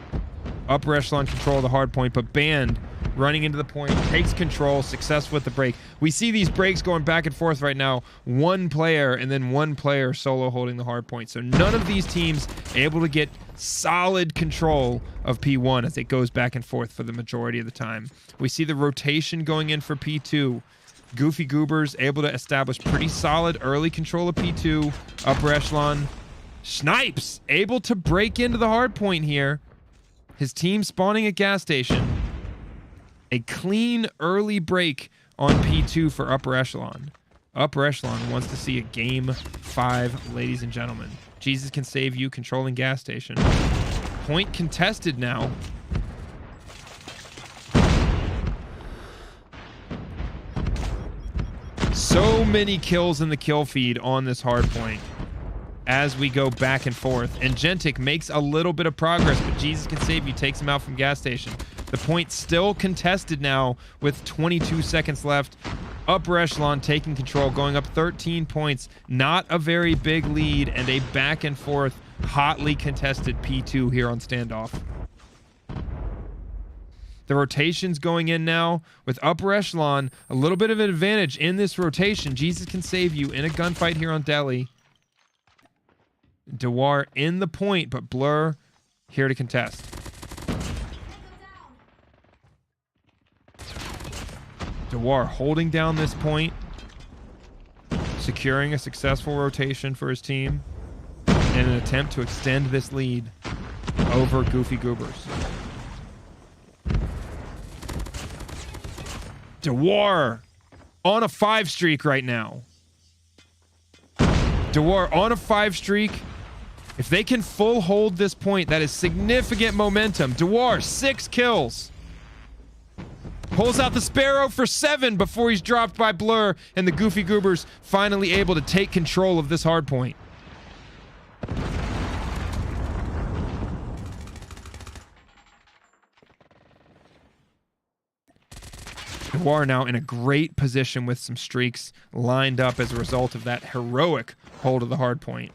[SPEAKER 2] Upper Echelon control of the hard point, but Band running into the point, takes control, successful with the break. We see these breaks going back and forth right now. 1 player and then 1 player solo holding the hard point. So none of these teams able to get solid control of P1 as it goes back and forth for the majority of the time. We see the rotation going in for P2. Goofy Goobers able to establish pretty solid early control of P2. Upper Echelon. Snipes able to break into the hard point here. His team spawning at gas station. A clean early break on P2 for Upper Echelon. Upper Echelon wants to see a game 5, ladies and gentlemen. Jesus can save you controlling gas station. Point contested now. So many kills in the kill feed on this hard point as we go back and forth. And Gentic makes a little bit of progress, but Jesus can save you takes him out from gas station. The point still contested now with 22 seconds left. Upper Echelon taking control, going up 13 points. Not a very big lead, and a back and forth, hotly contested P2 here on standoff. The rotation's going in now with Upper Echelon. A little bit of an advantage in this rotation. Jesus can save you in a gunfight here on Delhi. Noir in the point, but Blur here to contest. Noir holding down this point, securing a successful rotation for his team in an attempt to extend this lead over Goofy Goobers. Noir on a 5 streak right now. Noir on a 5 streak. If they can full hold this point, that is significant momentum. Noir, 6 kills. Pulls out the Sparrow for 7 before he's dropped by Blur, and the Goofy Goobers finally able to take control of this hard point. Noir now in a great position with some streaks lined up as a result of that heroic hold of the hard point.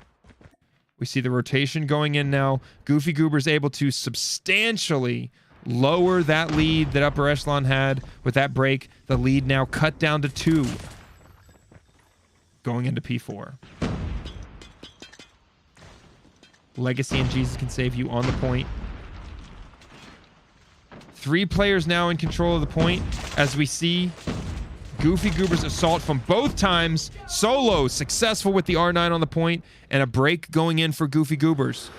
[SPEAKER 2] We see the rotation going in now. Goofy Goobers able to substantially lower that lead that Upper Echelon had with that break. The lead now cut down to 2 going into P4. Legacy and Jesus Can Save You on the point. 3 players now in control of the point as we see Goofy Goobers assault from both times. Solo successful with the R9 on the point, and a break going in for Goofy Goobers.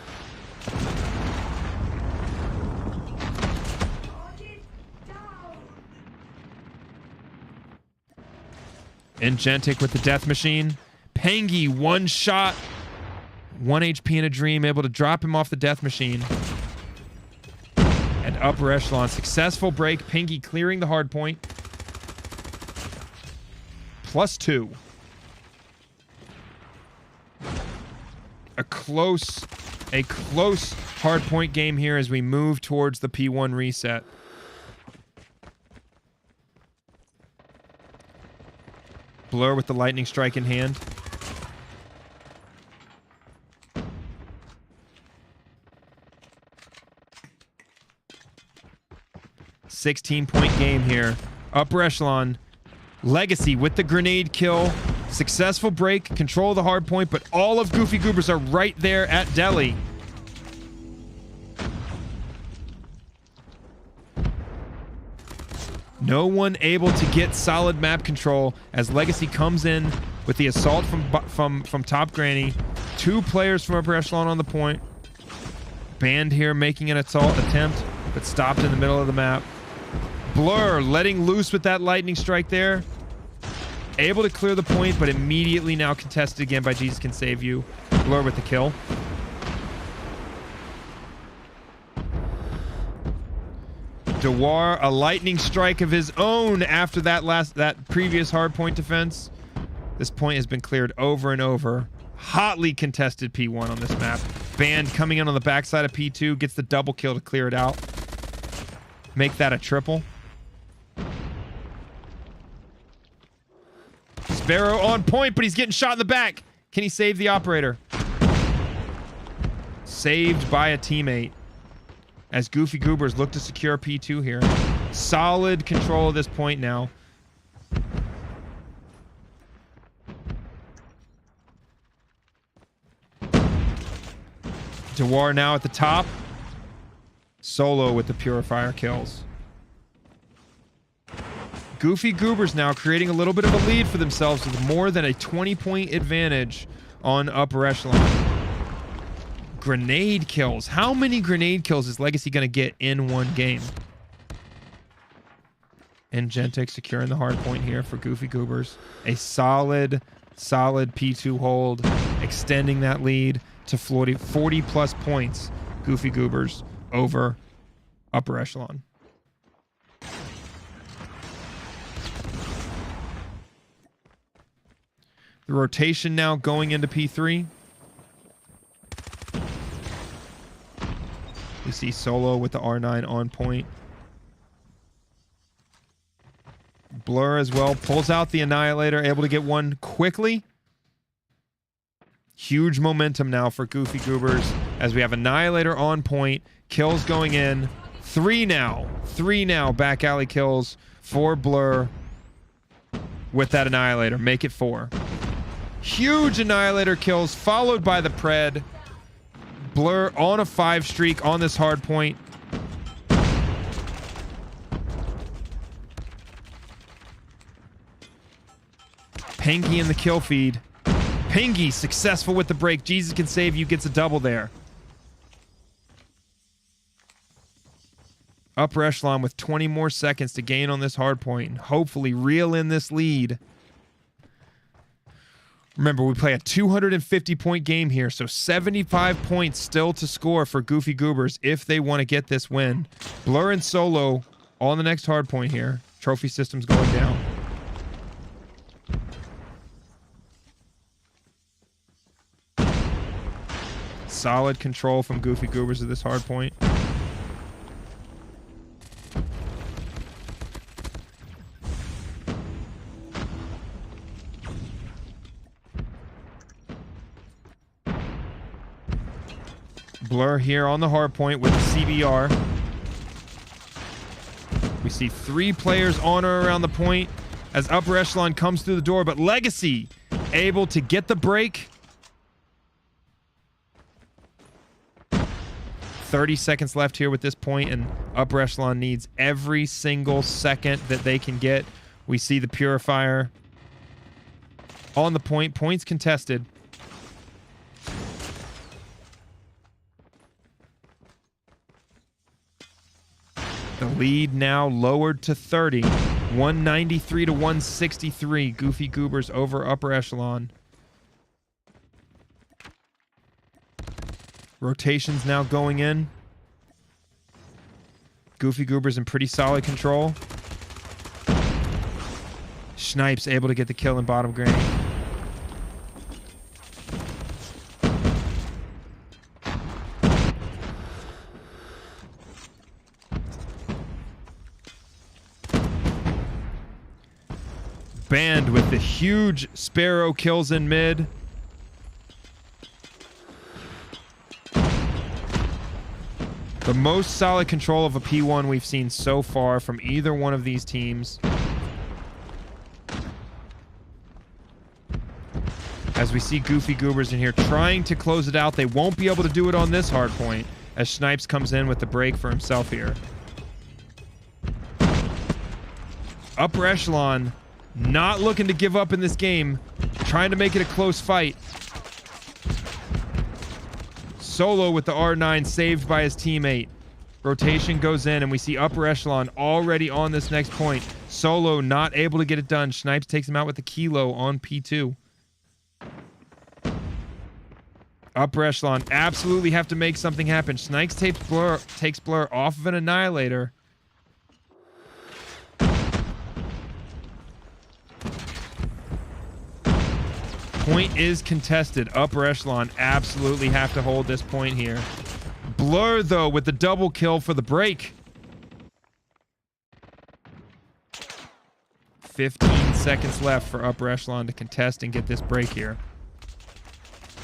[SPEAKER 2] Ingentic with the death machine. Pangy, 1 shot, 1 HP in a dream, able to drop him off the death machine. And Upper Echelon, successful break. Pangy clearing the hard point. +2. A close hard point game here as we move towards the P1 reset. Blur with the lightning strike in hand. $16-point game here. Upper Echelon. Legacy with the grenade kill. Successful break. Control the hard point, but all of Goofy Goobers are right there at Delhi. No one able to get solid map control as Legacy comes in with the assault from Top Granny. 2 players from Upper Echelon on the point. Band here making an assault attempt, but stopped in the middle of the map. Blur letting loose with that lightning strike there. Able to clear the point, but immediately now contested again by Jesus Can Save You. Blur with the kill. Noir, a lightning strike of his own after that previous hard point defense. This point has been cleared over and over. Hotly contested P1 on this map. Band coming in on the backside of P2, gets the double kill to clear it out. Make that a triple. Sparrow on point, but he's getting shot in the back. Can he save the operator? Saved by a teammate. As Goofy Goobers look to secure P2 here. Solid control of this point now. Noir now at the top. Solo with the Purifier kills. Goofy Goobers now creating a little bit of a lead for themselves with more than a 20-point advantage on Upper Echelon. Grenade kills. How many grenade kills is Legacy going to get in one game? Ingentic securing the hard point here for Goofy Goobers. A solid P2 hold, extending that lead to 40 plus points. Goofy Goobers over Upper Echelon. The rotation now going into P3. We see Solo with the R9 on point. Blur as well. Pulls out the Annihilator, able to get one quickly. Huge momentum now for Goofy Goobers as we have Annihilator on point. Kills going in. 3 now. 3 now back alley kills for Blur with that Annihilator. Make it 4. Huge Annihilator kills followed by the Pred. Blur on a 5 streak on this hard point. Pangy in the kill feed. Pangy successful with the break. Jesus Can Save You gets a double there. Upper Echelon with 20 more seconds to gain on this hard point and hopefully reel in this lead. Remember, we play a 250-point game here, so 75 points still to score for Goofy Goobers if they want to get this win. Blur and Solo on the next hard point here. Trophy system's going down. Solid control from Goofy Goobers at this hard point. Blur here on the hard point with the CBR. We see 3 players on or around the point as Upper Echelon comes through the door, but Legacy able to get the break. 30 seconds left here with this point, and Upper Echelon needs every single second that they can get. We see the Purifier on the point. Points contested. The lead now lowered to 30. 193 to 163. Goofy Goobers over Upper Echelon. Rotations now going in. Goofy Goobers in pretty solid control. Snipes able to get the kill in bottom grade. Banned with the huge Sparrow kills in mid. The most solid control of a P1 we've seen so far from either one of these teams. As we see Goofy Goobers in here trying to close it out. They won't be able to do it on this hard point as Snipes comes in with the break for himself here. Upper Echelon not looking to give up in this game, trying to make it a close fight. Solo with the R9 saved by his teammate. Rotation goes in and we see Upper Echelon already on this next point. Solo not able to get it done. Snipes takes him out with the Kilo on P2. Upper Echelon absolutely have to make something happen. Snipes takes Blur off of an Annihilator. Point is contested. Upper Echelon absolutely have to hold this point here. Blur, though, with the double kill for the break. 15 seconds left for Upper Echelon to contest and get this break here.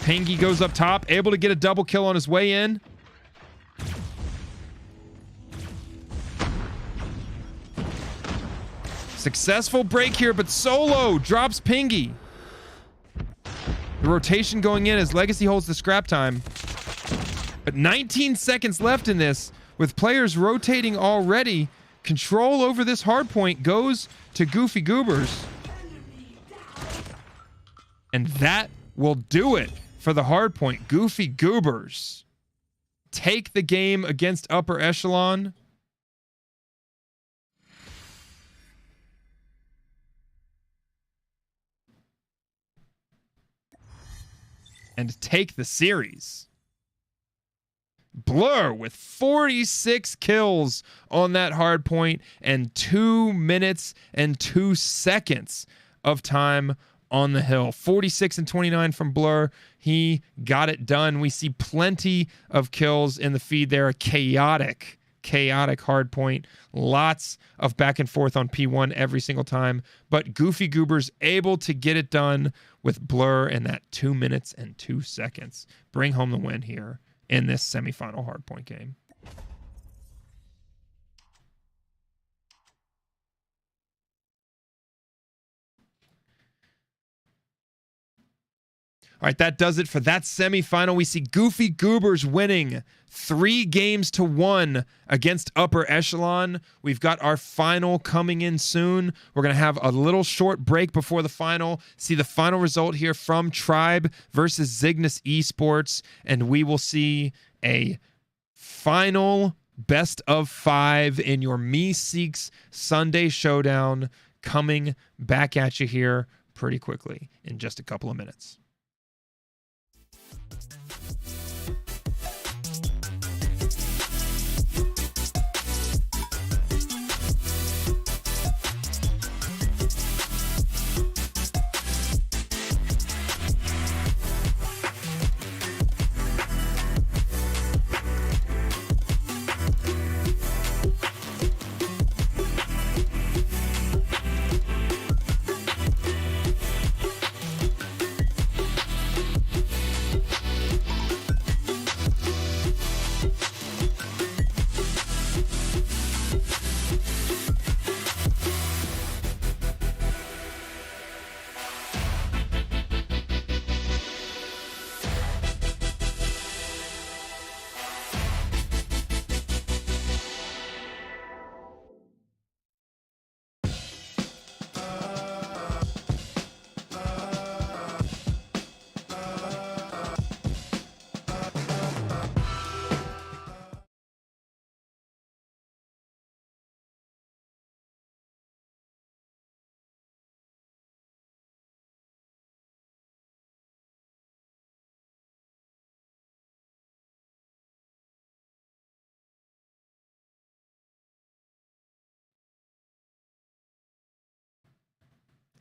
[SPEAKER 2] Pingy goes up top, able to get a double kill on his way in. Successful break here, but Solo drops Pingy. The rotation going in as Legacy holds the scrap time. But 19 seconds left in this, with players rotating already. Control over this hard point goes to Goofy Goobers. And that will do it for the hard point. Goofy Goobers take the game against Upper Echelon. And take the series. Blur with 46 kills on that hard point and 2 minutes and 2 seconds of time on the hill. 46 and 29 from Blur. He got it done. We see plenty of kills in the feed there. A chaotic hard point. Lots of back and forth on P1 every single time. But Goofy Goobers able to get it done with Blur in that 2 minutes and 2 seconds. Bring home the win here in this semifinal hardpoint game. All right, that does it for that semifinal. We see Goofy Goobers winning 3-1 against Upper Echelon. We've got our final coming in soon. We're going to have a little short break before the final. See the final result here from Tribe versus Zygnus Esports. And we will see a final best of 5 in your Meseeks Sunday Showdown coming back at you here pretty quickly in just a couple of minutes.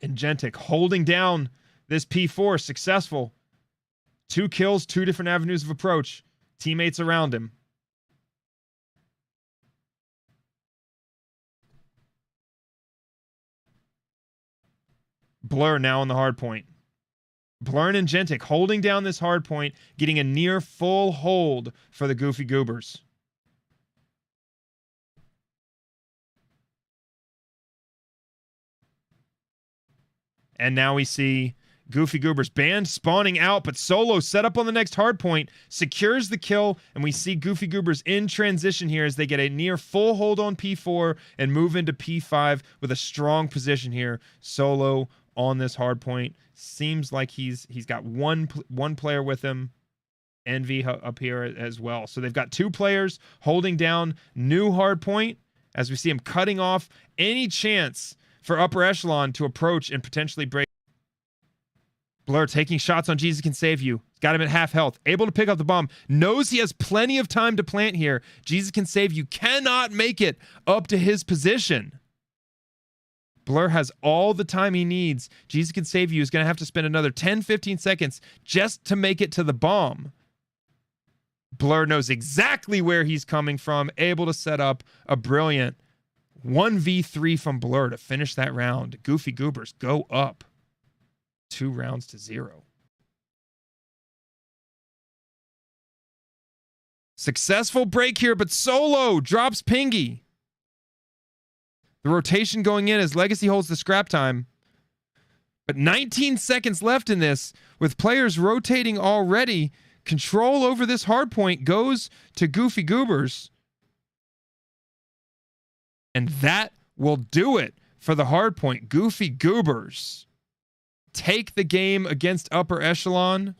[SPEAKER 2] And Gentic holding down this P4, successful. 2 kills, 2 different avenues of approach. Teammates around him. Blur now on the hard point. Blur and Gentic holding down this hard point, getting a near full hold for the Goofy Goobers. And now we see Goofy Goobers band spawning out, but Solo set up on the next hard point, secures the kill, and we see Goofy Goobers in transition here as they get a near full hold on P4 and move into P5 with a strong position here. Solo on this hard point. Seems like he's got one player with him. Envy up here as well. So they've got 2 players holding down new hard point as we see him cutting off any chance for Upper Echelon to approach and potentially break. Blur taking shots on Jesus Can Save You. Got him at half health. Able to pick up the bomb. Knows he has plenty of time to plant here. Jesus Can Save You cannot make it up to his position. Blur has all the time he needs. Jesus Can Save You is going to have to spend another 10-15 seconds just to make it to the bomb. Blur knows exactly where he's coming from. Able to set up a brilliant 1v3 from Blur to finish that round. Goofy Goobers go up 2 rounds to 0. Successful break here, but Solo drops Pingy. The rotation going in as Legacy holds the scrap time. But 19 seconds left in this, with players rotating already. Control over this hard point goes to Goofy Goobers. And that will do it for the hard point. Goofy Goobers take the game against Upper Echelon.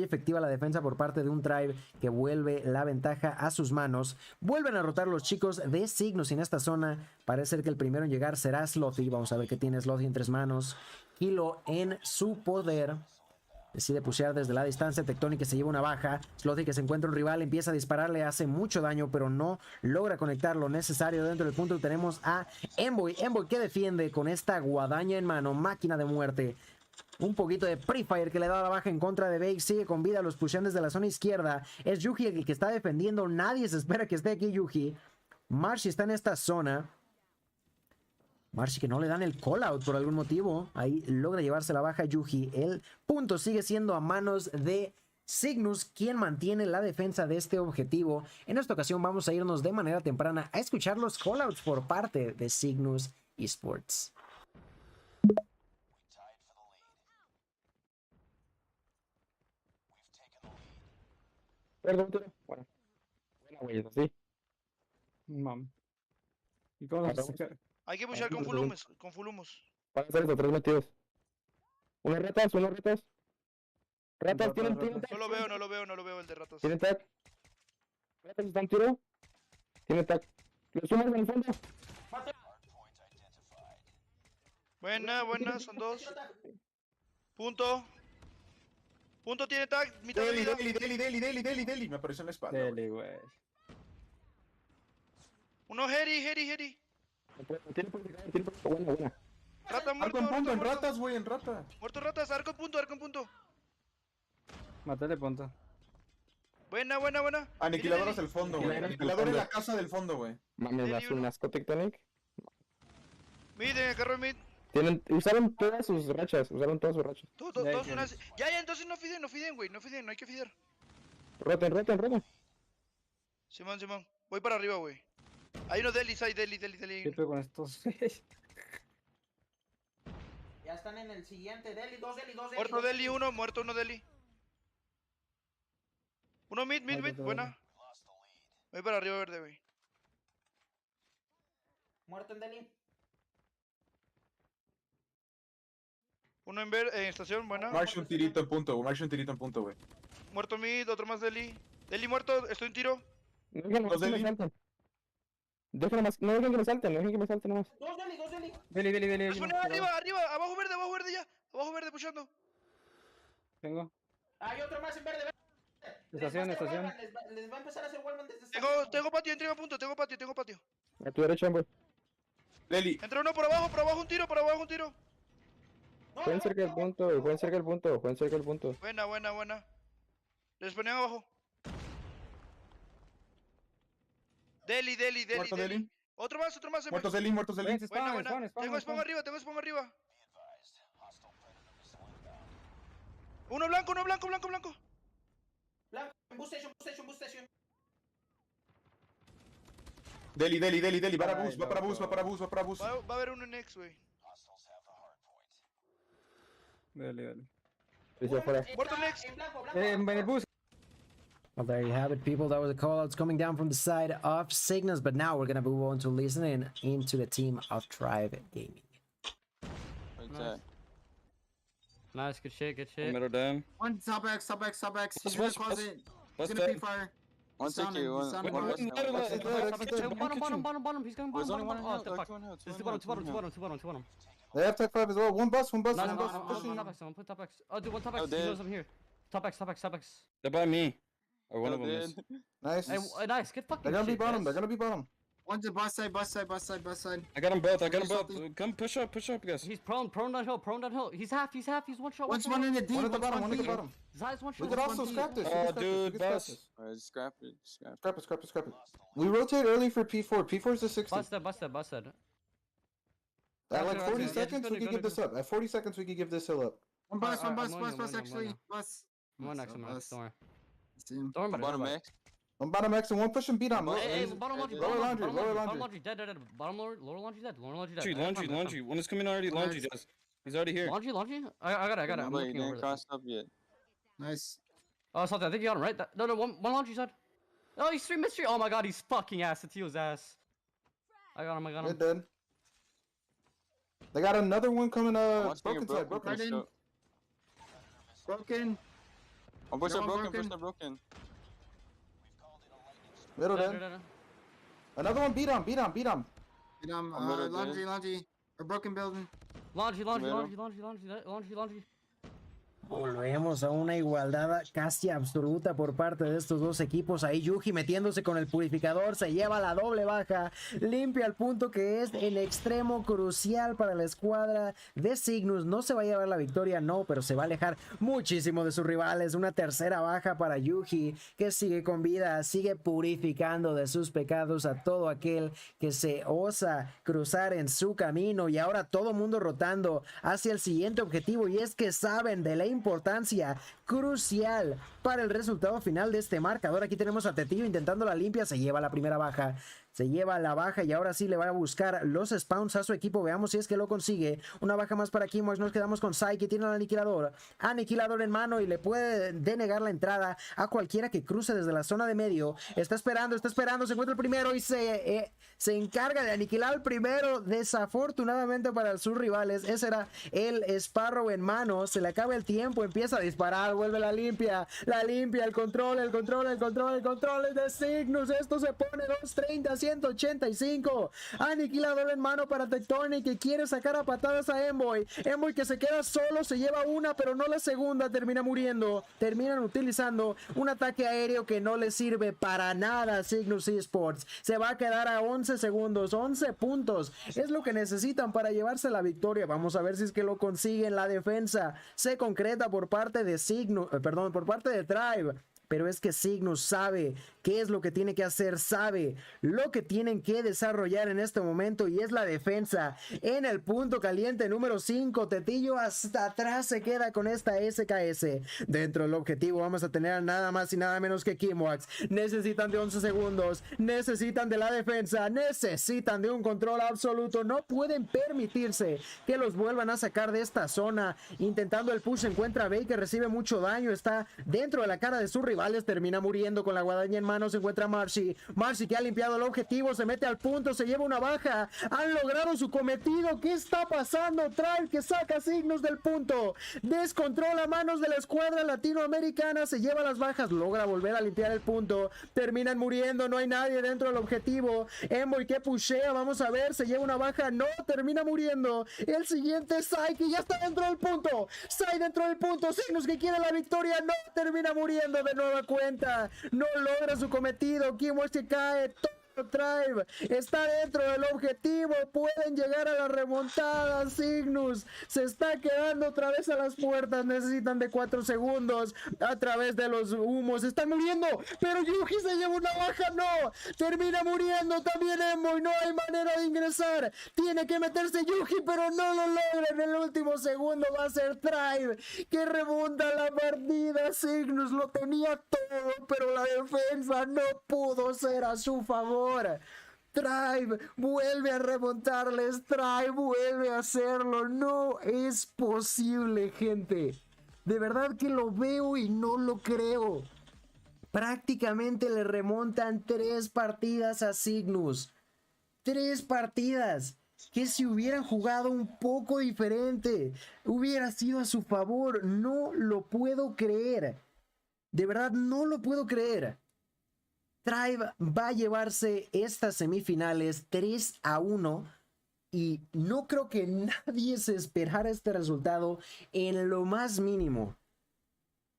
[SPEAKER 3] muy efectiva la defensa por parte de un Tribe que vuelve la ventaja a sus manos. Vuelven a rotar los chicos de Cygnus en esta zona. Parece ser que el primero en llegar será Slothy. Vamos a ver qué tiene Slothy en 3 manos. Kilo en su poder. Decide pushear desde la distancia. Tectonic que se lleva una baja. Slothy que se encuentra un rival. Empieza a dispararle. Hace mucho daño, pero no logra conectar lo necesario. Dentro del punto tenemos a Envoy. Envoy que defiende con esta guadaña en mano. Máquina de muerte. Un poquito de Pre-Fire que le da la baja en contra de Bake. Sigue con vida. Los pushean desde la zona izquierda. Es Yuji el que está defendiendo. Nadie se espera que esté aquí Yuji. Marshy está en esta zona. Marshy que no le dan el call out por algún motivo. Ahí logra llevarse la baja Yuji. El punto sigue siendo a manos de Cygnus, quien mantiene la defensa de este objetivo. En esta ocasión vamos a irnos de manera temprana a escuchar los call outs por parte de Cygnus Esports.
[SPEAKER 4] Perdón, bueno. Buena, güey, así.
[SPEAKER 5] Mam. ¿Y cómo
[SPEAKER 4] Perdón.
[SPEAKER 5] se saca?
[SPEAKER 6] Hay que pushar con full humos.
[SPEAKER 4] Van a ser esos 3 metidos. Unos retas, unos retas. Ratas, tienen tag.
[SPEAKER 6] No lo veo el de ratas.
[SPEAKER 4] Tienen tag. Ratas están tiro. Tienen tag. Los sumas en el fondo.
[SPEAKER 6] Buena, son 2. Punto tiene tag, mitad de vida.
[SPEAKER 7] Deli. Me apareció en la espalda.
[SPEAKER 5] Dele, güey.
[SPEAKER 6] Uno Heri.
[SPEAKER 4] Tiene por buena.
[SPEAKER 6] Rata muerto.
[SPEAKER 7] Arco en punto, en
[SPEAKER 6] muerto.
[SPEAKER 7] ratas, güey, en rata.
[SPEAKER 6] Muerto ratas, arco en punto.
[SPEAKER 5] Matale punto.
[SPEAKER 6] Buena.
[SPEAKER 7] Aniquilador hacia el fondo, güey.
[SPEAKER 4] Tiene-
[SPEAKER 7] Aniquilador en la casa del fondo, güey.
[SPEAKER 4] Mames,
[SPEAKER 6] Deli,
[SPEAKER 4] das
[SPEAKER 6] uno.
[SPEAKER 4] un asco Tectonic.
[SPEAKER 6] Mid, en el carro de mid.
[SPEAKER 4] Usaron todas sus rachas.
[SPEAKER 6] Todos unas. Ya, entonces no fiden, güey. No hay que fidear.
[SPEAKER 4] Roten.
[SPEAKER 6] Simón. Voy para arriba, güey. Hay unos delis, Deli.
[SPEAKER 5] ¿Qué pedo con estos?
[SPEAKER 8] Ya están en el siguiente. Deli, dos Deli.
[SPEAKER 6] Muerto Deli, muerto uno Deli. Uno mid, buena. Voy para arriba verde, güey.
[SPEAKER 8] Muerto en Deli.
[SPEAKER 6] Uno en estación, buena.
[SPEAKER 7] Marsh un tirito en punto, güey.
[SPEAKER 6] Muerto mid, otro más Deli. Deli muerto, estoy en tiro.
[SPEAKER 4] No dejen
[SPEAKER 7] Los
[SPEAKER 4] que me
[SPEAKER 7] Deli.
[SPEAKER 4] salten. No dejen que me salten nomás.
[SPEAKER 8] Dos Deli.
[SPEAKER 5] Dele.
[SPEAKER 6] Los pone arriba, abajo verde ya. Abajo verde, pushando.
[SPEAKER 5] Tengo.
[SPEAKER 8] Hay otro más en verde.
[SPEAKER 5] Estación.
[SPEAKER 8] Les va a empezar a hacer wallman desde esta
[SPEAKER 6] Tengo patio, entrega punto, tengo patio.
[SPEAKER 4] A tu derecha, Amber.
[SPEAKER 7] Deli.
[SPEAKER 6] Entra uno por abajo un tiro.
[SPEAKER 8] No,
[SPEAKER 4] Jueguen cerca del punto, güey. Jueguen cerca del punto.
[SPEAKER 6] Buena. Les ponían abajo. Deli.
[SPEAKER 7] Muerto Deli.
[SPEAKER 6] Otro más.
[SPEAKER 7] Muertos Deli.
[SPEAKER 6] Buena. Tengo spawn arriba. Uno blanco.
[SPEAKER 8] Blanco. Boost station.
[SPEAKER 7] Deli. Va para bus.
[SPEAKER 6] Va a haber uno en X, güey.
[SPEAKER 5] Dele.
[SPEAKER 4] Dice afuera.
[SPEAKER 6] Muerto en X.
[SPEAKER 8] En blanco.
[SPEAKER 5] En el bus.
[SPEAKER 3] Well, there you have it, people. That was the call-outs coming down from the side of Cygnus. But now we're going to move on to listening into the team of Tribe Gaming.
[SPEAKER 9] Nice, good shit.
[SPEAKER 10] Middle down.
[SPEAKER 11] One top X. He's
[SPEAKER 10] Push,
[SPEAKER 11] gonna close it. He's
[SPEAKER 10] Bust
[SPEAKER 11] gonna
[SPEAKER 10] that.
[SPEAKER 11] pre-fire.
[SPEAKER 10] One
[SPEAKER 11] He's sounding,
[SPEAKER 10] CQ,
[SPEAKER 11] he's sounding
[SPEAKER 10] one
[SPEAKER 11] close.
[SPEAKER 9] Bottom. He's going bottom. Oh, what the fuck? This is the bottom.
[SPEAKER 7] They have tech 5 as well. One bus.
[SPEAKER 9] No, top X. I'm put top X. Oh, dude, one top X. He knows I'm here. Top X.
[SPEAKER 10] They're by me. Or one of them is.
[SPEAKER 7] Nice.
[SPEAKER 9] Hey, nice. Get fucking
[SPEAKER 7] They're gonna be
[SPEAKER 9] shit,
[SPEAKER 7] bottom.
[SPEAKER 9] guys.
[SPEAKER 11] One's a bus side.
[SPEAKER 10] I got them both. Come push up, guys.
[SPEAKER 9] He's prone downhill. He's half. He's one shot.
[SPEAKER 11] One's one in the deep.
[SPEAKER 7] One at the bottom.
[SPEAKER 11] one's
[SPEAKER 7] One at the bottom.
[SPEAKER 9] Zai's one
[SPEAKER 7] We
[SPEAKER 9] shot.
[SPEAKER 7] could also scrap this.
[SPEAKER 10] Oh, dude, boss.
[SPEAKER 7] Alright, scrap it. We rotate early for P4. P4 is the 60.
[SPEAKER 9] Busted.
[SPEAKER 7] At like 40
[SPEAKER 9] Yeah,
[SPEAKER 7] seconds,
[SPEAKER 9] just
[SPEAKER 7] we
[SPEAKER 9] go
[SPEAKER 7] can give this up. At 40 seconds, we can give this hill up.
[SPEAKER 11] One bus,
[SPEAKER 9] I'm on you.
[SPEAKER 11] actually. Bus.
[SPEAKER 9] I'm on next.
[SPEAKER 11] Bus.
[SPEAKER 9] Don't worry.
[SPEAKER 11] See him.
[SPEAKER 9] Don't worry about it.
[SPEAKER 7] On bottom X and one push and beat on.
[SPEAKER 9] Hey, bottom laundry.
[SPEAKER 7] Lower laundry.
[SPEAKER 9] Bottom laundry. Dead. Bottom lower laundry dead.
[SPEAKER 10] Laundry. One is coming already. Laundry does. He's already here.
[SPEAKER 9] Laundry. I got it. I'm looking over this.
[SPEAKER 10] up yet.
[SPEAKER 11] Nice.
[SPEAKER 9] Oh, something. I think you got him right. No, one laundry side. Oh, he's 3 mystery. Oh my god, he's fucking ass. It's Teal's ass. I got him.
[SPEAKER 7] They're dead. They got another one coming. Broken side.
[SPEAKER 11] Broken.
[SPEAKER 10] One push
[SPEAKER 11] Got
[SPEAKER 10] are
[SPEAKER 11] one
[SPEAKER 10] broken, push
[SPEAKER 11] broken.
[SPEAKER 10] are broken.
[SPEAKER 7] Middle
[SPEAKER 9] No,
[SPEAKER 7] then.
[SPEAKER 9] no, no, no.
[SPEAKER 7] Another one, beat him, beat him, beat him.
[SPEAKER 11] Get him.
[SPEAKER 10] I'm middle
[SPEAKER 11] Laundry,
[SPEAKER 10] dead.
[SPEAKER 11] laundry. A broken building.
[SPEAKER 9] Laundry, laundry,
[SPEAKER 10] Middle.
[SPEAKER 9] laundry, laundry, laundry, laundry, laundry.
[SPEAKER 3] Volvemos a una igualdad casi absoluta por parte de estos dos equipos. Ahí Yuji metiéndose con el purificador, se lleva la doble baja, limpia el punto que es en extremo crucial para la escuadra de Cygnus. No se va a llevar la victoria, no, pero se va a alejar muchísimo de sus rivales. Una tercera baja para Yuji, que sigue con vida, sigue purificando de sus pecados a todo aquel que se osa cruzar en su camino. Y ahora todo mundo rotando hacia el siguiente objetivo, y es que saben de la importancia crucial para el resultado final de este marcador. Aquí tenemos a Tetillo intentando la limpia, se lleva la primera baja, se lleva la baja y ahora sí le va a buscar los spawns a su equipo. Veamos si es que lo consigue. Una baja más para Kimox. Nos quedamos con Sai, que tiene el aniquilador en mano y le puede denegar la entrada a cualquiera que cruce desde la zona de medio. Está esperando, se encuentra el primero y se encarga de aniquilar al primero. Desafortunadamente para sus rivales, ese era el Sparrow en mano. Se le acaba el tiempo, empieza a disparar, vuelve la limpia, el control es de Cygnus. Esto se pone 230, 185. Aniquilador en mano para Tectonic, que quiere sacar a patadas a Envoy. Envoy que se queda solo, se lleva una, pero no la segunda, termina muriendo. Terminan utilizando un ataque aéreo que no le sirve para nada a Cygnus Esports. Se va a quedar a 11 segundos, 11 puntos. Es lo que necesitan para llevarse la victoria. Vamos a ver si es que lo consiguen. La defensa se concreta por parte de Cygnus, por parte de Tribe. Pero es que Cygnus sabe qué es lo que tiene que hacer, sabe lo que tienen que desarrollar en este momento, y es la defensa. En el punto caliente número 5, Tetillo hasta atrás se queda con esta SKS. Dentro del objetivo vamos a tener nada más y nada menos que Kimox. Necesitan de 11 segundos, necesitan de la defensa, necesitan de un control absoluto. No pueden permitirse que los vuelvan a sacar de esta zona. Intentando el push, se encuentra Bey, que recibe mucho daño, está dentro de la cara de su rival. Termina muriendo con la guadaña en mano. Se encuentra Marcy, que ha limpiado el objetivo, se mete al punto, se lleva una baja. Han logrado su cometido. ¿Qué está pasando? Tribe, que saca Cygnus del punto, descontrola manos de la escuadra latinoamericana, se lleva las bajas, logra volver a limpiar el punto. Terminan muriendo, no hay nadie dentro del objetivo. Envoy que pushea, vamos a ver, se lleva una baja, no, termina muriendo. El siguiente es Sai, que ya está dentro del punto. Sai dentro del punto, Cygnus que quiere la victoria, no, termina muriendo de nueva cuenta, no logra su cometido. Kimo se cae. Tribe está dentro del objetivo, pueden llegar a la remontada. Cygnus se está quedando otra vez a las puertas, necesitan de 4 segundos a través de los humos. Están muriendo, pero Yuji se lleva una baja, no, termina muriendo también Envoy, no hay manera de ingresar, tiene que meterse Yuji, pero no lo logra. En el último segundo va a ser Tribe que remonta la partida. Cygnus lo tenía todo, pero la defensa no pudo ser a su favor. Tribe vuelve a remontarles, Tribe vuelve a hacerlo. No es posible, gente. De verdad que lo veo y no lo creo. Prácticamente le remontan 3 partidas a Cygnus. 3 partidas que si hubieran jugado un poco diferente hubiera sido a su favor. No lo puedo creer. De verdad no lo puedo creer. Tribe va a llevarse estas semifinales 3-1 y no creo que nadie se esperara este resultado en lo más mínimo.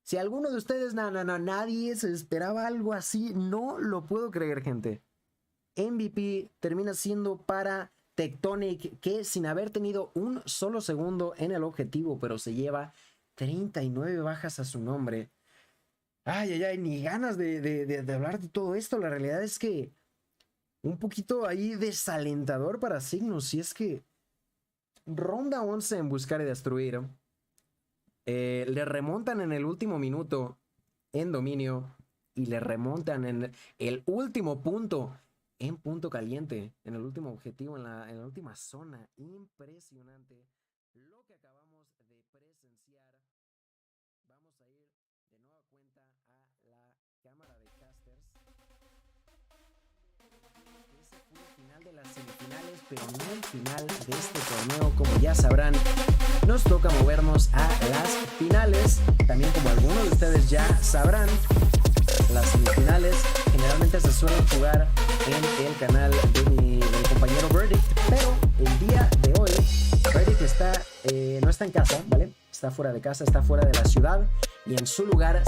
[SPEAKER 3] Si alguno de ustedes, nadie se esperaba algo así, no lo puedo creer, gente. MVP termina siendo para Tectonic, que sin haber tenido un solo segundo en el objetivo, pero se lleva 39 bajas a su nombre. Ay, ni ganas de hablar de todo esto. La realidad es que un poquito ahí desalentador para Cygnus. Si es que ronda 11 en buscar y destruir. Le remontan en el último minuto en dominio. Y le remontan en el último punto en punto caliente. En el último objetivo, en la última zona. Impresionante lo que acabamos de presenciar. Vamos a ir de nueva cuenta a la cámara de casters. Ese fue el final de las semifinales, pero no el final de este torneo. Como ya sabrán, nos toca movernos a las semifinales. También, como algunos de ustedes ya sabrán, las semifinales generalmente se suelen jugar en el canal de del compañero Verdict, pero el día de hoy Verdict no está en casa, ¿vale? Está fuera de casa, está fuera de la ciudad, y en su lugar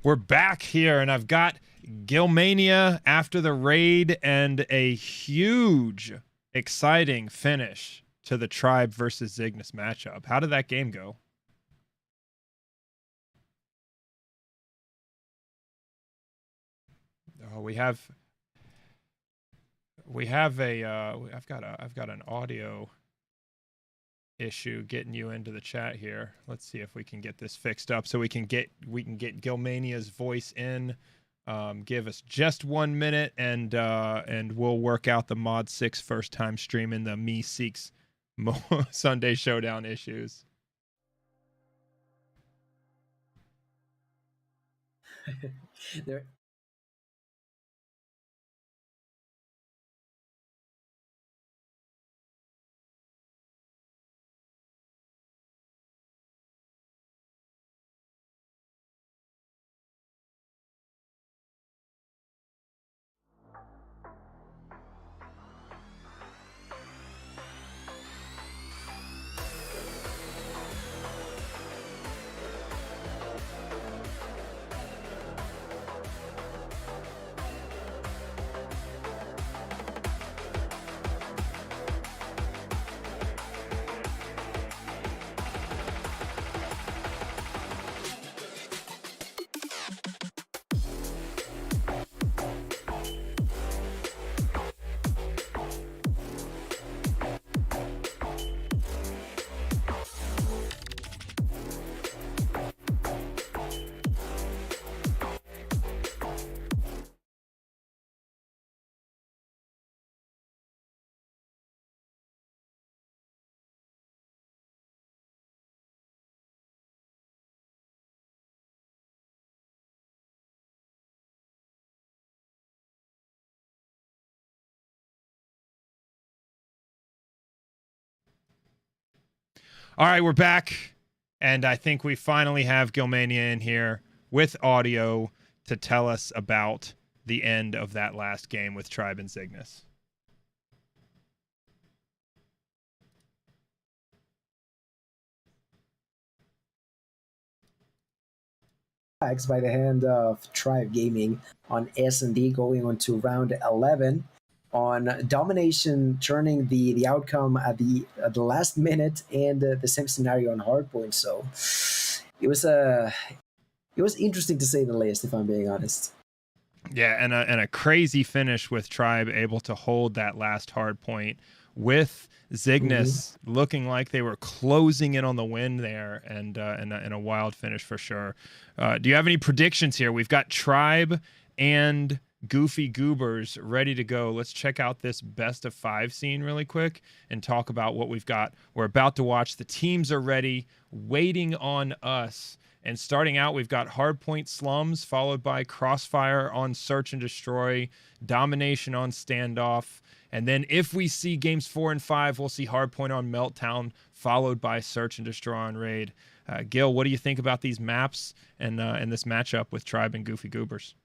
[SPEAKER 2] We're back here, and I've got Gilmania after the raid and a huge, exciting finish to the Tribe versus Cygnus matchup. How did that game go? Oh, I've got an audio issue getting you into the chat here. Let's see if we can get this fixed up so we can get Gilmania's voice in. Give us just 1 minute, and we'll work out the Mod 6 first time streaming the Meseeks Sunday Showdown issues.
[SPEAKER 3] There.
[SPEAKER 2] All right, we're back, and I think we finally have Gilmania in here with audio to tell us about the end of that last game with Tribe and Cygnus.
[SPEAKER 3] By the hand of Tribe Gaming on S&D, going on to round 11 on domination, turning the outcome at the last minute, and the same scenario on hardpoint. So it was interesting to say the least, if I'm being honest.
[SPEAKER 2] Yeah, and a crazy finish with Tribe able to hold that last hard point with Cygnus looking like they were closing in on the win there, and a wild finish for sure. Do you have any predictions here? We've got Tribe and Goofy Goobers ready to go. Let's check out this best of 5 scene really quick and talk about what we've got. We're about to watch. The teams are ready, waiting on us. And starting out, we've got Hardpoint Slums, followed by Crossfire on Search and Destroy, Domination on Standoff. And then if we see games 4 and 5, we'll see Hardpoint on Meltdown, followed by Search and Destroy on Raid. Gil, what do you think about these maps and this matchup with Tribe and Goofy Goobers?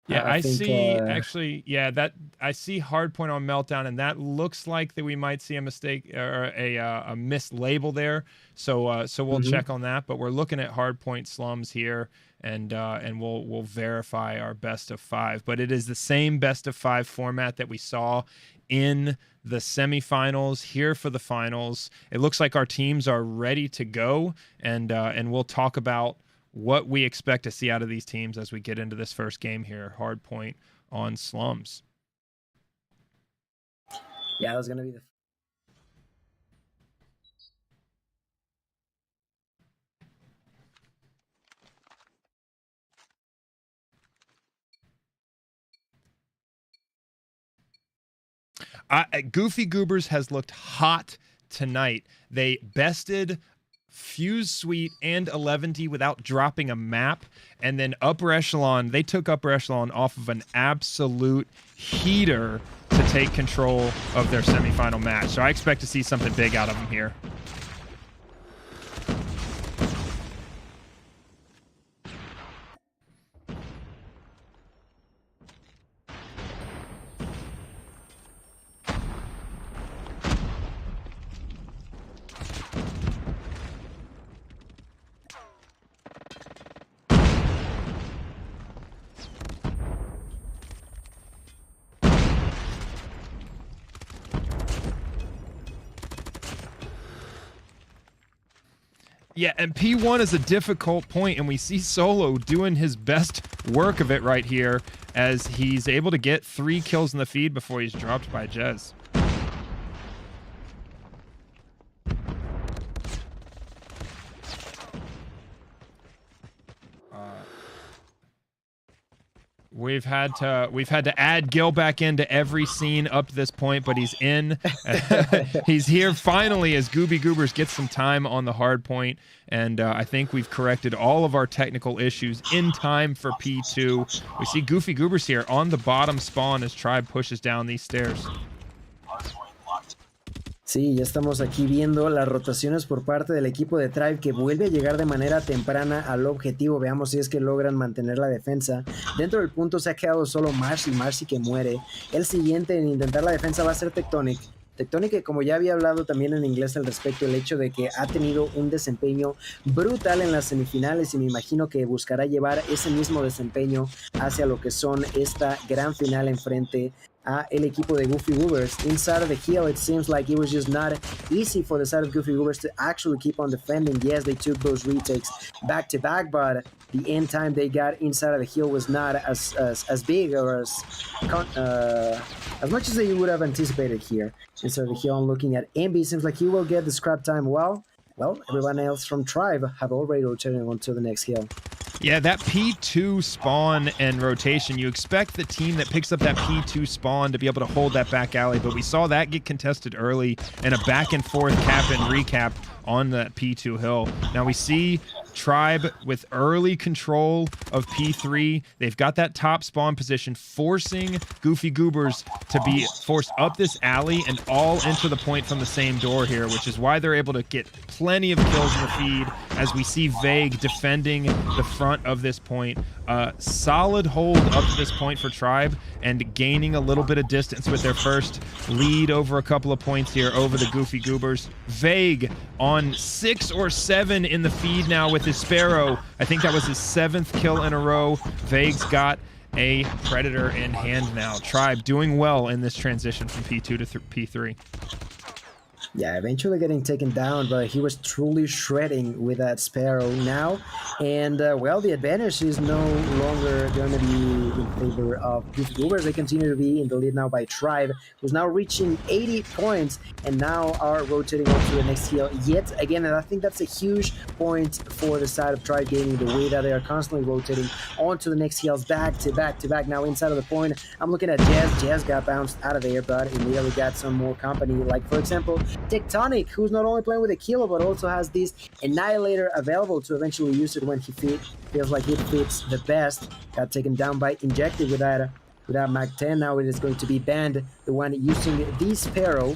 [SPEAKER 2] Yeah, I see. Actually, yeah, that I see Hardpoint on Meltdown, and that looks like that we might see a mistake or a mislabel there. So we'll check on that. But we're looking at Hardpoint Slums here, and we'll verify our best of 5. But it is the same best of 5 format that we saw in the semifinals here for the finals. It looks like our teams are ready to go, and we'll talk about what we expect to see out of these teams as we get into this first game here. Hardpoint on Slums.
[SPEAKER 3] Yeah, that was going to be the...
[SPEAKER 2] Goofy Goobers has looked hot tonight. They bested Fuse Suite and 11D without dropping a map, and then Upper Echelon, they took Upper Echelon off of an absolute heater to take control of their semifinal match. So I expect to see something big out of them here. Yeah, and P1 is a difficult point, and we see Solo doing his best work of it right here as he's able to get 3 kills in the feed before he's dropped by Jez. We've had to add Gil back into every scene up to this point, but he's in. He's here finally as Goobers gets some time on the hard point, and I think we've corrected all of our technical issues in time for P2. We see Goobers here on the bottom spawn as Tribe pushes down these stairs.
[SPEAKER 3] Sí, ya estamos aquí viendo las rotaciones por parte del equipo de Tribe que vuelve a llegar de manera temprana al objetivo. Veamos si es que logran mantener la defensa. Dentro del punto se ha quedado solo Marcy que muere. El siguiente en intentar la defensa va a ser Tectonic. Tectonic, que como ya había hablado también en inglés al respecto, el hecho de que ha tenido un desempeño brutal en las semifinales y me imagino que buscará llevar ese mismo desempeño hacia lo que son esta gran final enfrente a el equipo de Goobers. Inside of the hill, it seems like it was just not easy for the side of Goobers to actually keep on defending. Yes, they took those retakes back to back, but the end time they got inside of the hill was not as big or as much as they would have anticipated here. Inside of the hill, I'm looking at Envy. Seems like he will get the scrap time. Well, everyone else from Tribe have already rotated onto the next hill.
[SPEAKER 2] Yeah, that P2 spawn and rotation, you expect the team that picks up that P2 spawn to be able to hold that back alley, but we saw that get contested early and a back and forth cap and recap on that P2 hill. Now we see Tribe with early control of P3. They've got that top spawn position, forcing Goobers to be forced up this alley and all enter the point from the same door here, which is why they're able to get plenty of kills in the feed as we see Vague defending the front of this point. Solid hold up to this point for Tribe and gaining a little bit of distance with their first lead over a couple of points here over the Goobers. Vague on 6 or 7 in the feed now with his Sparrow. I think that was his 7th kill in a row. Vague's got a Predator in hand now. Tribe doing well in this transition from P2 to P3.
[SPEAKER 3] Yeah, eventually getting taken down, but he was truly shredding with that Sparrow now. And, well, the advantage is no longer going to be in favor of Goobers. They continue to be in the lead now by Tribe, who's now reaching 80 points and now are rotating on to the next hill yet again. And I think that's a huge point for the side of Tribe Gaming, the way that they are constantly rotating onto the next hills back to back to back. Now inside of the point, I'm looking at Jez. Jez got bounced out of there, but immediately got some more company. Like, for example, Tectonic, who's not only playing with a kilo, but also has this Annihilator available to eventually use it when he feels like it fits the best. Got taken down by Injected with that Mag 10. Now it is going to be Banned, the one using the Sparrow.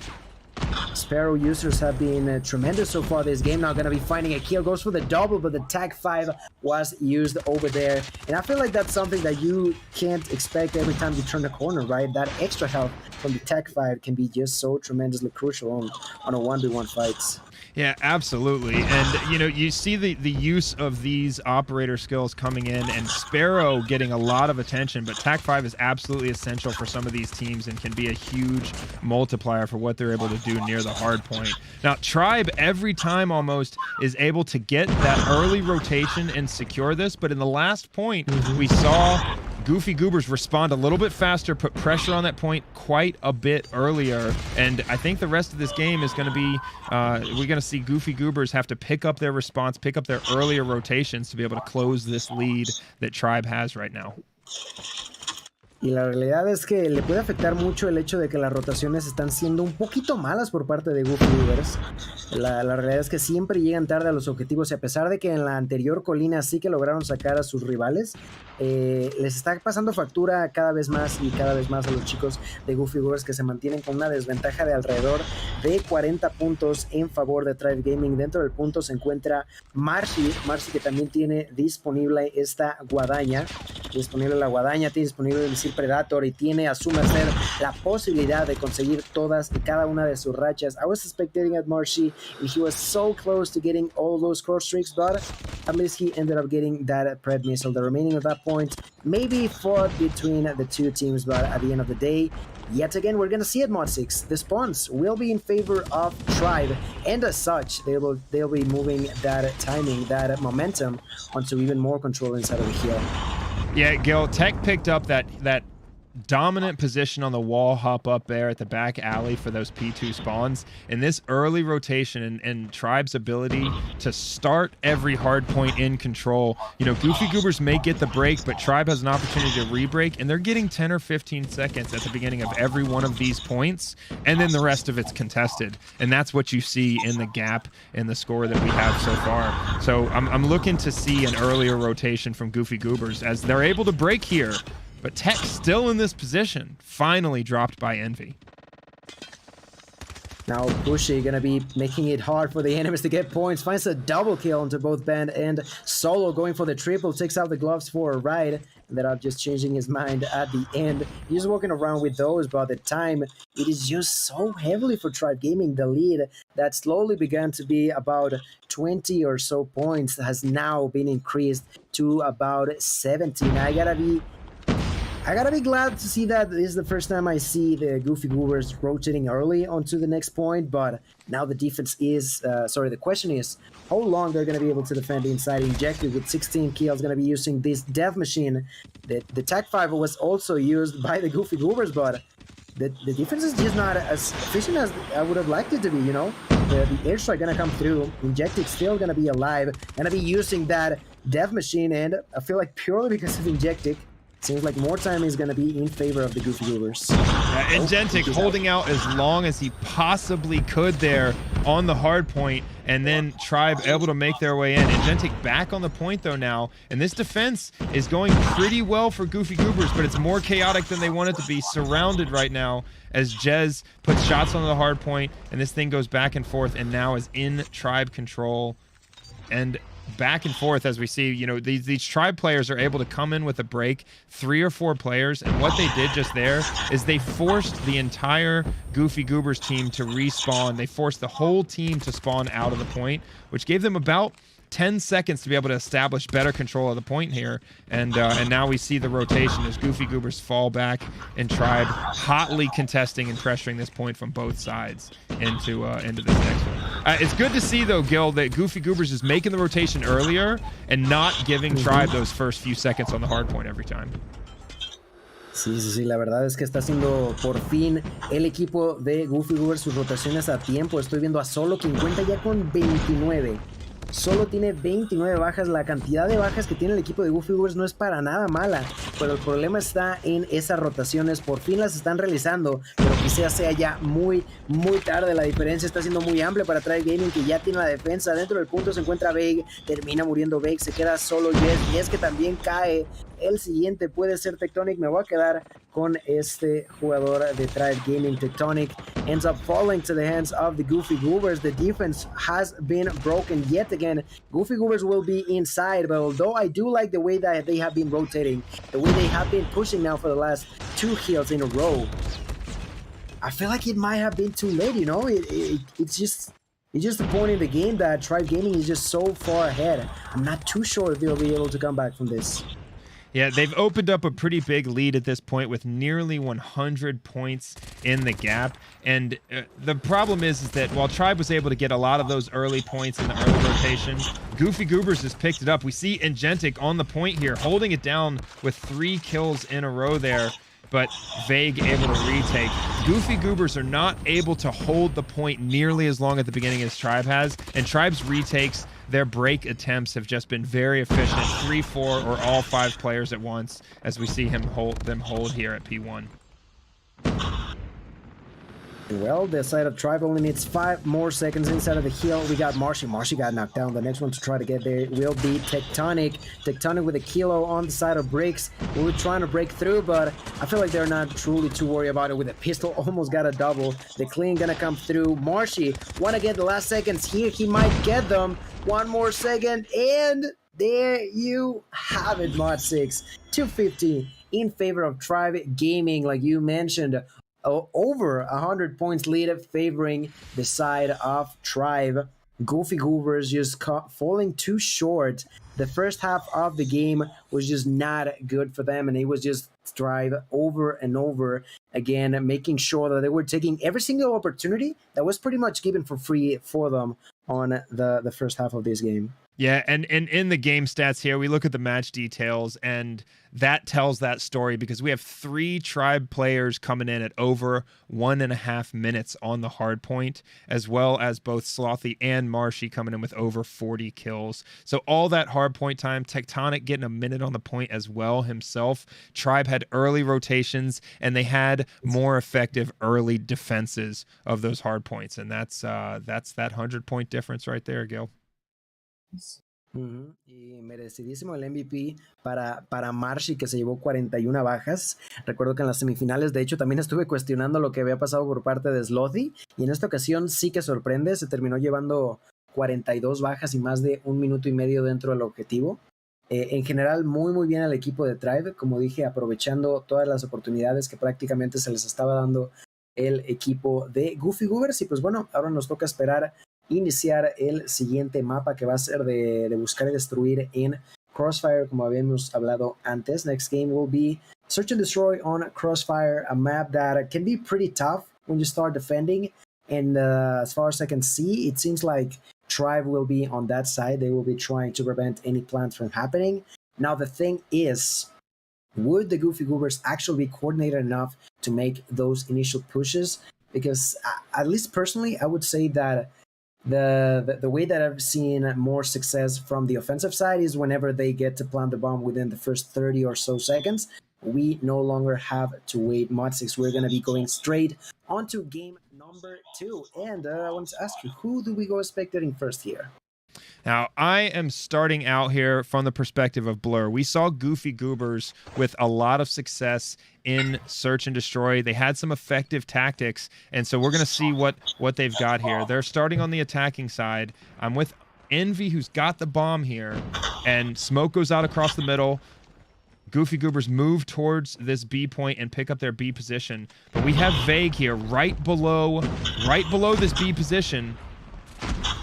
[SPEAKER 3] Sparrow users have been tremendous so far this game. Now going to be finding a kill. Goes for the double, but the Tag 5 was used over there. And I feel like that's something that you can't expect every time you turn the corner, right? That extra health from the Tag 5 can be just so tremendously crucial on a 1v1 fights.
[SPEAKER 2] Yeah, absolutely. And, you know, you see the use of these operator skills coming in and Sparrow getting a lot of attention, but Tag 5 is absolutely essential for some of these teams and can be a huge multiplier for what they're able to do near the hard point. Now, Tribe, every time almost, is able to get that early rotation and secure this, but in the last point, we saw Goobers respond a little bit faster, put pressure on that point quite a bit earlier, and I think the rest of this game is going to be, we're going to see Goobers have to pick up their response, pick up their earlier rotations to be able to close this lead that Tribe has right now.
[SPEAKER 3] Y la realidad es que le puede afectar mucho el hecho de que las rotaciones están siendo un poquito malas por parte de Goobers. La realidad es que siempre llegan tarde a los objetivos y a pesar de que en la anterior colina sí que lograron sacar a sus rivales, les está pasando factura cada vez más y cada vez más a los chicos de Goobers que se mantienen con una desventaja de alrededor de 40 puntos en favor de Tribe Gaming. Dentro del punto se encuentra Marcy que también tiene disponible esta guadaña. disponible la guadaña, tiene disponible el misil Predator y tiene a su merced la posibilidad de conseguir todas y cada una de sus rachas. I was spectating at Marshy and he was so close to getting all those cross streaks, but at least he ended up getting that Pred missile. The remaining of that point maybe fought between the two teams, but at the end of the day, yet again, we're gonna see at Mod 6, the spawns will be in favor of Tribe, and as such, they'll be moving that timing, that momentum onto even more control inside of the hill.
[SPEAKER 2] Yeah, Gil, Tech picked up that dominant position on the wall hop up there at the back alley for those P2 spawns, and this early rotation and Tribe's ability to start every hard point in control. You know, Goofy Goobers may get the break, but Tribe has an opportunity to re-break, and they're getting 10 or 15 seconds at the beginning of every one of these points, and then the rest of it's contested, and that's what you see in the gap in the score that we have so far. So I'm looking to see an earlier rotation from Goofy Goobers as they're able to break here. But Tech still in this position, finally dropped by Envy.
[SPEAKER 3] Now Bushy gonna be making it hard for the enemies to get points. Finds a double kill onto both Band and Solo, going for the triple. Takes out the gloves for a ride. Ended up just changing his mind at the end. He's walking around with those, but at the time, it is just so heavily for Tribe Gaming. The lead that slowly began to be about 20 or so points has now been increased to about 17. I gotta be glad to see that. This is the first time I see the Goofy Goobers rotating early onto the next point, but now the defense is, the question is how long they're gonna be able to defend inside. Injected with 16 kills, gonna be using this death machine. The Tech 5 was also used by the Goofy Goobers, but the defense is just not as efficient as I would have liked it to be, you know? The airstrike gonna come through. Injected still gonna be alive, gonna be using that death machine, and I feel like purely because of Injected, seems like more time is going to be in favor of the Goofy Goobers.
[SPEAKER 2] Yeah, Ingentic holding out as long as he possibly could there on the hard point, and then Tribe able to make their way in. Ingentic back on the point though now, and this defense is going pretty well for Goofy Goobers, but it's more chaotic than they want it to be, surrounded right now as Jez puts shots on the hard point, and this thing goes back and forth and now is in Tribe control. And back and forth as we see, you know, these Tribe players are able to come in with a break, 3 or 4 players, and what they did just there is they forced the entire Goofy Goobers team to respawn. They forced the whole team to spawn out of the point, which gave them about 10 seconds to be able to establish better control of the point here, and now we see the rotation as Goofy Goobers fall back and Tribe hotly contesting and pressuring this point from both sides into this next one. It's good to see though, Gil, that Goofy Goobers is making the rotation earlier and not giving Tribe those first few seconds on the hard point every time.
[SPEAKER 3] Sí, la verdad es que está haciendo por fin el equipo de Goofy Goobers sus rotaciones a tiempo. Estoy viendo a Solo, quien cuenta ya con 29. Solo tiene 29 bajas. La cantidad de bajas que tiene el equipo de Goofy Goobers no es para nada mala, pero el problema está en esas rotaciones. Por fin las están realizando, pero quizás sea ya muy tarde. La diferencia está siendo muy amplia para Tribe Gaming, que ya tiene la defensa. Dentro del punto se encuentra Veig, termina muriendo Veig, se queda solo Jess, y es que también cae. El siguiente puede ser Tectonic. Me voy a quedar con este jugador de Tribe Gaming. Tectonic ends up falling to the hands of the Goofy Goobers. The defense has been broken yet again. Goofy Goobers will be inside, but although I do like the way that they have been rotating, the way they have been pushing now for the last 2 kills in a row, I feel like it might have been too late, you know? It's just the point in the game that Tribe Gaming is just so far ahead. I'm not too sure if they'll be able to come back from this.
[SPEAKER 2] Yeah, they've opened up a pretty big lead at this point with nearly 100 points in the gap. And the problem is that while Tribe was able to get a lot of those early points in the early rotation, Goofy Goobers has picked it up. We see Ingentic on the point here, holding it down with 3 kills in a row there, but Vague able to retake. Goofy Goobers are not able to hold the point nearly as long at the beginning as Tribe has, and Tribe's retakes, their break attempts have just been very efficient. 3, 4, or all 5 players at once, as we see them hold here at P1.
[SPEAKER 3] Well, the side of Tribe only needs 5 more seconds inside of the hill. We got Marshy. Marshy got knocked down. The next one to try to get there will be Tectonic. Tectonic with a kilo on the side of Bricks. We were trying to break through, but I feel like they're not truly too worried about it. With a pistol, almost got a double. The clean gonna come through. Marshy wanna get the last seconds here. He might get them. 1 more second, and there you have it, Mod 6. 250 in favor of Tribe Gaming, like you mentioned. Over 100 points lead favoring the side of Tribe. Goofy Goobers just falling too short. The first half of the game was just not good for them, and it was just Tribe over and over again, making sure that they were taking every single opportunity that was pretty much given for free for them on the first half of this game.
[SPEAKER 2] Yeah, and in the game stats here, we look at the match details, and that tells that story because we have 3 Tribe players coming in at over 1.5 minutes on the hard point, as well as both Slothy and Marshy coming in with over 40 kills. So all that hard point time, Tectonic getting a minute on the point as well himself. Tribe had early rotations, and they had more effective early defenses of those hard points, and that's that 100-point difference right there, Gil.
[SPEAKER 3] Y merecidísimo el MVP para Marshy, que se llevó 41 bajas. Recuerdo que en las semifinales, de hecho, también estuve cuestionando lo que había pasado por parte de Slothy, y en esta ocasión sí que sorprende, se terminó llevando 42 bajas y más de 1 minuto y medio dentro del objetivo. En general, muy bien al equipo de Tribe, como dije, aprovechando todas las oportunidades que prácticamente se les estaba dando el equipo de Goofy Goobers. Y pues bueno, ahora nos toca esperar iniciar el siguiente mapa, que va a ser de buscar y destruir en Crossfire, como habíamos hablado antes. Next game will be Search and Destroy on Crossfire, a map that can be pretty tough when you start defending. And as far as I can see, it seems like Tribe will be on that side. They will be trying to prevent any plans from happening. Now, the thing is, would the Goofy Goobers actually be coordinated enough to make those initial pushes? Because at least personally, I would say that the way that I've seen more success from the offensive side is whenever they get to plant the bomb within the first 30 or so seconds. We no longer have to wait. Mod 6, we're going to be going straight onto game number 2. And I want to ask you, who do we go spectating first here?
[SPEAKER 2] Now, I am starting out here from the perspective of Blur. We saw Goofy Goobers with a lot of success in Search and Destroy. They had some effective tactics, and so we're going to see what they've got here. They're starting on the attacking side. I'm with Envy, who's got the bomb here, and smoke goes out across the middle. Goofy Goobers move towards this B point and pick up their B position. But we have Vague here right below this B position,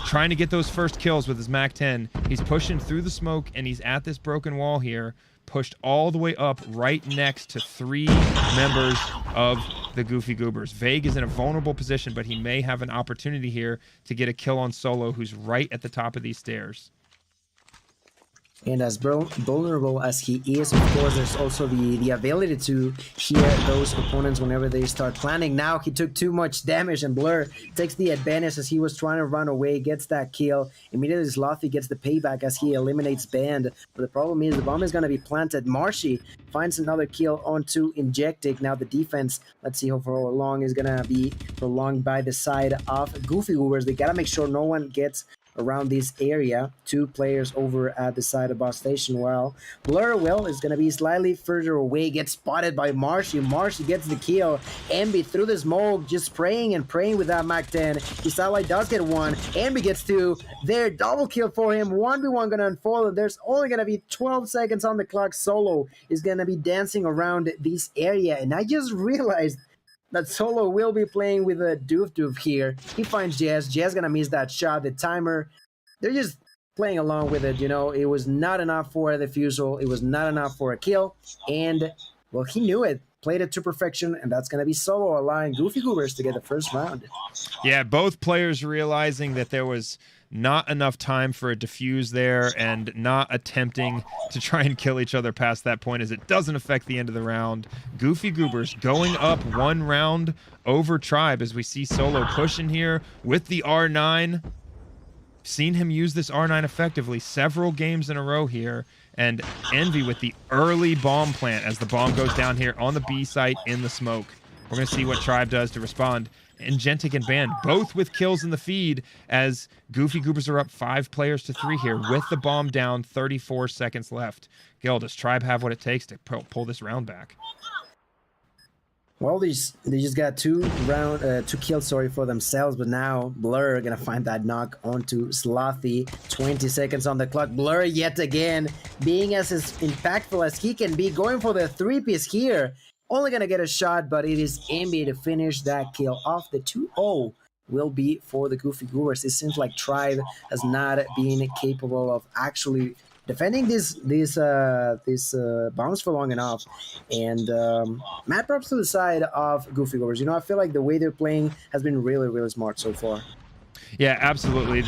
[SPEAKER 2] trying to get those first kills with his MAC-10. He's pushing through the smoke, and he's at this broken wall here, pushed all the way up right next to 3 members of the Goofy Goobers. Vague is in a vulnerable position, but he may have an opportunity here to get a kill on Solo, who's right at the top of these stairs.
[SPEAKER 3] And as vulnerable as he is, of course, there's also the ability to hear those opponents whenever they start planning. Now he took too much damage, and Blur takes the advantage as he was trying to run away, gets that kill. Immediately Slothy gets the payback as he eliminates Band. But the problem is the bomb is going to be planted. Marshy finds another kill onto Injectic. Now the defense, let's see how long is going to be prolonged by the side of Goofy Goobers. They got to make sure no one gets around this area. 2 players over at the side of Boss Station. Well, Blur is going to be slightly further away, gets spotted by Marshy. Marshy gets the kill. Envy through the smoke, just praying and praying with that MAC-10. His ally does get 1. Envy gets 2. There, double kill for him. 1v1 going to unfold. There's only going to be 12 seconds on the clock. Solo is going to be dancing around this area. And I just realized that Solo will be playing with a Doof here. He finds Jazz. Jazz gonna miss that shot. The timer, they're just playing along with it, you know. It was not enough for a defusal. It was not enough for a kill. And, well, he knew it. Played it to perfection, and that's going to be Solo allowing Goofy Goobers to get the first round.
[SPEAKER 2] Yeah, both players realizing that there was not enough time for a defuse there and not attempting to try and kill each other past that point, as it doesn't affect the end of the round. Goofy Goobers going up 1 round over Tribe as we see Solo pushing here with the R9. Seen him use this R9 effectively several games in a row here. And Envy with the early bomb plant as the bomb goes down here on the B site in the smoke. We're going to see what Tribe does to respond. Ingentic and Band both with kills in the feed as Goofy Goobers are up 5 players to 3 here with the bomb down, 34 seconds left. Gil, does Tribe have what it takes to pull this round back?
[SPEAKER 3] Well, they just got two kills, sorry, for themselves, but now Blur gonna find that knock onto Slothy. 20 seconds on the clock. Blur yet again being as impactful as he can be, going for the 3-piece here. Only gonna get a shot, but it is Envy to finish that kill off. The 2-0 will be for the Goofy Goobers. It seems like Tribe has not been capable of actually defending these bombs for long enough. And mad props to the side of Goofy Goobers. You know, I feel like the way they're playing has been really, really smart so far.
[SPEAKER 2] Yeah, absolutely.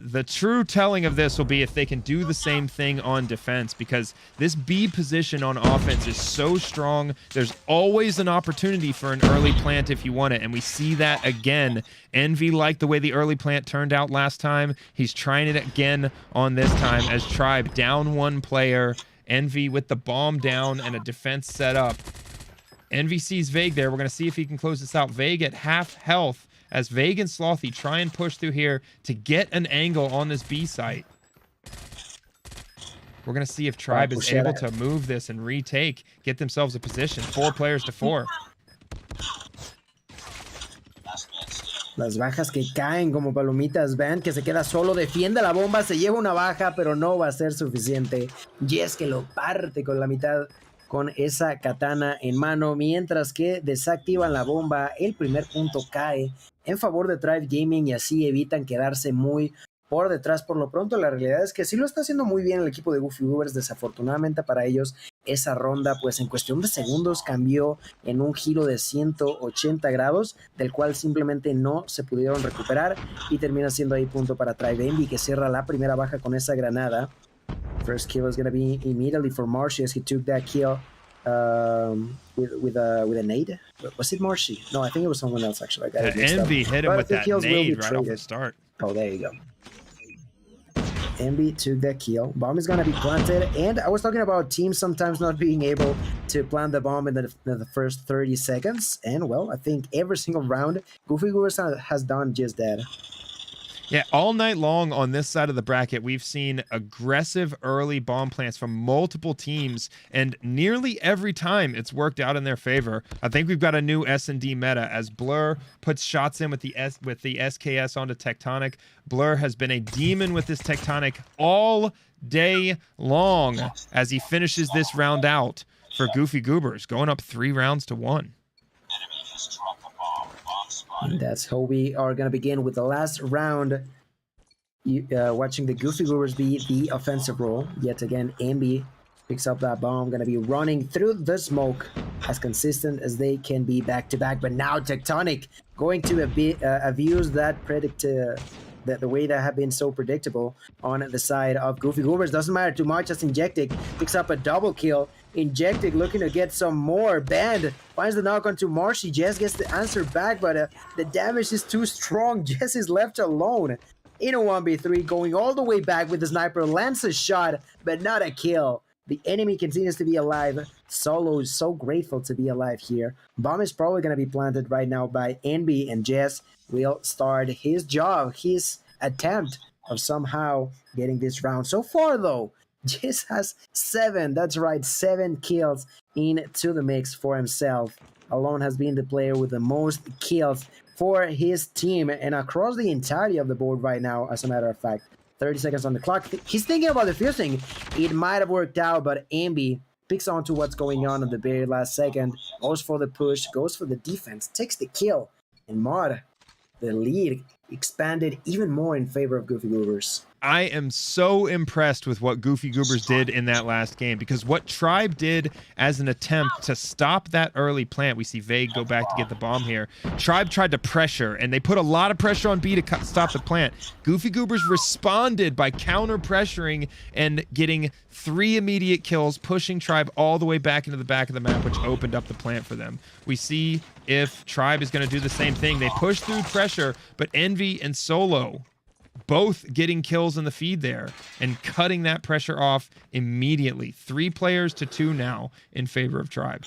[SPEAKER 2] The true telling of this will be if they can do the same thing on defense, because this B position on offense is so strong. There's always an opportunity for an early plant if you want it, and we see that again. Envy liked the way the early plant turned out last time. He's trying it again on this time as Tribe down one player. Envy with the bomb down and a defense set up. Envy sees Vague there. We're going to see if he can close this out. Vague at half health, as Vague and Slothy try and push through here to get an angle on this B site. We're going to see if Tribe is able to move this and retake, get themselves a position. 4 players to 4.
[SPEAKER 3] Las bajas que caen como palomitas. Van que se queda solo, defiende la bomba, se lleva una baja, pero no va a ser suficiente. Yes que lo parte con la mitad con esa katana en mano, mientras que desactivan la bomba. El primer punto cae en favor de Tribe Gaming y así evitan quedarse muy por detrás. Por lo pronto, la realidad es que sí lo está haciendo muy bien el equipo de Goofy Goobers. Desafortunadamente para ellos, esa ronda, pues en cuestión de segundos cambió en un giro de 180 grados, del cual simplemente no se pudieron recuperar y termina siendo ahí punto para Tribe Envy, que cierra la primera baja con esa granada. First kill is going to be immediately for Marshy as he took that kill with a nade. Was it Marshy? No, I think it was someone else actually.
[SPEAKER 2] Envy hit him with that nade right off the start.
[SPEAKER 3] Oh, there you go. Envy took that kill. Bomb is going to be planted. And I was talking about teams sometimes not being able to plant the bomb in the first 30 seconds. And, well, I think every single round, Goofy Goobers has done just that.
[SPEAKER 2] Yeah, all night long on this side of the bracket, we've seen aggressive early bomb plants from multiple teams, and nearly every time it's worked out in their favor. I think we've got a new S&D meta as Blur puts shots in with the SKS onto Tectonic. Blur has been a demon with this Tectonic all day long as he finishes this round out for Goofy Goobers, going up 3 rounds to 1.
[SPEAKER 3] And that's how we are going to begin with the last round. Watching the Goofy Goobers be the offensive role. Yet again, Ambi picks up that bomb. Going to be running through the smoke as consistent as they can be back to back. But now Tectonic going to abuse that the way that have been so predictable on the side of Goofy Goobers. Doesn't matter too much as Injectic picks up a double kill. Injectic looking to get some more. Band finds the knock onto Marshy. Jess gets the answer back, but the damage is too strong. Jess is left alone in a 1v3, going all the way back with the sniper. Lands a shot, but not a kill. The enemy continues to be alive. Solo is so grateful to be alive here. Bomb is probably going to be planted right now by Envy, and Jess will start his job, his attempt of somehow getting this round. So far, though, Jess has 7, that's right, 7 kills into the mix for himself. Alone has been the player with the most kills for his team and across the entirety of the board right now, as a matter of fact. 30 seconds on the clock. He's thinking about defusing. It might have worked out, but Ambi picks on to what's going on at the very last second, goes for the push, goes for the defense, takes the kill, and Mod, the lead, expanded even more in favor of Goofy Goobers.
[SPEAKER 2] I am so impressed with what Goofy Goobers did in that last game, because what Tribe did as an attempt to stop that early plant, we see Vague go back to get the bomb here. Tribe tried to pressure, and they put a lot of pressure on B to stop the plant. Goofy Goobers responded by counter-pressuring and getting 3 immediate kills, pushing Tribe all the way back into the back of the map, which opened up the plant for them. We see if Tribe is going to do the same thing. They push through pressure, but Envy and Solo both getting kills in the feed there and cutting that pressure off immediately. 3 players to 2 now in favor of Tribe.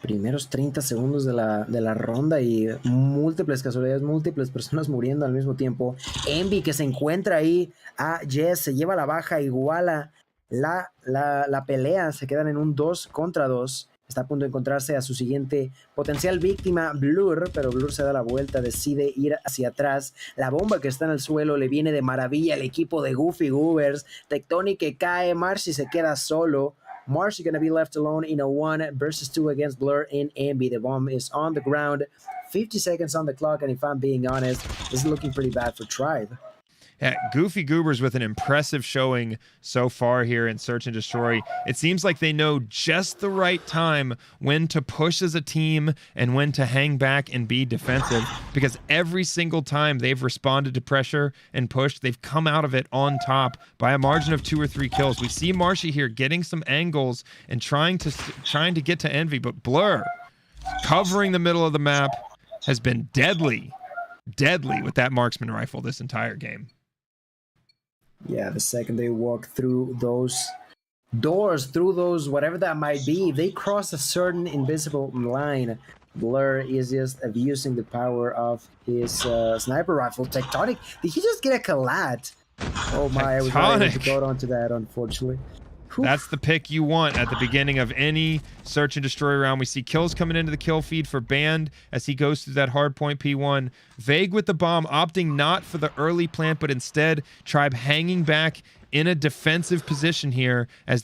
[SPEAKER 3] Primeros 30 segundos de la ronda y múltiples casualidades, múltiples personas muriendo al mismo tiempo. Envy que se encuentra ahí a Jess, se lleva la baja, iguala la pelea. Se quedan en un 2 contra 2. Está a punto de encontrarse a su siguiente potencial víctima, Blur, pero Blur se da la vuelta, decide ir hacia atrás. La bomba que está en el suelo le viene de maravilla al equipo de Goofy Goobers. Tectonic que cae, Marcy se queda solo. Marcy gonna be left alone in a 1 versus 2 against Blur and Envy. The bomb is on the ground. 50 seconds on the clock, and if I'm being honest, this is looking pretty bad for Tribe.
[SPEAKER 2] Yeah, Goofy Goobers with an impressive showing so far here in Search and Destroy. It seems like they know just the right time when to push as a team and when to hang back and be defensive, because every single time they've responded to pressure and pushed, they've come out of it on top by a margin of 2 or 3 kills. We see Marshy here getting some angles and trying to get to Envy, but Blur covering the middle of the map has been deadly with that marksman rifle this entire game.
[SPEAKER 3] Yeah, the second they walk through those doors, through those, whatever that might be, if they cross a certain invisible line, Blur is just abusing the power of his sniper rifle. Tectonic, did he just get a collat? Oh my, I was not able to go on to that, unfortunately.
[SPEAKER 2] That's the pick you want at the beginning of any Search and Destroy round. We see kills coming into the kill feed for Band as he goes through that hard point P1. Vague with the bomb, opting not for the early plant, but instead Tribe hanging back in a defensive position here as